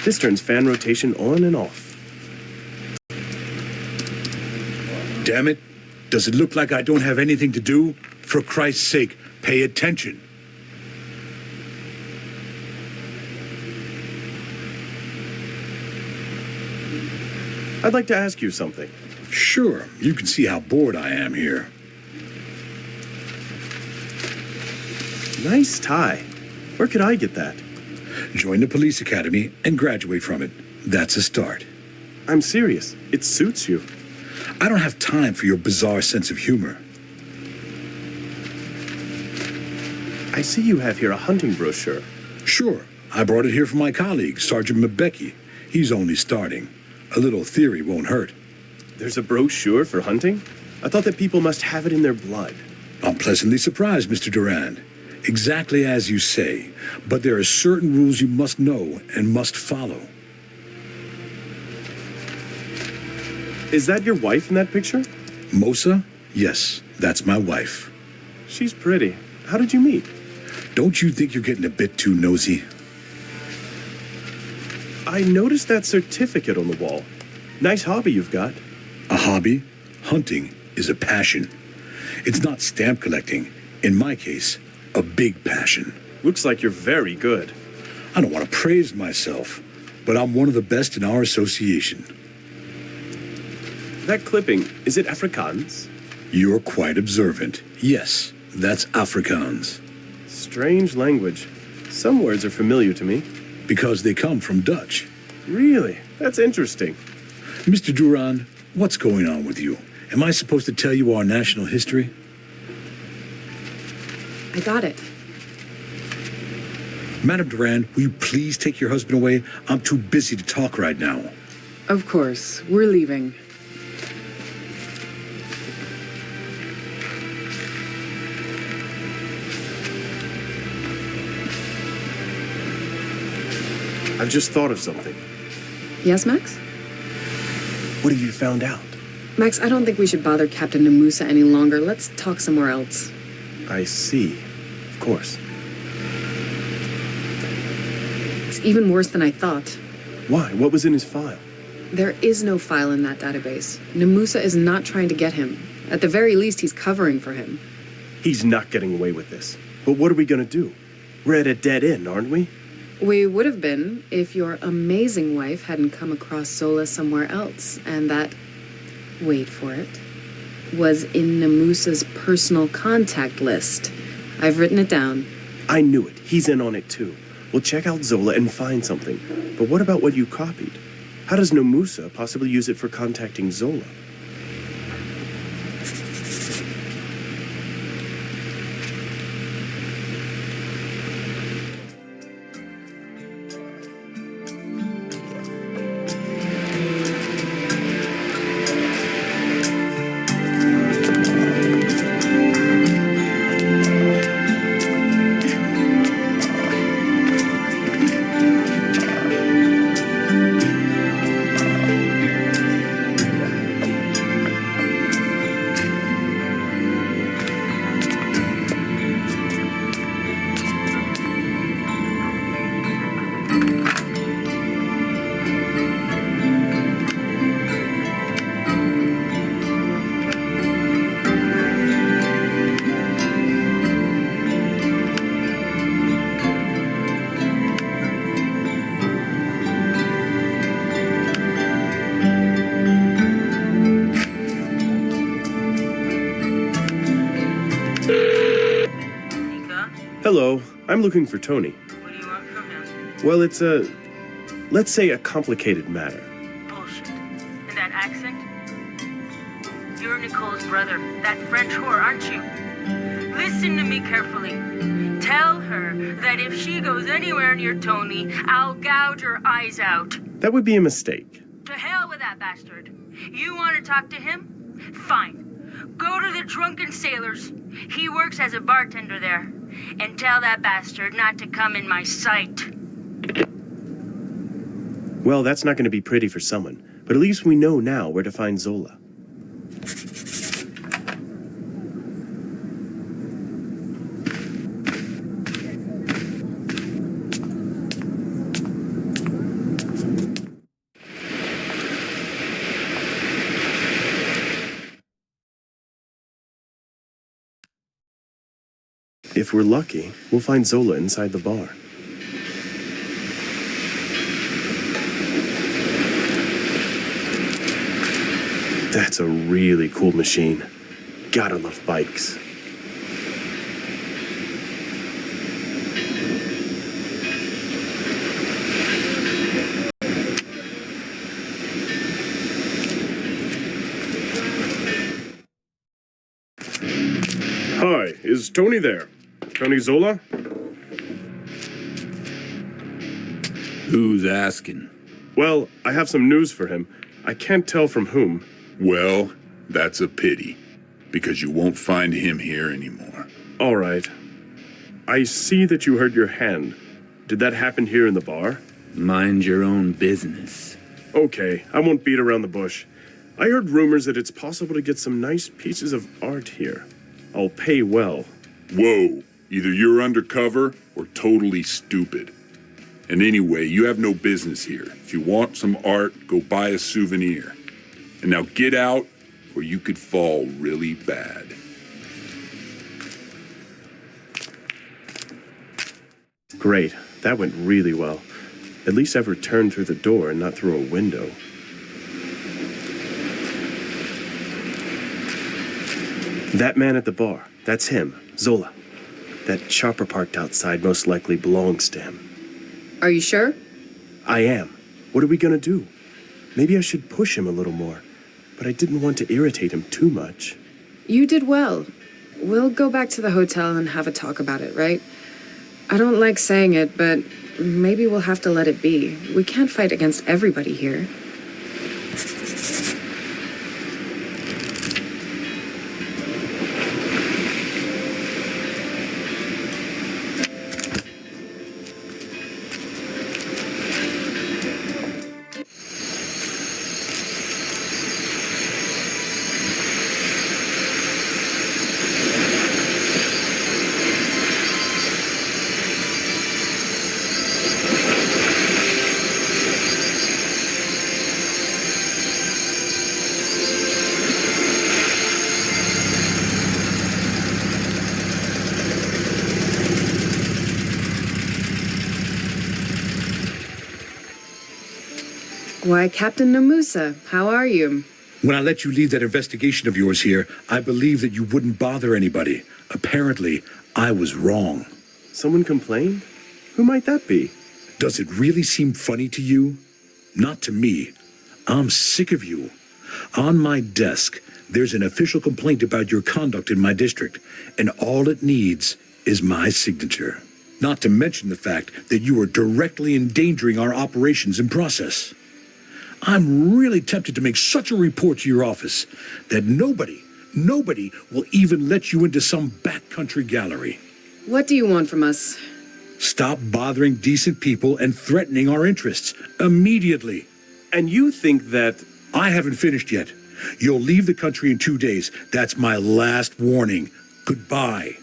This turns fan rotation on and off. Damn it. Does it look like I don't have anything to do? For Christ's sake, pay attention. I'd like to ask you something. Sure, you can see how bored I am here. Nice tie. Where could I get that? Join the police academy and graduate from it. That's a start. I'm serious. It suits you. I don't have time for your bizarre sense of humor. I see you have here a hunting brochure. Sure, I brought it here from my colleague, Sergeant Mbeki. He's only starting. A little theory won't hurt. There's a brochure for hunting? I thought that people must have it in their blood. I'm pleasantly surprised, Mr. Durand. Exactly as you say, but there are certain rules you must know and must follow. Is that your wife in that picture? Mosa? Yes, that's my wife. She's pretty. How did you meet? Don't you think you're getting a bit too nosy? I noticed that certificate on the wall. Nice hobby you've got. A hobby? Hunting is a passion. It's not stamp collecting. In my case, a big passion. Looks like you're very good. I don't want to praise myself, but I'm one of the best in our association. That clipping, is it Afrikaans? You're quite observant. Yes, that's Afrikaans. Strange language. Some words are familiar to me. Because they come from Dutch. Really? That's interesting. Mr. Duran, what's going on with you? Am I supposed to tell you our national history? I got it. Madame Duran, will you please take your husband away? I'm too busy to talk right now. Of course, we're leaving. I've just thought of something. Yes, Max? What have you found out? Max, I don't think we should bother Captain Namusa any longer. Let's talk somewhere else. I see. Of course. It's even worse than I thought. Why? What was in his file? There is no file in that database. Namusa is not trying to get him. At the very least, he's covering for him. He's not getting away with this. But what are we gonna do? We're at a dead end, aren't we? We would have been if your amazing wife hadn't come across Zola somewhere else, and that, wait for it, was in Namusa's personal contact list. I've written it down. I knew it. He's in on it too. We'll check out Zola and find something. But what about what you copied? How does Namusa possibly use it for contacting Zola? Hello, I'm looking for Tony. What do you want from him? Well, it's let's say a complicated matter. Bullshit. And that accent? You're Nicole's brother, that French whore, aren't you? Listen to me carefully. Tell her that if she goes anywhere near Tony, I'll gouge her eyes out. That would be a mistake. To hell with that bastard. You want to talk to him? Fine. Go to the Drunken Sailors. He works as a bartender there. And tell that bastard not to come in my sight. Well, that's not going to be pretty for someone, but at least we know now where to find Zola. If we're lucky, we'll find Zola inside the bar. That's a really cool machine. Gotta love bikes. Hi, is Tony there? Tony Zola? Who's asking? Well, I have some news for him. I can't tell from whom. Well, that's a pity, because you won't find him here anymore. All right. I see that you hurt your hand. Did that happen here in the bar? Mind your own business. Okay, I won't beat around the bush. I heard rumors that it's possible to get some nice pieces of art here. I'll pay well. Whoa, either you're undercover or totally stupid. And anyway, you have no business here. If you want some art, go buy a souvenir. And now get out, or you could fall really bad. Great, that went really well. At least I've returned through the door and not through a window. That man at the bar, that's him, Zola. That chopper parked outside most likely belongs to him. Are you sure? I am. What are we gonna do? Maybe I should push him a little more, but I didn't want to irritate him too much. You did well. We'll go back to the hotel and have a talk about it, right? I don't like saying it, but maybe we'll have to let it be. We can't fight against everybody here. Why, Captain Namusa, how are you? When I let you lead that investigation of yours here, I believed that you wouldn't bother anybody. Apparently, I was wrong. Someone complained? Who might that be? Does it really seem funny to you? Not to me. I'm sick of you. On my desk, there's an official complaint about your conduct in my district, and all it needs is my signature. Not to mention the fact that you are directly endangering our operations and process. I'm really tempted to make such a report to your office that nobody will even let you into some backcountry gallery. What do you want from us? Stop bothering decent people and threatening our interests immediately. And you think that... I haven't finished yet. You'll leave the country in 2 days. That's my last warning. Goodbye.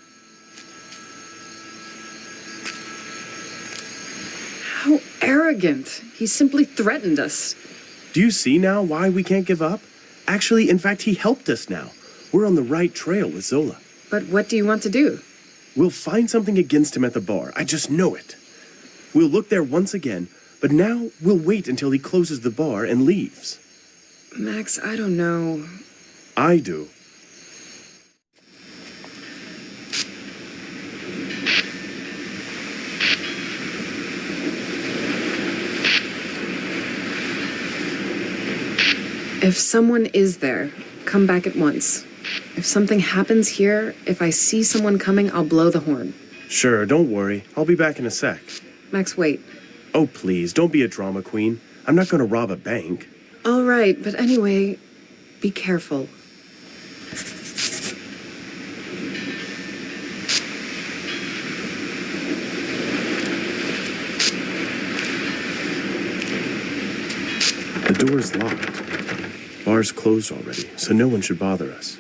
How arrogant. He simply threatened us. Do you see now why we can't give up? Actually, in fact, he helped us now. We're on the right trail with Zola. But what do you want to do? We'll find something against him at the bar. I just know it. We'll look there once again, but now we'll wait until he closes the bar and leaves. Max, I don't know. I do. If someone is there, come back at once. If something happens here, if I see someone coming, I'll blow the horn. Sure, don't worry. I'll be back in a sec. Max, wait. Oh, please, don't be a drama queen. I'm not going to rob a bank. All right, but anyway, be careful. The door's locked. Bar's closed already, so no one should bother us.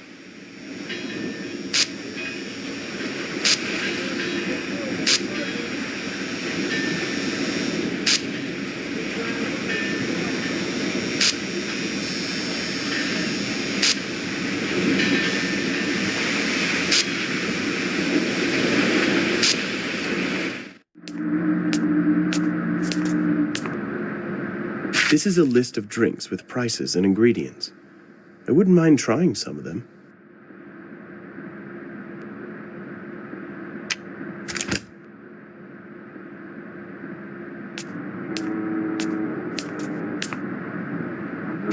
This is a list of drinks with prices and ingredients. I wouldn't mind trying some of them.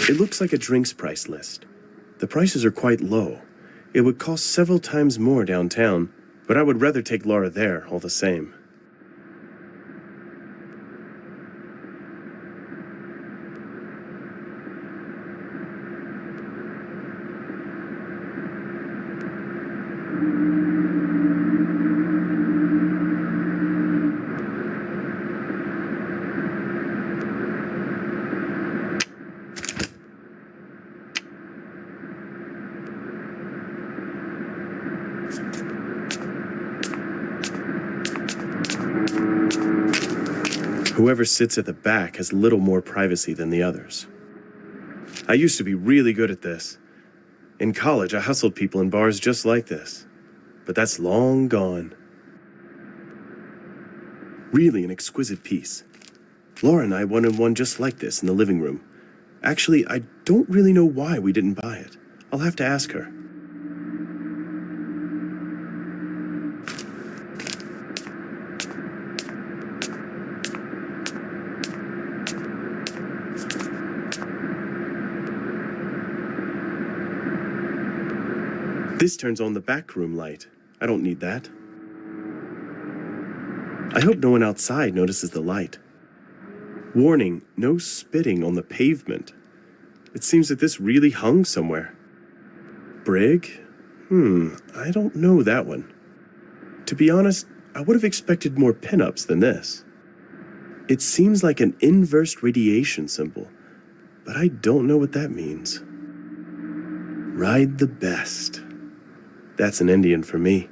It looks like a drinks price list. The prices are quite low. It would cost several times more downtown, but I would rather take Laura there all the same. Whoever sits at the back has little more privacy than the others. I used to be really good at this. In college, I hustled people in bars just like this. But that's long gone. Really an exquisite piece. Laura and I wanted one just like this in the living room. Actually, I don't really know why we didn't buy it. I'll have to ask her. This turns on the back room light. I don't need that. I hope no one outside notices the light. Warning, no spitting on the pavement. It seems that this really hung somewhere. Brig? I don't know that one. To be honest, I would have expected more pinups than this. It seems like an inverse radiation symbol, but I don't know what that means. Ride the best. That's an Indian for me.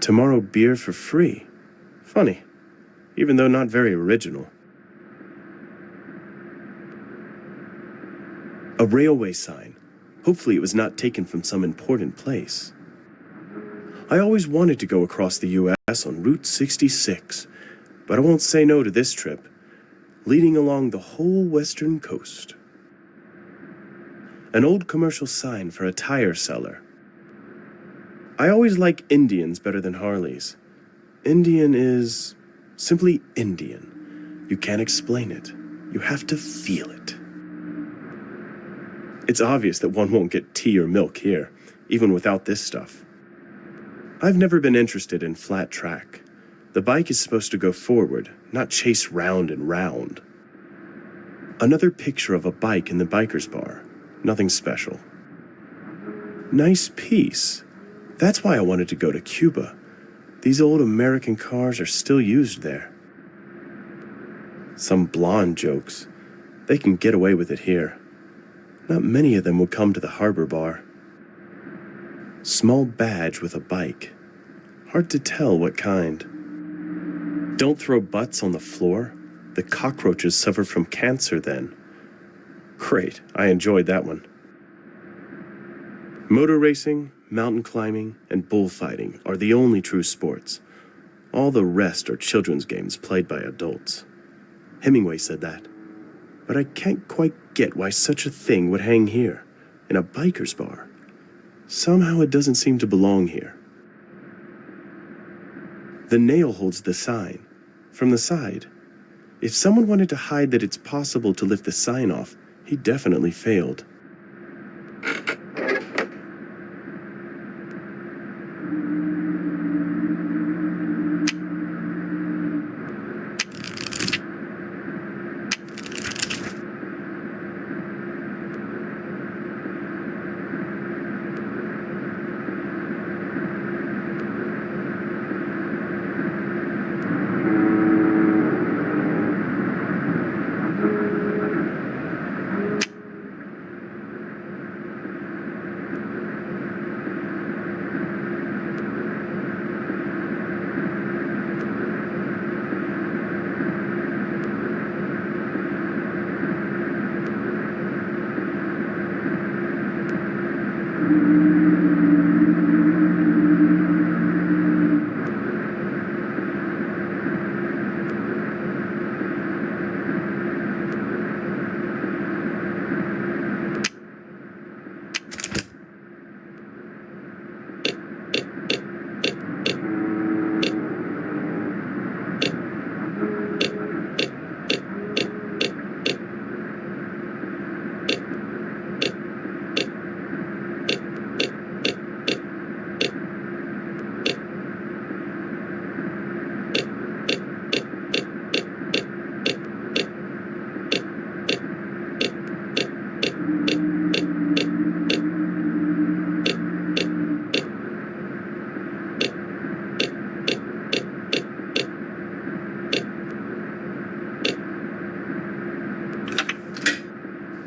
Tomorrow beer for free. Funny, even though not very original. A railway sign. Hopefully it was not taken from some important place. I always wanted to go across the U.S. on Route 66, but I won't say no to this trip. leading along the whole western coast. An old commercial sign for a tire seller. I always like Indians better than Harleys. Indian is simply Indian. You can't explain it. You have to feel it. It's obvious that one won't get tea or milk here, even without this stuff. I've never been interested in flat track. The bike is supposed to go forward, not chase round and round. Another picture of a bike in the biker's bar. Nothing special. Nice piece. That's why I wanted to go to Cuba. These old American cars are still used there. Some blonde jokes. They can get away with it here. Not many of them would come to the harbor bar. Small badge with a bike. Hard to tell what kind. Don't throw butts on the floor. The cockroaches suffer from cancer then. Great, I enjoyed that one. Motor racing, mountain climbing, and bullfighting are the only true sports. All the rest are children's games played by adults. Hemingway said that. But I can't quite get why such a thing would hang here, in a biker's bar. Somehow it doesn't seem to belong here. The nail holds the sign, from the side. If someone wanted to hide that it's possible to lift the sign off, he definitely failed.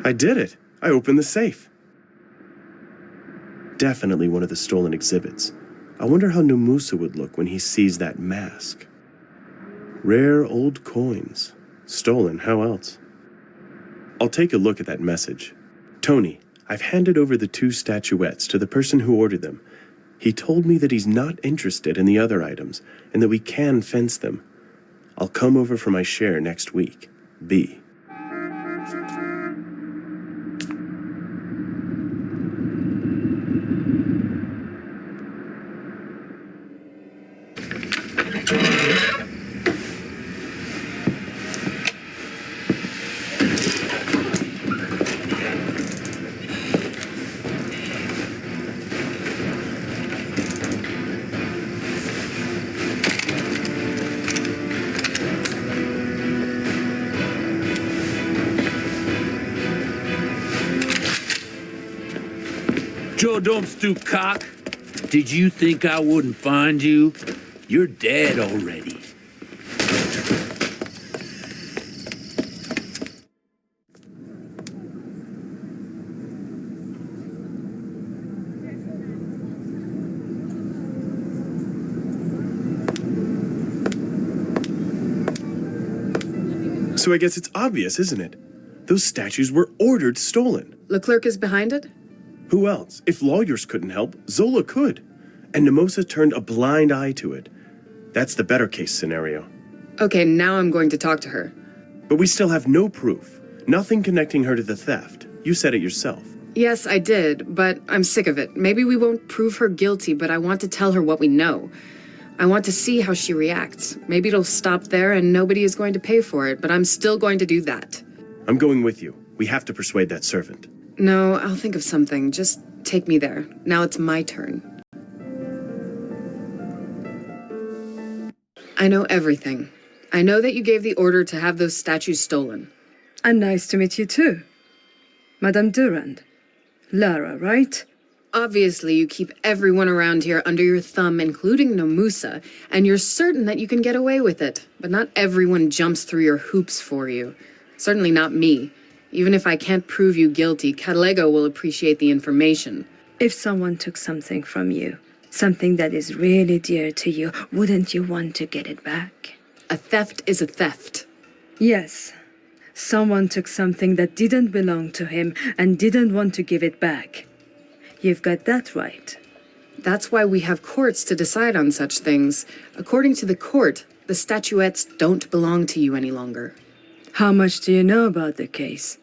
I did it. I opened the safe. Definitely one of the stolen exhibits. I wonder how Namusa would look when he sees that mask. Rare old coins. Stolen, how else? I'll take a look at that message. Tony, I've handed over the 2 statuettes to the person who ordered them. He told me that he's not interested in the other items and that we can fence them. I'll come over for my share next week. B. Joe don't stoop cock. Did you think I wouldn't find you? You're dead already. So I guess it's obvious, isn't it? Those statues were ordered stolen. Leclerc is behind it? Who else? If lawyers couldn't help, Zola could. And Nemosa turned a blind eye to it. That's the better case scenario. Okay, now I'm going to talk to her. But we still have no proof. Nothing connecting her to the theft. You said it yourself. Yes, I did, but I'm sick of it. Maybe we won't prove her guilty, but I want to tell her what we know. I want to see how she reacts. Maybe it'll stop there and nobody is going to pay for it, but I'm still going to do that. I'm going with you. We have to persuade that servant. No, I'll think of something. Just take me there. Now it's my turn. I know everything. I know that you gave the order to have those statues stolen. And nice to meet you too. Madame Durand. Lara, right? Obviously, you keep everyone around here under your thumb, including Namusa, and you're certain that you can get away with it. But not everyone jumps through your hoops for you. Certainly not me. Even if I can't prove you guilty, Catalego will appreciate the information. If someone took something from you, something that is really dear to you, wouldn't you want to get it back? A theft is a theft. Yes. Someone took something that didn't belong to him and didn't want to give it back. You've got that right. That's why we have courts to decide on such things. According to the court, the statuettes don't belong to you any longer. How much do you know about the case?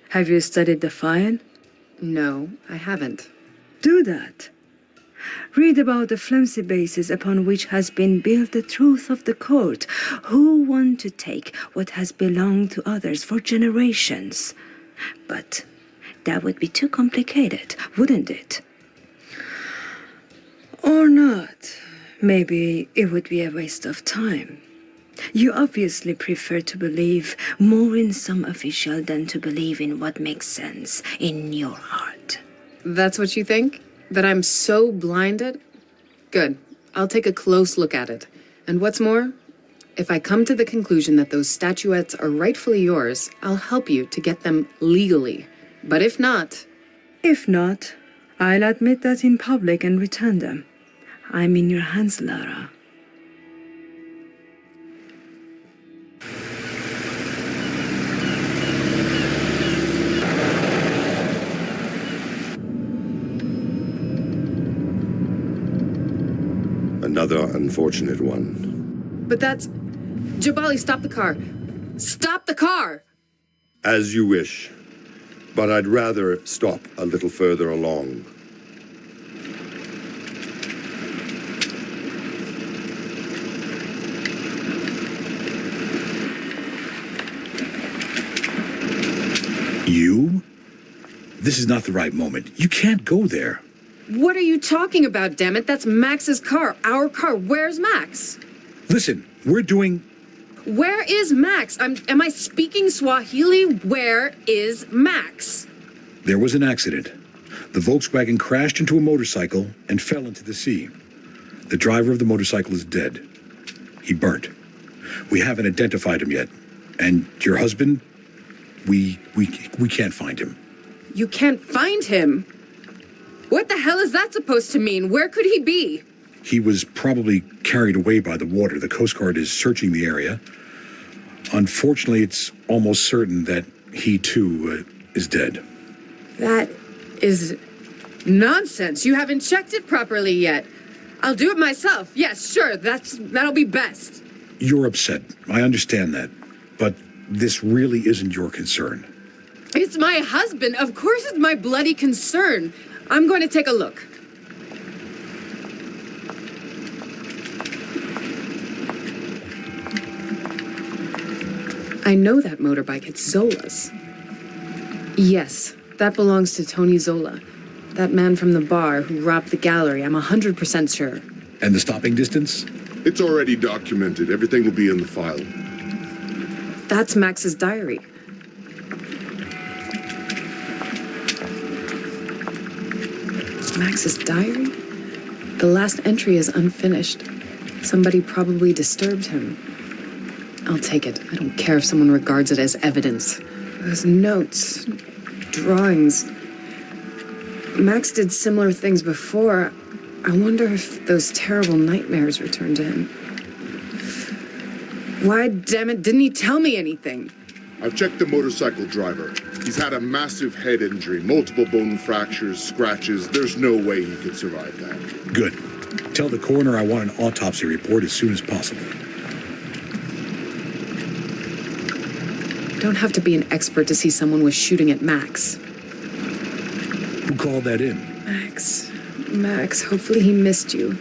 Have you studied the file? No, I haven't. Do that. Read about the flimsy basis upon which has been built the truth of the court. Who want to take what has belonged to others for generations? But that would be too complicated, wouldn't it? Or not. Maybe it would be a waste of time. You obviously prefer to believe more in some official than to believe in what makes sense in your heart. That's what you think? That I'm so blinded? Good. I'll take a close look at it. And what's more, if I come to the conclusion that those statuettes are rightfully yours, I'll help you to get them legally. But if not... If not, I'll admit that in public and return them. I'm in your hands, Lara. Another unfortunate one. But that's... Jabali, stop the car. Stop the car! As you wish. But I'd rather stop a little further along. You? This is not the right moment. You can't go there. What are you talking about, damn it? That's Max's car. Our car. Where's Max? Listen, we're doing... Where is Max? Am I speaking Swahili? Where is Max? There was an accident. The Volkswagen crashed into a motorcycle and fell into the sea. The driver of the motorcycle is dead. He burnt. We haven't identified him yet. And your husband, we can't find him. You can't find him? What the hell is that supposed to mean? Where could he be? He was probably carried away by the water. The Coast Guard is searching the area. Unfortunately, it's almost certain that he, too, is dead. That is nonsense. You haven't checked it properly yet. I'll do it myself. Yes, sure. That'll be best. You're upset. I understand that. But this really isn't your concern. It's my husband. Of course it's my bloody concern. I'm going to take a look. I know that motorbike. It's Zola's. Yes, that belongs to Tony Zola. That man from the bar who robbed the gallery. I'm 100% sure. And the stopping distance? It's already documented. Everything will be in the file. That's Max's diary. Max's diary? The last entry is unfinished. Somebody probably disturbed him. I'll take it. I don't care if someone regards it as evidence. Those notes, drawings. Max did similar things before. I wonder if those terrible nightmares returned to him. Why, damn it, didn't he tell me anything? I've checked the motorcycle driver. He's had a massive head injury, multiple bone fractures, scratches. There's no way he could survive that. Good. Tell the coroner I want an autopsy report as soon as possible. don't have to be an expert to see someone was shooting at Max. Who called that in? Max, hopefully he missed you.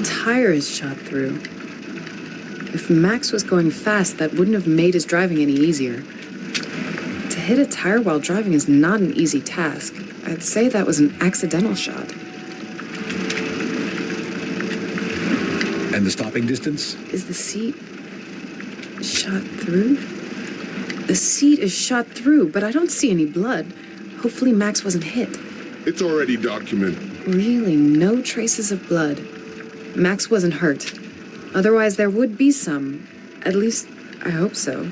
Tire is shot through. If Max was going fast, that wouldn't have made his driving any easier. To hit a tire while driving is not an easy task. I'd say that was an accidental shot. And the stopping distance? Is the seat shot through? The seat is shot through, but I don't see any blood. Hopefully Max wasn't hit. It's already documented. Really, no traces of blood. Max wasn't hurt. Otherwise, there would be some. At least, I hope so.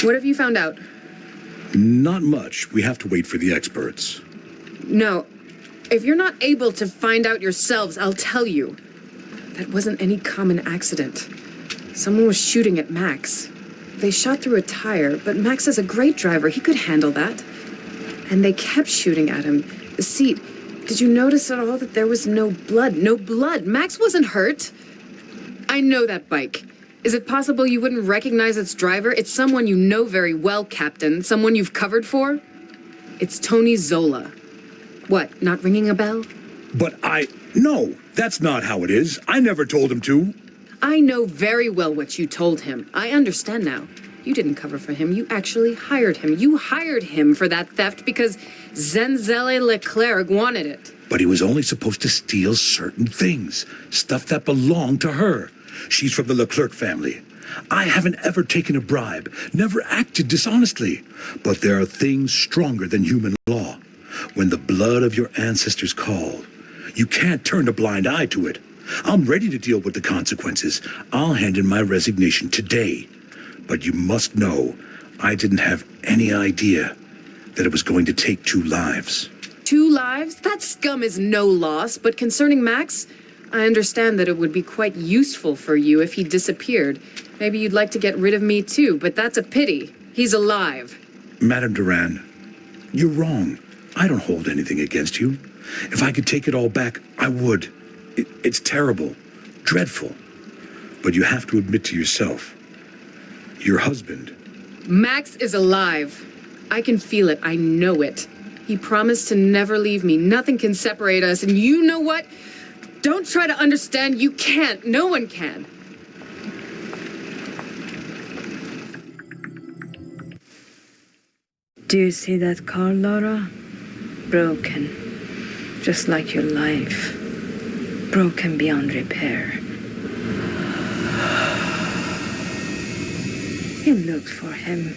What have you found out? Not much. We have to wait for the experts. No. If you're not able to find out yourselves, I'll tell you. That wasn't any common accident. Someone was shooting at Max. They shot through a tire, but Max is a great driver. He could handle that. And they kept shooting at him. The seat. Did you notice at all that there was no blood? No blood. Max wasn't hurt. I know that bike. Is it possible you wouldn't recognize its driver? It's someone you know very well, Captain. Someone you've covered for? It's Tony Zola. What, not ringing a bell? But No, that's not how it is. I never told him to. I know very well what you told him. I understand now. You didn't cover for him. You actually hired him. You hired him for that theft because Zenzele Leclerc wanted it. But he was only supposed to steal certain things. Stuff that belonged to her. She's from the Leclerc family. I haven't ever taken a bribe, never acted dishonestly. But there are things stronger than human law. When the blood of your ancestors call, you can't turn a blind eye to it. I'm ready to deal with the consequences. I'll hand in my resignation today. But you must know, I didn't have any idea that it was going to take 2 lives. 2 lives? That scum is no loss. But concerning Max, I understand that it would be quite useful for you if he disappeared. Maybe you'd like to get rid of me too, but that's a pity. He's alive. Madame Duran, you're wrong. I don't hold anything against you. If I could take it all back, I would. It's terrible, dreadful. But you have to admit to yourself, your husband. Max is alive. I can feel it. I know it. He promised to never leave me. Nothing can separate us. And you know what? Don't try to understand. You can't. No one can. Do you see that car, Laura? Broken. Just like your life. Broken beyond repair. You looked for him.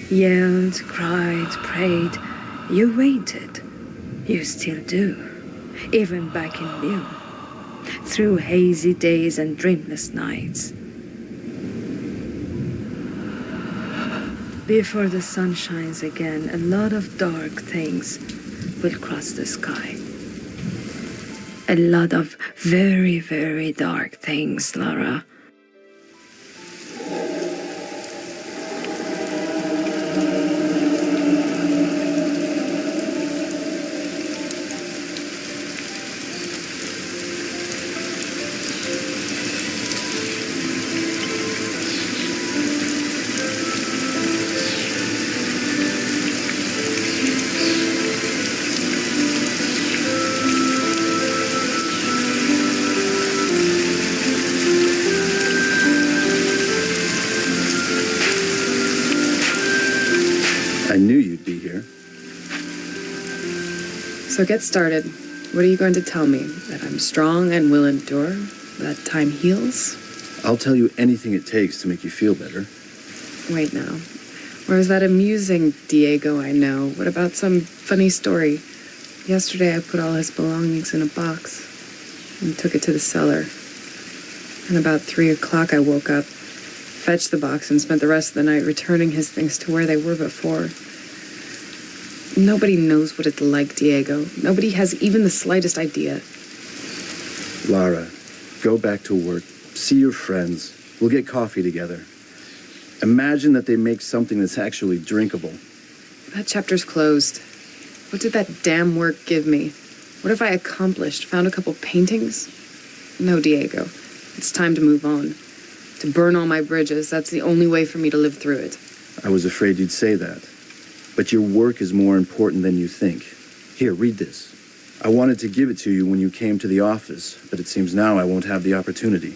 Yelled, cried, prayed. You waited. You still do. Even back in Lyon. Through hazy days and dreamless nights. Before the sun shines again, a lot of dark things will cross the sky. A lot of very, very dark things, Lara. I knew you'd be here. So get started. What are you going to tell me? That I'm strong and will endure? That time heals? I'll tell you anything it takes to make you feel better. Wait now. Where's that amusing Diego I know? What about some funny story? Yesterday I put all his belongings in a box and took it to the cellar. And about 3 o'clock I woke up, fetched the box, and spent the rest of the night returning his things to where they were before. Nobody knows what it's like, Diego. Nobody has even the slightest idea. Lara, go back to work. See your friends. We'll get coffee together. Imagine that they make something that's actually drinkable. That chapter's closed. What did that damn work give me? What have I accomplished? Found a couple paintings? No, Diego. It's time to move on. To burn all my bridges. That's the only way for me to live through it. I was afraid you'd say that. But your work is more important than you think. Here, read this. I wanted to give it to you when you came to the office, but it seems now I won't have the opportunity.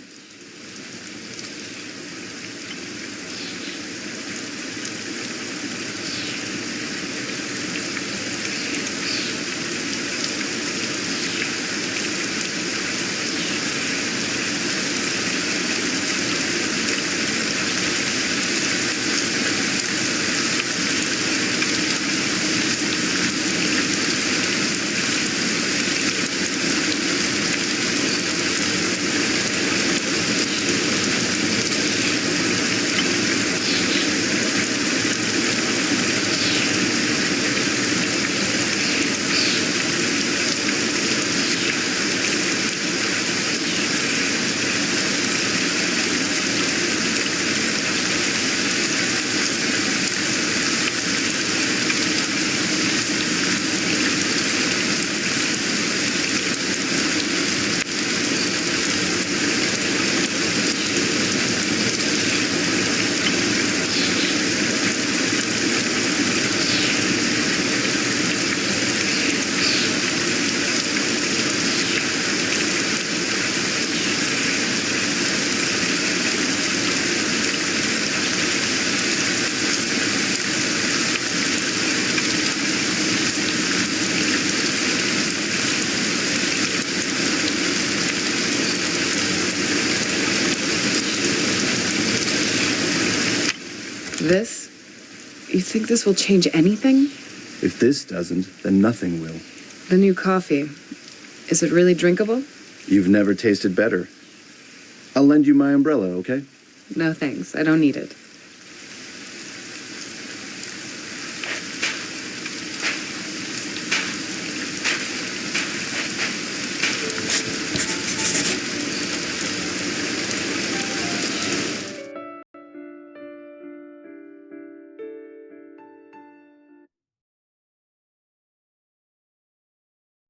This? You think this will change anything? If this doesn't, then nothing will. The new coffee. Is it really drinkable? You've never tasted better. I'll lend you my umbrella, okay? No thanks. I don't need it.